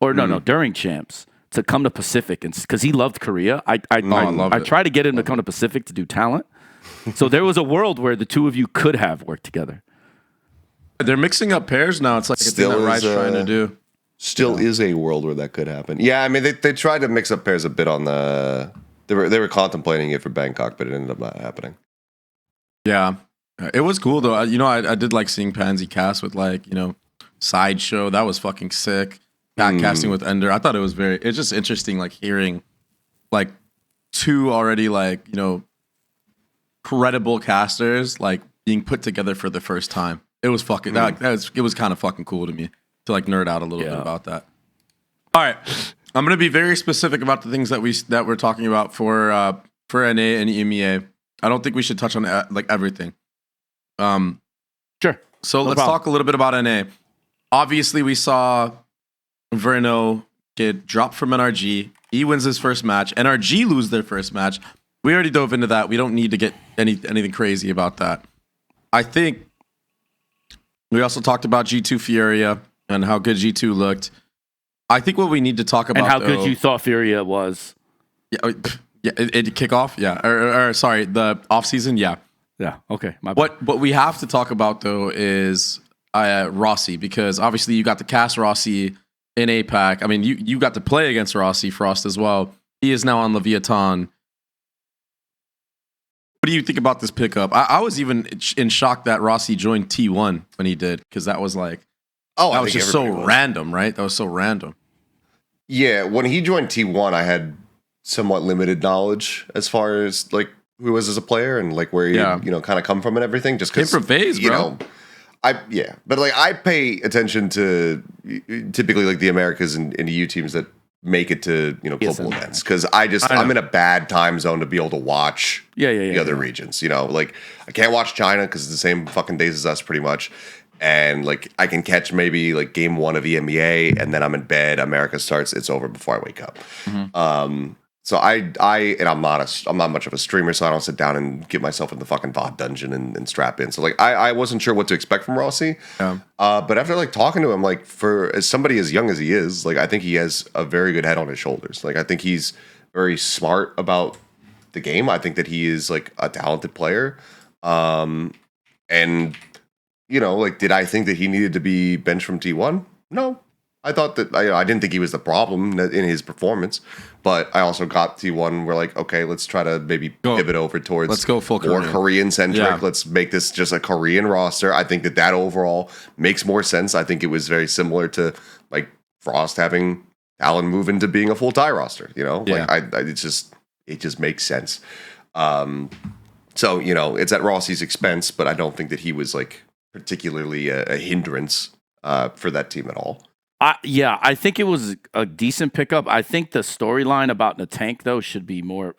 or no, during champs, to come to Pacific, and because he loved Korea. I loved it. tried to get him to come to Pacific to do talent. So there was a world where the two of you could have worked together. They're mixing up pairs now. It's like a thing Still that is, Riot's trying to do. Still is a world where that could happen. Yeah, I mean they tried to mix up pairs a bit on the. They were contemplating it for Bangkok, but it ended up not happening. Yeah, it was cool though. I did like seeing Pansy cast with like Sideshow. That was fucking sick. Casting with Ender. I thought it was it's just interesting like hearing like two already like credible casters like being put together for the first time. It was fucking it was kind of fucking cool to me to like nerd out a little bit about that. All right, I'm gonna be very specific about the things that we're talking about for NA and EMEA. I don't think we should touch on like everything. Sure. So No let's problem. talk a little bit about NA. Obviously, we saw Verno get dropped from NRG. He wins his first match. NRG lose their first match. We already dove into that. We don't need to get anything crazy about that. I think we also talked about G2 Furia and how good G2 looked. I think what we need to talk about And how though, good you thought Furia was. it kick off, or sorry, the off season, yeah. Yeah. Okay. My bad. What we have to talk about though is Rossy, because obviously you got to cast Rossy in APAC. I mean, you got to play against Rossy Frost as well. He is now on Leviathan. What do you think about this pickup? I was even in shock that Rossy joined T1 when he did, because that was like that was just so random, right? That was so random. Yeah, when he joined T1, I had somewhat limited knowledge as far as like who he was as a player and like where he kind of come from and everything. Just Came because from FaZe, bro. But like I pay attention to typically like the Americas and EU teams that make it to global events, because I'm in a bad time zone to be able to watch the other regions. Like I can't watch China because it's the same fucking days as us pretty much. And like I can catch maybe like game 1 of EMEA and then I'm in bed. America starts, it's over before I wake up. So I'm not much of a streamer, so I don't sit down and get myself in the fucking VOD dungeon and strap in. So like I wasn't sure what to expect from Rossy. Yeah. But after like talking to him, like as somebody as young as he is, like I think he has a very good head on his shoulders. Like I think he's very smart about the game. I think that he is like a talented player. And like did I think that he needed to be benched from T1? No. I thought that I didn't think he was the problem in his performance, but I also got T1. We're like, okay, let's try to maybe pivot over towards let's go full more Korean centric. Yeah. Let's make this just a Korean roster. I think that overall makes more sense. I think it was very similar to like Frost having Talon move into being a full Thai roster. Like it just makes sense. So it's at Rossy's expense, but I don't think that he was like particularly a hindrance for that team at all. I think it was a decent pickup. I think the storyline about the tank, though, should be more.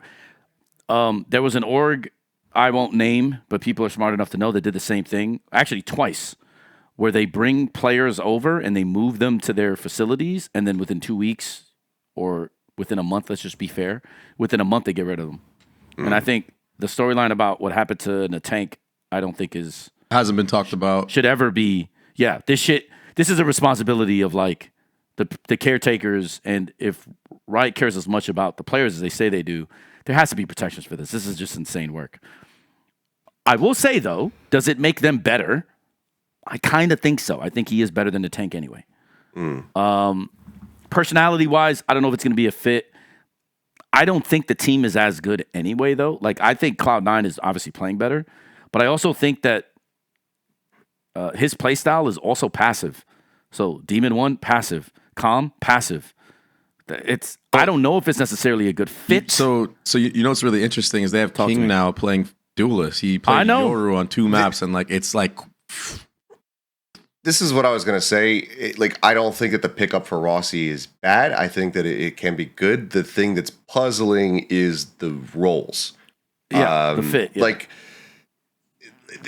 There was an org I won't name, but people are smart enough to know that did the same thing, actually twice, where they bring players over and they move them to their facilities, and then within 2 weeks or within a month, let's just be fair, within a month they get rid of them. And I think the storyline about what happened to the tank, I don't think hasn't been talked about. Should ever be. Yeah, this is a responsibility of like the caretakers, and if Riot cares as much about the players as they say they do, there has to be protections for this. This is just insane work. I will say though, does it make them better? I kind of think so. I think he is better than the tank anyway. Personality wise, I don't know if it's going to be a fit. I don't think the team is as good anyway though. Like I think Cloud9 is obviously playing better, but I also think that his playstyle is also passive. So Demon 1, passive. Calm, passive. I don't know if it's necessarily a good fit. So you know what's really interesting is they have King now playing Duelist. He played Yoru on 2 maps, and like it's like. This is what I was gonna say. I don't think that the pickup for Rossy is bad. I think that it can be good. The thing that's puzzling is the roles. Yeah, the fit. Yeah. Like.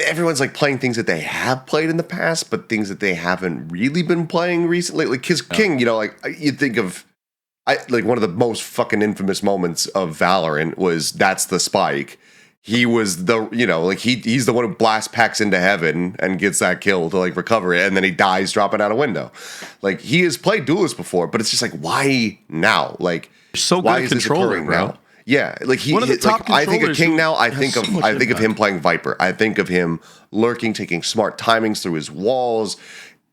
Everyone's like playing things that they have played in the past, but things that they haven't really been playing recently. Like King, you think of, one of the most fucking infamous moments of Valorant was that's the Spike. He was he's the one who blasts packs into heaven and gets that kill to like recover it, and then he dies dropping out a window. Like he has played Duelist before, but it's just like why now? Like so why is this occurring now? Yeah, like one of the top I think of King now. I think of him playing Viper. I think of him lurking, taking smart timings through his walls,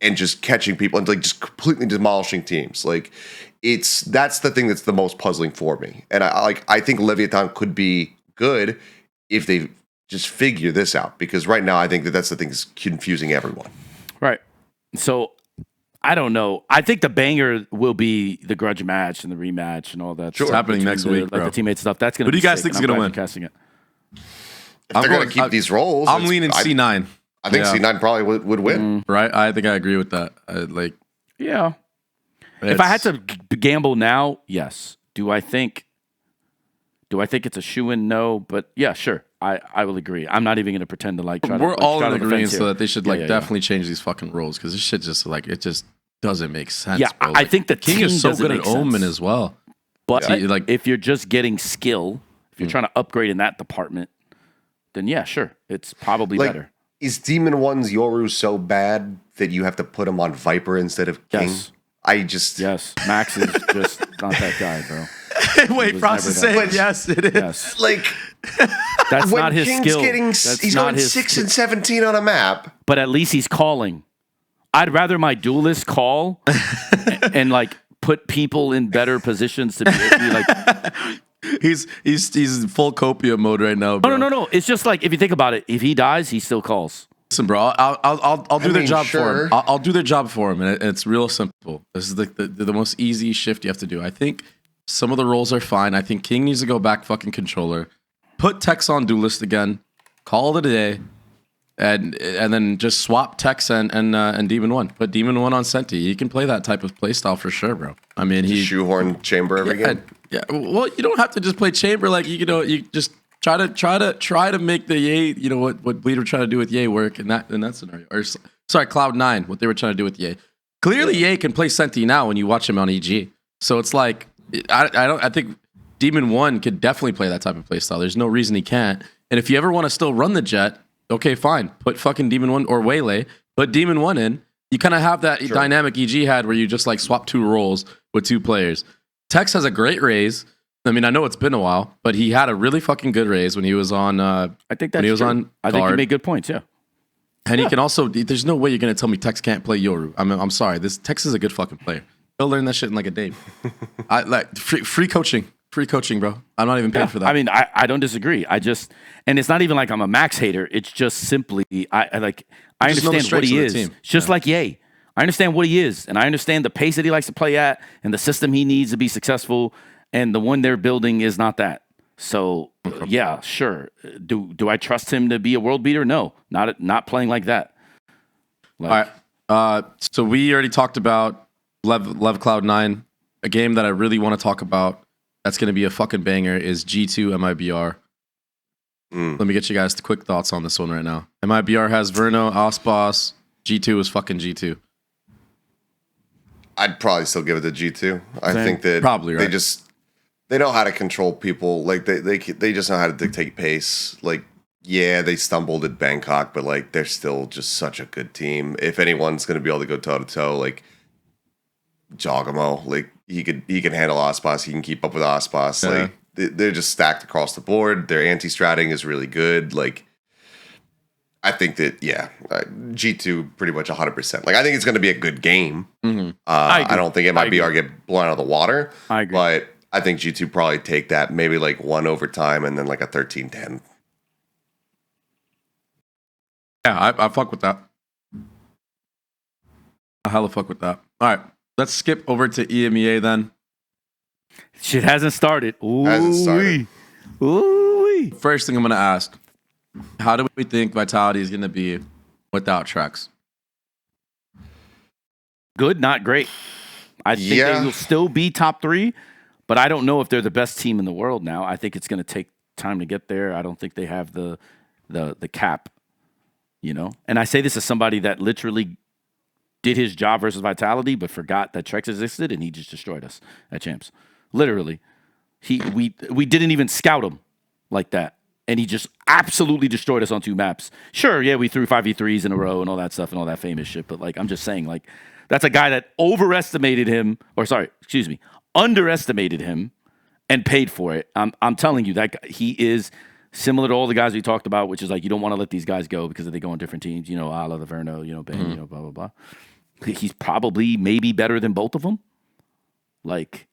and just catching people and like just completely demolishing teams. Like that's the thing that's the most puzzling for me. And I think Leviathan could be good if they just figure this out, because right now I think that's the thing that's confusing everyone. Right. So. I don't know. I think the banger will be the grudge match and the rematch and all that. Sure. It's happening next week, bro. The teammate stuff. That's going to be. Who do you guys think is going to win? Casting it. If they're going to keep these roles, I'm leaning C9. I think C9 probably would win. Right? I think I agree with that. Yeah. If I had to gamble now, yes. Do I think it's a shoo-in? No, but yeah, sure. I will agree. I'm not even going to pretend to try to. We're all in agreement so that they should definitely change these fucking rules, because this shit just it just doesn't make sense. Yeah, bro. I think the King team is so good at sense. Omen as well. But if you're just getting skill, if you're trying to upgrade in that department, then yeah, sure, it's probably better. Is Demon 1's Yoru so bad that you have to put him on Viper instead of King? Yes. Max is just not that guy, bro. Wait, Frost is saying yes, it is. Yes. That's not his King's skill. He's going 6 and 17 on a map. But at least he's calling. I'd rather my duelist call and put people in better positions to be He's in full Copia mode right now, bro. No. It's just if you think about it, if he dies, he still calls. Listen, bro, I'll do their job for him. I'll do their job for him, and it's real simple. This is the most easy shift you have to do. I think some of the roles are fine. I think King needs to go back fucking controller. Put Tex on Duelist again. Call it a day. And then just swap Tex and Demon 1. Put Demon 1 on Senti. He can play that type of play style for sure, bro. I mean, he shoehorn Chamber every game. Yeah. Well, you don't have to just play Chamber. You just try to make the Ye, what Bleed were trying to do with Ye work in that scenario. Or sorry, Cloud9, what they were trying to do with Ye. Clearly, Ye can play Senti now when you watch him on EG. So it's I think Demon 1 could definitely play that type of playstyle. There's no reason he can't. And if you ever want to still run the Jet, okay, fine. Put fucking Demon 1 or Waylay, put Demon 1 in. You kind of have that dynamic EG had where you just like swap 2 roles with 2 players. Tex has a great raise. I mean, I know it's been a while, but he had a really fucking good raise when he was on. I think that's true. I think you made good points. Yeah, and he can also. There's no way you're gonna tell me Tex can't play Yoru. I'm sorry. Tex is a good fucking player. He'll learn that shit in like a day. I like free coaching, bro. I'm not even paying for that. I mean, I don't disagree. And it's not even like I'm a Max hater. It's just simply I understand what he is. It's just like Ye. I understand what he is, and I understand the pace that he likes to play at, and the system he needs to be successful. And the one they're building is not that. So yeah, sure. Do I trust him to be a world beater? No, not playing like that. All right. So we already talked about Lev Cloud 9. A game that I really want to talk about that's going to be a fucking banger is G2 MIBR. Let me get you guys the quick thoughts on this one right now. MIBR has Verno, Osboss. G2 is fucking G2. I'd probably still give it to G2. I think that probably right. They know how to control people. Like they just know how to dictate pace. Like, yeah, they stumbled at Bangkok, but like they're still just such a good team. If anyone's gonna be able to go toe to toe, like Jogamo, like he can handle Osboss. He can keep up with Osboss. Yeah. Like they're just stacked across the board. Their anti-stratting is really good. Like I think that G2 pretty much 100%. Like I think it's gonna be a good game. Mm-hmm. I don't think MIBR get blown out of the water. I agree. But I think G2 probably take that, maybe like 1 overtime and then like a 13-10. Yeah, I fuck with that. I hella fuck with that. All right, let's skip over to EMEA then. Shit hasn't started. Hasn't started. Ooh-wee. First thing I'm going to ask, how do we think Vitality is going to be without Trexx? Good, not great. I think they will still be top 3. But I don't know if they're the best team in the world now. I think it's going to take time to get there. I don't think they have the cap, you know. And I say this as somebody that literally did his job versus Vitality, but forgot that Trexx existed, and he just destroyed us at Champs. Literally, we didn't even scout him like that, and he just absolutely destroyed us on 2 maps. Sure, yeah, we threw 5v3s in a row and all that stuff and all that famous shit. But like, I'm just saying, like, that's a guy that underestimated him and paid for it. I'm telling you that he is similar to all the guys we talked about, which is like you don't want to let these guys go because they go on different teams. You know, a la the Verno, you know, Ben, you know, blah blah blah. He's probably maybe better than both of them. Like,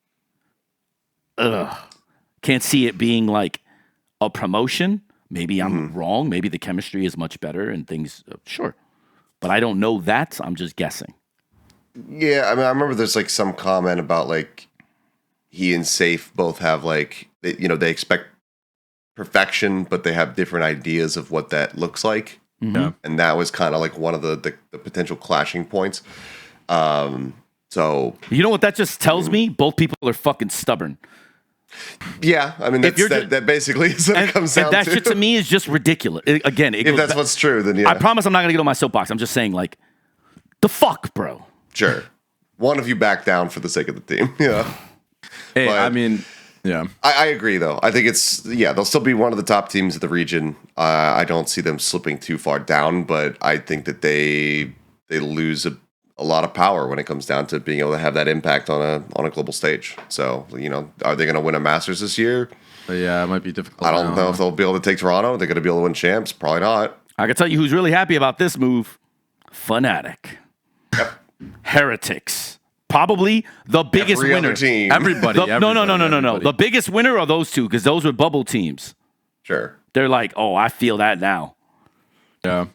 can't see it being like a promotion. Maybe I'm wrong. Maybe the chemistry is much better and things. Sure, but I don't know that. I'm just guessing. Yeah, I mean, I remember there's like some comment about like he and Safe both have like, they expect perfection, but they have different ideas of what that looks like. Yeah. And that was kind of like one of the potential clashing points. So you know what that just tells me? Both people are fucking stubborn. Yeah, I mean that basically is what it comes down to. And that shit to me is just ridiculous. If that's what's true, then yeah. I promise I'm not gonna get on my soapbox. I'm just saying, like, the fuck, bro. Sure. One of you back down for the sake of the team. Yeah. Hey, but I mean, yeah. I agree, though. I think they'll still be one of the top teams of the region. I don't see them slipping too far down, but I think that they lose a lot of power when it comes down to being able to have that impact on a global stage. So, are they going to win a Masters this year? Yeah, it might be difficult. I don't know if they'll be able to take Toronto. They're going to be able to win champs. Probably not. I can tell you who's really happy about this move. FNATIC. Yep. Heretics. Probably the biggest Every winner. other team. Everybody. No. The biggest winner are those two because those were bubble teams. Sure. They're like, oh, I feel that now. Yeah.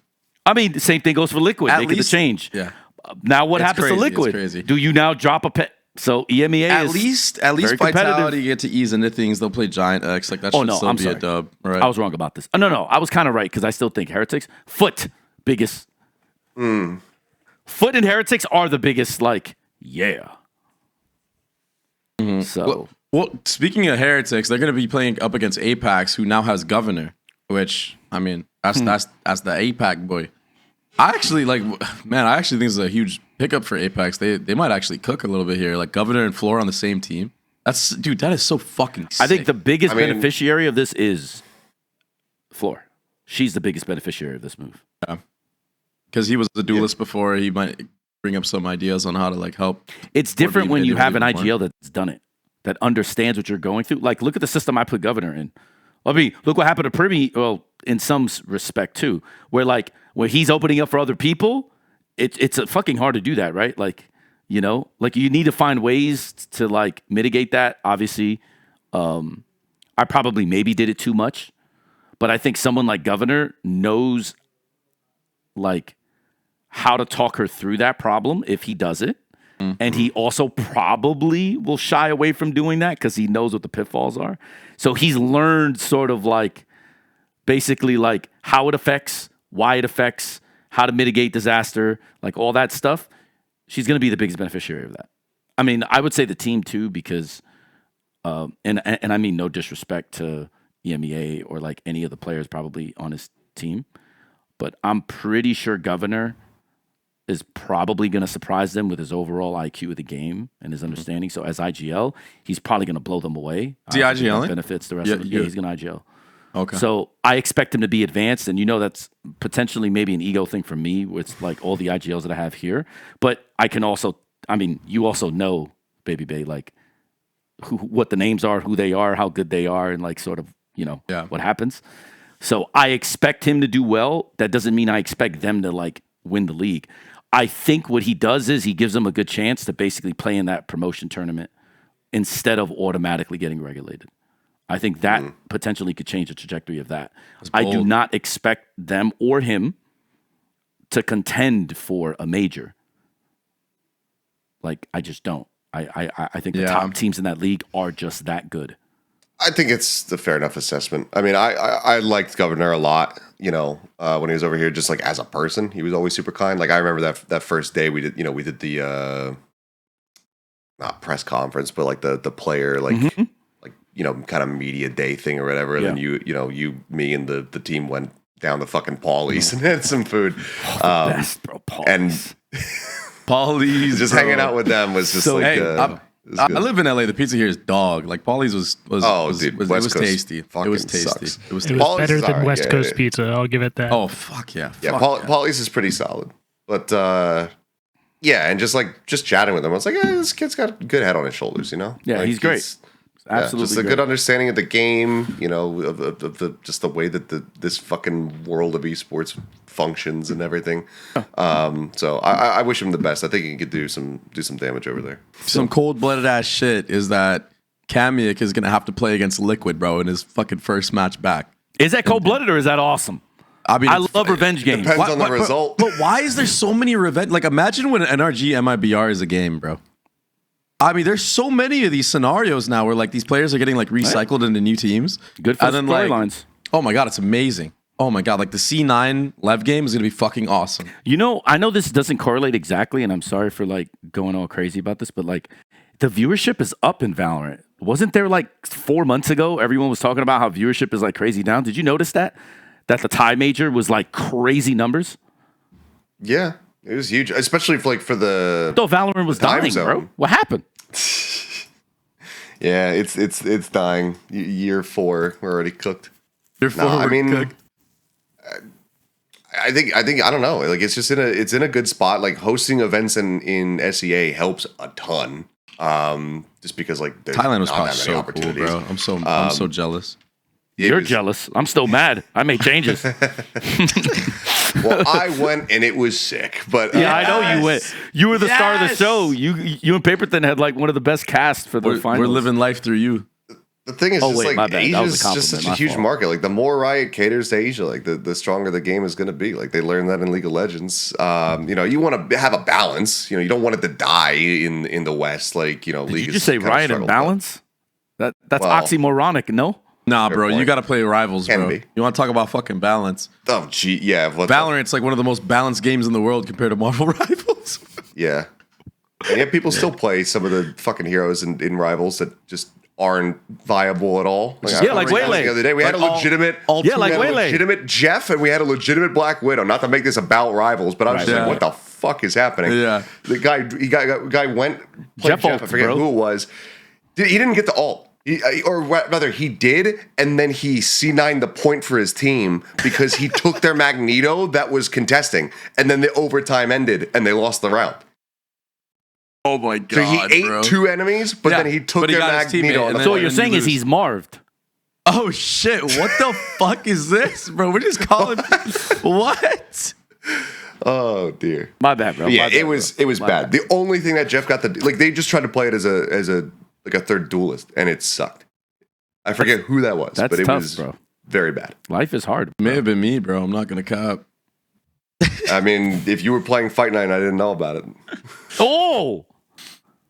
I mean, the same thing goes for Liquid. They could change. Yeah. Now what It's happens crazy, to Liquid? it's crazy. Do you now drop a pet? So EMEA At is least very Vitality get to ease into things. They'll play Giant X. Like that should still be a dub. Right. I was wrong about this. No. I was kind of right because I still think Heretics. Biggest. Foot and Heretics are the biggest, like, yeah. So. Well, speaking of Heretics, they're going to be playing up against Apeks, who now has Governor, which, I mean, that's the APAC boy. I actually think it's a huge pickup for Apeks. They might actually cook a little bit here. Like Governor and Floor on the same team. That is so fucking sick. I think the biggest I mean- beneficiary of this is Floor. She's the biggest beneficiary of this move. because he was a duelist before, he might bring up some ideas on how to like help. It's different when you have an individually IGL that's done it, that understands what you're going through. Like, look at the system I put Governor in. I mean, look what happened to Primi. Well, in some respect too, where he's opening up for other people. It's fucking hard to do that, right? Like, you know, like you need to find ways to like mitigate that. Obviously, I probably maybe did it too much, but I think someone like Governor knows like how to talk her through that problem if he does it. Mm-hmm. And he also probably will shy away from doing that because he knows what the pitfalls are. So he's learned sort of like basically like how it affects, why it affects, how to mitigate disaster, like all that stuff. She's going to be the biggest beneficiary of that. I mean, I would say the team too, because, and I mean no disrespect to EMEA or like any of the players probably on his team, but I'm pretty sure Governor is probably going to surprise them with his overall IQ of the game and his understanding. So as IGL, he's probably going to blow them away. Is he IGL? Benefits the rest of them. Yeah, he's going to IGL. Okay. So I expect him to be advanced, and you know that's potentially maybe an ego thing for me with like all the IGLs that I have here. But I can also, I mean, you also know, Baby Bay, like what the names are, who they are, how good they are, and like sort of, you know, what happens. So I expect him to do well. That doesn't mean I expect them to like win the league. I think what he does is he gives them a good chance to basically play in that promotion tournament instead of automatically getting regulated. I think that potentially could change the trajectory of that. I do not expect them or him to contend for a major. Like, I just don't. I think the top teams in that league are just that good. I think it's the fair enough assessment. I mean, I liked Governor a lot, you know, when he was over here, just like as a person, he was always super kind. Like I remember that first day we did the, not press conference, but like the player, like, like, you know, kind of media day thing or whatever. And then you, me and the team went down to fucking Paulie's and had some food. Best, bro, Paulie's. And Paulie's, just hanging out with them was just so, like, hey, I live in LA. The pizza here is dog. Like Paulie's was tasty. It was tasty. Sucks. It was It was better than West Coast pizza. I'll give it that. Oh fuck yeah. Yeah, Paulie's is pretty solid. But yeah, and just chatting with him, I was like, this kid's got a good head on his shoulders, you know? Yeah, like, he's great. Absolutely, just a good understanding of the game, you know, of the just the way that this fucking world of esports functions and everything. So I wish him the best. I think he could do some damage over there. Some cold-blooded ass shit is that kamyk is gonna have to play against Liquid, bro, in his fucking first match back. Is that cold-blooded or is that awesome? I mean, I love revenge games. Depends on the result. But why is there so many revenge? Like, imagine when NRG MIBR is a game, bro. I mean, there's so many of these scenarios now where like these players are getting like recycled into new teams. Good for storylines. Oh my god, it's amazing. Oh my god, like the C9 Lev game is gonna be fucking awesome. You know, I know this doesn't correlate exactly, and I'm sorry for like going all crazy about this, but like the viewership is up in Valorant. Wasn't there like 4 months ago, everyone was talking about how viewership is like crazy down? Did you notice that? That the Thai major was like crazy numbers? Yeah, it was huge, especially for the. Though Valorant was dying, bro. What happened? Yeah, it's dying. Year 4, we're already cooked. Year 4, I mean, cooked. I think I don't know. Like it's in a good spot. Like hosting events in SEA helps a ton. Just because like Thailand was not probably that so many cool, opportunities. bro. I'm so jealous. You're jealous. I'm still mad. I made changes. Well, I went and it was sick. But yeah, I know you went. You were the star of the show. You and Paperton had like one of the best casts for the finals. We're living life through you. The thing is, Asia's just such a huge fault. market. Like the more Riot caters to Asia, like the stronger the game is going to be. Like they learned that in League of Legends. You know, you want to have a balance. You know, you don't want it to die in the West. Like you know, Did League. You just say Riot and balance. That's oxymoronic. No. Nah, bro, you got to play Rivals, bro. Be. You want to talk about fucking balance? Oh, gee, yeah. Valorant's like one of the most balanced games in the world compared to Marvel Rivals. Yeah. And yet people still play some of the fucking heroes in Rivals that just aren't viable at all. Like Waylay. The other day we had a legitimate, legitimate Jeff, and we had a legitimate Black Widow. Not to make this about Rivals, but I was just like, what the fuck is happening? Yeah. The guy went played Jeff. I forget who it was. He didn't get the ult. Or rather, he did, and then he C9'd the point for his team because he took their Magneto that was contesting, and then the overtime ended, and they lost the round. Oh my god! So he ate 2 enemies, but then he took their Magneto. So what you're saying is he's marved. Oh shit! What the fuck is this, bro? We're just calling what? Oh dear. My bad, bro. Yeah, My bad, it was bad. The only thing that Jeff got they just tried to play it as a third duelist, and it sucked. I forget who that was, but it tough, was bro. very bad. Life is hard. May have been me, bro. I'm not gonna cop. I mean, if you were playing Fight Night, I didn't know about it. Oh,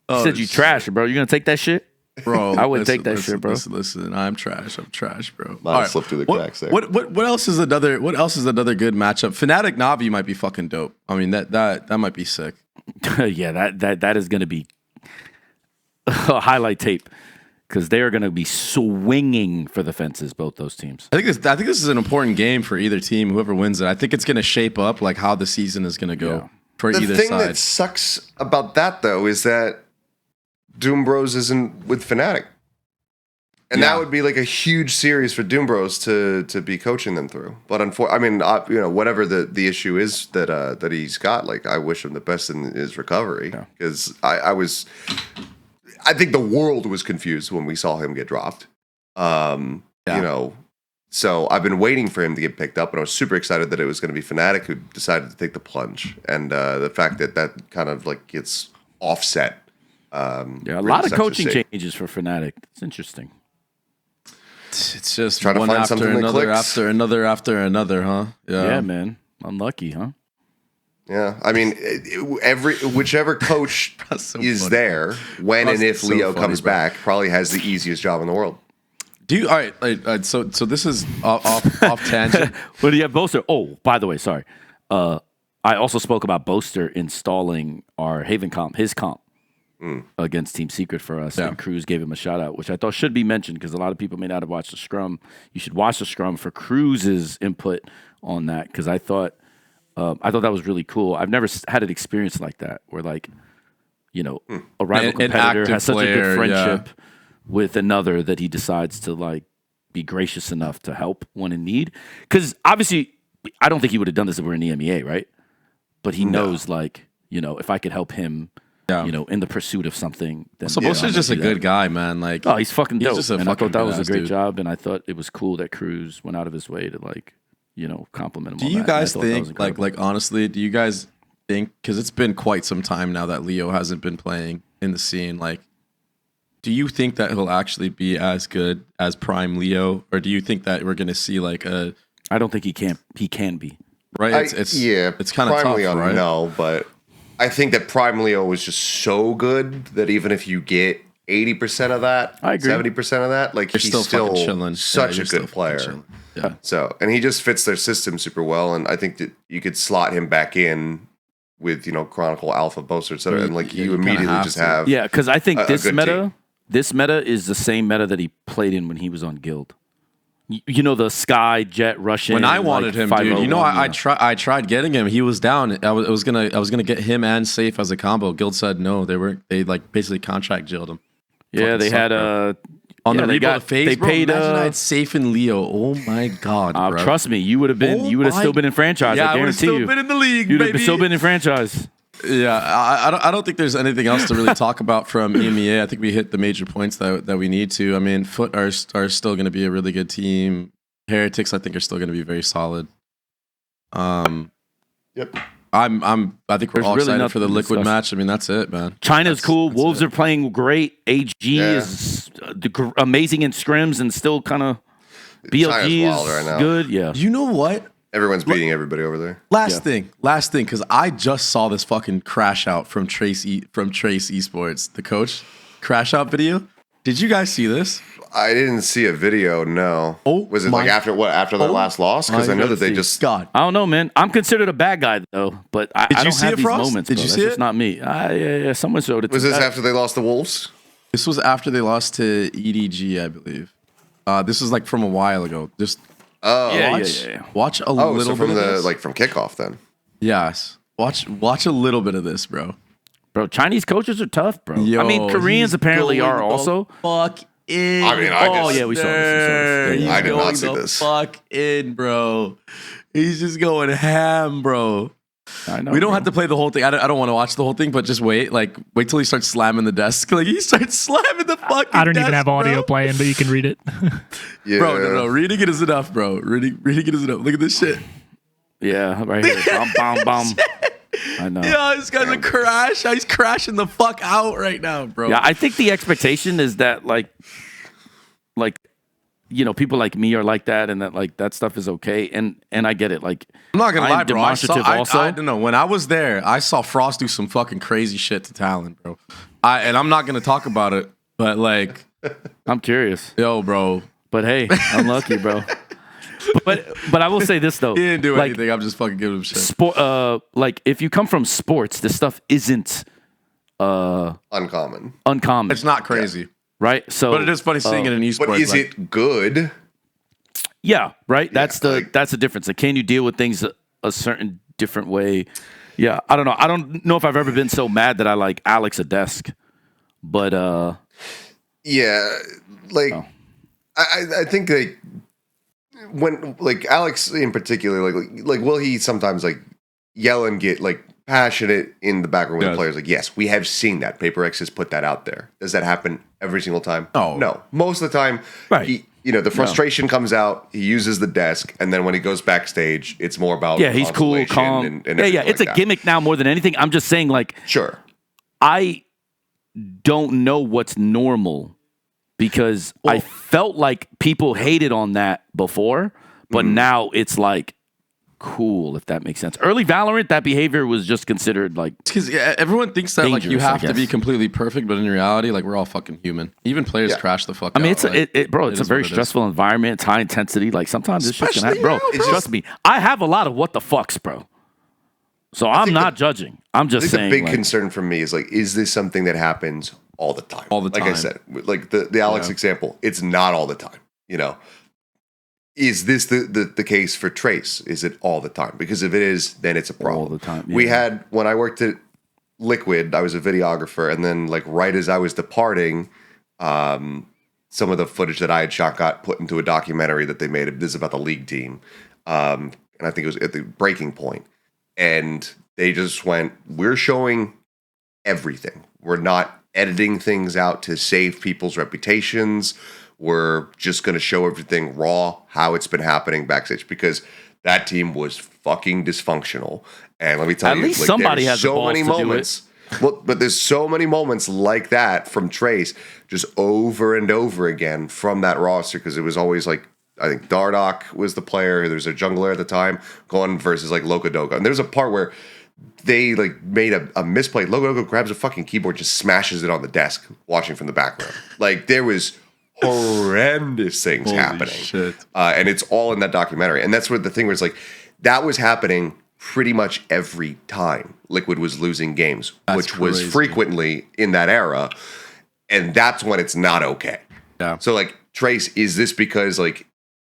you said you trash, bro. You gonna take that shit, bro? I wouldn't take that shit, bro. Listen, I'm trash, bro. Might have slipped through the cracks there. What else is another good matchup? FNATIC NAVI might be fucking dope. I mean that might be sick. Yeah, that is gonna be a highlight tape because they are going to be swinging for the fences, both those teams. I think this is an important game for either team, whoever wins it. I think it's going to shape up like how the season is going to go for either side. The thing that sucks about that though is that Doom Bros isn't with FNATIC, and that would be like a huge series for Doom Bros to be coaching them through. But whatever the issue is that he's got, like I wish him the best in his recovery because I think the world was confused when we saw him get dropped. You know, so I've been waiting for him to get picked up, and I was super excited that it was going to be FNATIC who decided to take the plunge, and the fact that kind of like gets offset. A lot of coaching changes for FNATIC. It's interesting. It's just trying to one find after something another, that clicks. after another, huh? Yeah, man. Unlucky, huh? Yeah, I mean, whichever coach is there when and if Leo comes back probably has the easiest job in the world. All right. So this is off tangent. But yeah, Boaster. Oh, by the way, sorry. I also spoke about Boaster installing our Haven comp, his comp against Team Secret for us, and Cruz gave him a shout out, which I thought should be mentioned because a lot of people may not have watched the scrum. You should watch the scrum for Cruz's input on that because I thought that was really cool. I've never had an experience like that where, like, you know, a rival competitor has such a good friendship with another that he decides to, like, be gracious enough to help when in need. Because, obviously, I don't think he would have done this if we were in the EMEA, right? But he knows, like, you know, if I could help him, you know, in the pursuit of something. Then so Boaster's just a good guy, man. Like, oh, he's fucking dope. And I thought that was a great dude. job, and I thought it was cool that Cruz went out of his way to, like, you know, compliment him. Do you guys think, like honestly, do you guys think, because it's been quite some time now that Leo hasn't been playing in the scene, like, do you think that he'll actually be as good as Prime Leo, or do you think that we're going to see like a? I don't think he can be. Right? It's kind of tough, Leo, right? No, but I think that Prime Leo was just so good that even if you get 80% of that, I agree. 70% of that, like, he's still chilling. Such a good player. Yeah. So, and he just fits their system super well, and I think that you could slot him back in with, you know, Chronicle, Alpha, Boaster, etc., and like you immediately just have because I think this team. meta is the same meta that he played in when he was on Guild. You know, the Sky Jet Russian. When I wanted him, dude, you know, I tried getting him. He was down. I was gonna get him and Safe as a combo. Guild said no. They like basically contract jailed him. Yeah, they had on the rebuild phase. They paid. Imagine I had Safe and Leo. Oh my god, bro. Trust me, you would have been. You would have still been in franchise. Yeah, I guarantee you. Been in the league. You'd have still been in franchise. Yeah, I don't think there's anything else to really talk about from EMEA. I think we hit the major points that we need to. I mean, Foot are still going to be a really good team. Heretics, I think, are still going to be very solid. Yep. I think we're all really excited for the Liquid discuss. match. I mean, that's it, man. China's cool. Wolves are playing great. AG is amazing in scrims and still kind of BLG wild is right now. good. Yeah. You know what? Everyone's beating everybody over there. Last thing, because I just saw this fucking crash out from Trace Esports, the coach crash out video. Did you guys see this? I didn't see a video. No. Oh, was it like after their last loss? Because I know that they just. God. I don't know, man. I'm considered a bad guy though, but I don't have these moments. Did you see That's it? Not me. Yeah. Someone showed it. Was this after they lost the Wolves? This was after they lost to EDG, I believe. This was like from a while ago. Just watch a little so bit from of the this. like from kickoff then. Yes. Watch a little bit of this, bro. Bro, Chinese coaches are tough, bro. Yo, I mean, Koreans apparently are also. Fuck in. I mean, I guess. Yeah, we saw this. He's I did not going see the this. fuck in, bro. He's just going ham, bro. I know. We don't have to play the whole thing. I don't want to watch the whole thing, but just wait. Like, wait till he starts slamming the desk. Like, he starts slamming the fucking I don't desk, even have audio bro. playing, but you can read it. Yeah. Bro, no. Reading it is enough, bro. Reading it is enough. Look at this shit. Yeah, right here. Bum, bum, bum. I know. Yo, this guy's a crash. He's crashing the fuck out right now, bro. Yeah, I think the expectation is that like you know, people like me are like that, and that like that stuff is okay, and I get it. Like, I'm not gonna I'm lie, bro. I don't know. When I was there, I saw Frost do some fucking crazy shit to Talon, bro. And I'm not gonna talk about it, but like, I'm curious. yo, bro. But hey, unlucky, bro. But I will say this though. He didn't do like, anything. I'm just fucking giving him shit. Like if you come from sports, this stuff isn't Uncommon. uncommon. It's not crazy, right? So, but it is funny seeing it in esports. But is like, it good? Yeah, right. That's the like- that's the difference. Like, can you deal with things a certain different way? Yeah, I don't know. I don't know if I've ever been so mad that I like Alex a desk, but Yeah, like I think like when like Alex in particular, like will he sometimes like yell and get like passionate in the background with the players? Like, yes, we have seen that. PRX has put that out there. Does that happen every single time? No. Most of the time, Right. The frustration comes out. He uses the desk, and then when he goes backstage, it's more about he's cool, consolation calm. and It's everything a like gimmick now more than anything. I'm just saying, like, that. Sure. I don't know what's normal because I felt like people hated on that before, but now it's like cool, if that makes sense. Early Valorant, that behavior was just considered like because everyone thinks that like you dangerous, I have to be guess. completely perfect, but in reality, like we're all fucking human. Even players crash the fuck out. I mean, it's bro, it's a is very what it is. stressful environment. It's high intensity. Like sometimes this shit's gonna happen, bro. Especially now, Trust me, I have a lot of what the fucks, bro. So I'm not judging. I'm I just think saying. the big like, concern for me is like, is this something that happens all the time? All the Like I time. said, like the Alex example, it's not all the time. Is this the case for Trace? Is it all the time? Because if it is, then it's a problem. All the time, We yeah. had, when I worked at Liquid, I was a videographer, and then like right as I was departing, some of the footage that I had shot got put into a documentary that they made. This is about the league team, and I think it was at the breaking point, and they just went, "We're showing everything. We're not editing things out to save people's reputations. We're just going to show everything raw, how it's been happening backstage," because that team was fucking dysfunctional. And let me tell At you, least like, somebody there's has the so balls many to do it. moments. Well, but there's so many moments like that from Trace, just over and over again from that roster, because it was always like, I think Dardock was the player. There's a jungler at the time going versus like Locodogo. And there's a part where they like made a misplay. Locodogo grabs a fucking keyboard, just smashes it on the desk, watching from the background. Like there was horrendous things happening. Shit. And it's all in that documentary. And that's where the thing was like, that was happening pretty much every time Liquid was losing games, which was crazy. frequently in that era. And that's when it's not okay. Yeah. So like, Trace, is this because like,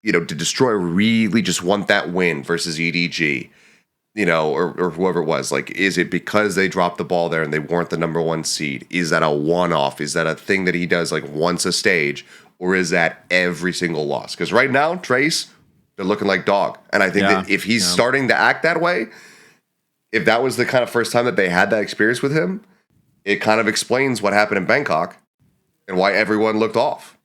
did Destroy really just want that win versus EDG? Or whoever it was, like, is it because they dropped the ball there and they weren't the number one seed? Is that a one-off? Is that a thing that he does like once a stage? Or is that every single loss? Because right now, Trace, they're looking like dog. And I think that if he's starting to act that way, if that was the kind of first time that they had that experience with him, it kind of explains what happened in Bangkok and why everyone looked off.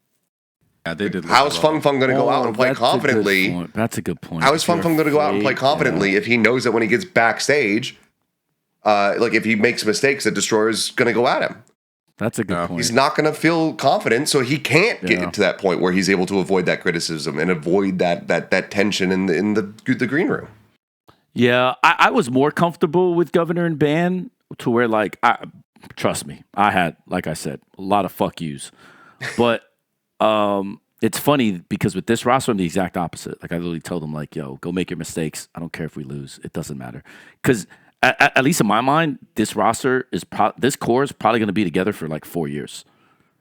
Yeah, they did. How is Fung going to go out and play confidently? That's a good point. How is Fung going to go out and play confidently if he knows that when he gets backstage, like if he makes mistakes, the Destroyer's going to go at him? That's a good point. He's not going to feel confident, so he can't get to that point where he's able to avoid that criticism and avoid that tension in the green room. Yeah, I was more comfortable with Governor and Ban to where, like, trust me, I had, like I said, a lot of fuck yous. But it's funny because with this roster, I'm the exact opposite. Like, I literally told them, like, yo, go make your mistakes. I don't care if we lose. It doesn't matter. Because at least in my mind, this roster this core is probably going to be together for like 4 years.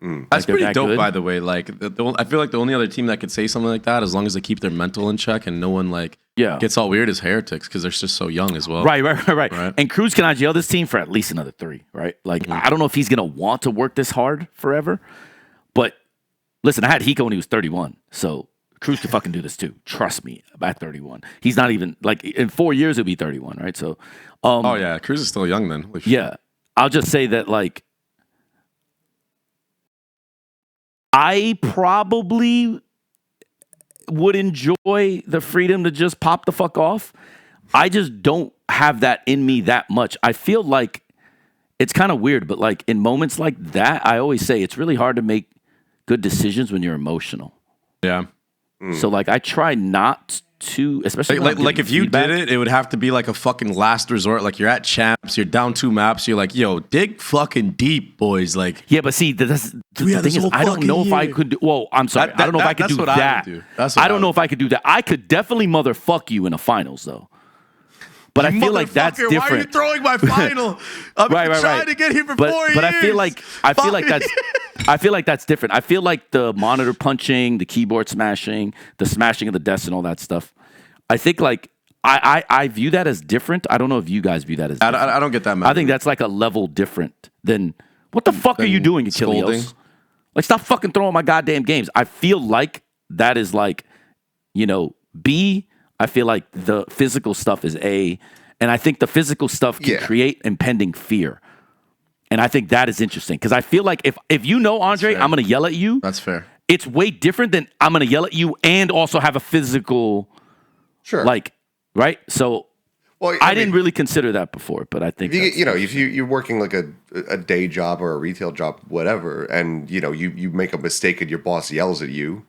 That's they're pretty that dope, good. by the way. Like, I feel like the only other team that could say something like that, as long as they keep their mental in check and no one like gets all weird is heretics because they're just so young as well. Right. And Cruz can IGL this team for at least another 3, right? Like, I don't know if he's going to want to work this hard forever. But listen, I had Hiko when he was 31. So Cruz can fucking do this too. Trust me, at 31. He's not even, like, in 4 years, he'll be 31, right? So, Cruz is still young then. Yeah. I'll just say that, like, I probably would enjoy the freedom to just pop the fuck off. I just don't have that in me that much. I feel like it's kind of weird, but like in moments like that, I always say it's really hard to make good decisions when you're emotional. Yeah. So like I try not to, especially like if you did it, it would have to be like a fucking last resort. Like you're at champs, you're down 2 maps, you're like, yo, dig fucking deep, boys. Like, yeah, but see, the thing is, I don't know if I could. Well, I'm sorry, I don't know if I could do that. I don't know if I could do that. I could definitely motherfuck you in a finals though. But I feel like that's different. Why are you throwing my final? I've been trying to get here for 4 years. But I feel like that's different. I feel like the monitor punching, the keyboard smashing, the smashing of the desk and all that stuff. I think like I view that as different. I don't know if you guys view that as different. I don't get that, man. I think that's like a level different than what the fuck are you doing, Achilios? Like stop fucking throwing my goddamn games. I feel like that is like, B. I feel like the physical stuff is A, and I think the physical stuff can create impending fear. And I think that is interesting because I feel like if you know, Andre, I'm going to yell at you. That's fair. It's way different than I'm going to yell at you and also have a physical, like, right? So I didn't really consider that before, but I think if you're working like a day job or a retail job, whatever, and you make a mistake and your boss yells at you,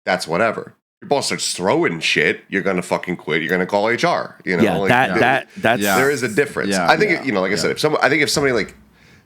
that's whatever. Your boss starts throwing shit, you're gonna fucking quit. You're gonna call HR. There is a difference. I think I said, if somebody like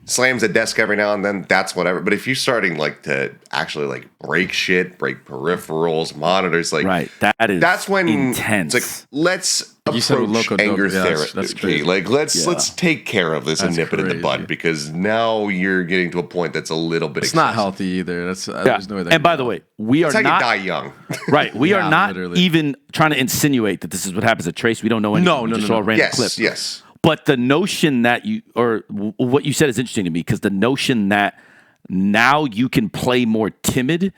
slams a desk every now and then, that's whatever. But if you're starting like to actually like break shit, break peripherals, monitors, like that's when intense. It's like let's approach anger therapy. That's crazy. Like let's take care of this and nip it in the bud because now you're getting to a point that's a little bit. It's not healthy either. There's no way. And by the way, we are that's not how you die young. Right. We are not even trying to insinuate that this is what happens at Trace. We don't know anything. No. Yes. But the notion that what you said is interesting to me because the notion that now you can play more timid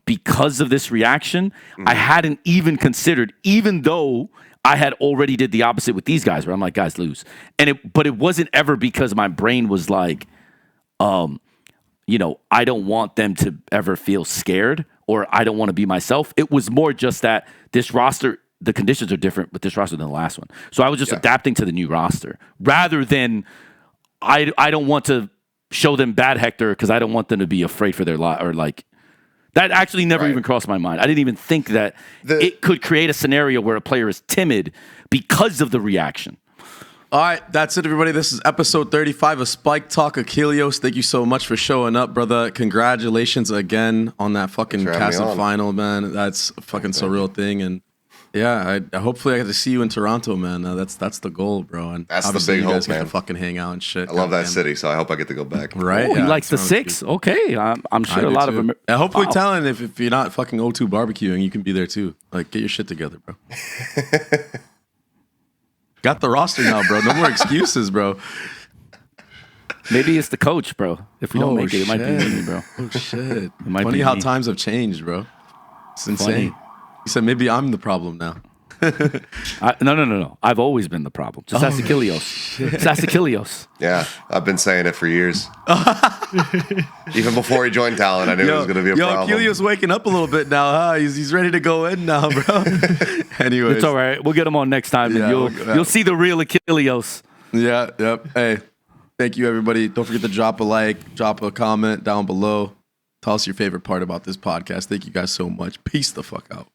because of this reaction, I hadn't even considered, even though I had already did the opposite with these guys where I'm like, guys, lose. But it wasn't ever because my brain was like, I don't want them to ever feel scared or I don't want to be myself. It was more just that this roster, the conditions are different with this roster than the last one. So I was just adapting to the new roster rather than I don't want to show them bad Hector because I don't want them to be afraid for their life or like that actually never even crossed my mind. I didn't even think that it could create a scenario where a player is timid because of the reaction. All right, that's it, everybody. This is episode 35 of SpikeTalk. Achilios, thank you so much for showing up, brother. Congratulations again on that fucking Castle final, man. That's a fucking surreal thing. And yeah, hopefully I get to see you in Toronto, man. That's the goal, bro. And that's the big you guys hope, man. Get to fucking hang out and shit. I love that city, so I hope I get to go back. Right? He likes the 6. Good. Okay, I'm sure a lot of them. Hopefully, Talon, if you're not fucking O2 barbecuing, you can be there too. Like, get your shit together, bro. Got the roster now, bro. No more excuses, bro. Maybe it's the coach, bro. If we don't make it might be me, bro. Oh shit! Funny how times have changed, bro. It's insane. He said maybe I'm the problem now. No. I've always been the problem. Just ask Achilios. Just ask Achilios. Yeah, I've been saying it for years. Even before he joined Talon, I knew it was going to be a problem. Achilios waking up a little bit now, huh? He's ready to go in now, bro. Anyways. It's all right. We'll get him on next time, and you'll see the real Achilios. Yeah, yep. Hey, thank you, everybody. Don't forget to drop a like, drop a comment down below. Tell us your favorite part about this podcast. Thank you guys so much. Peace the fuck out.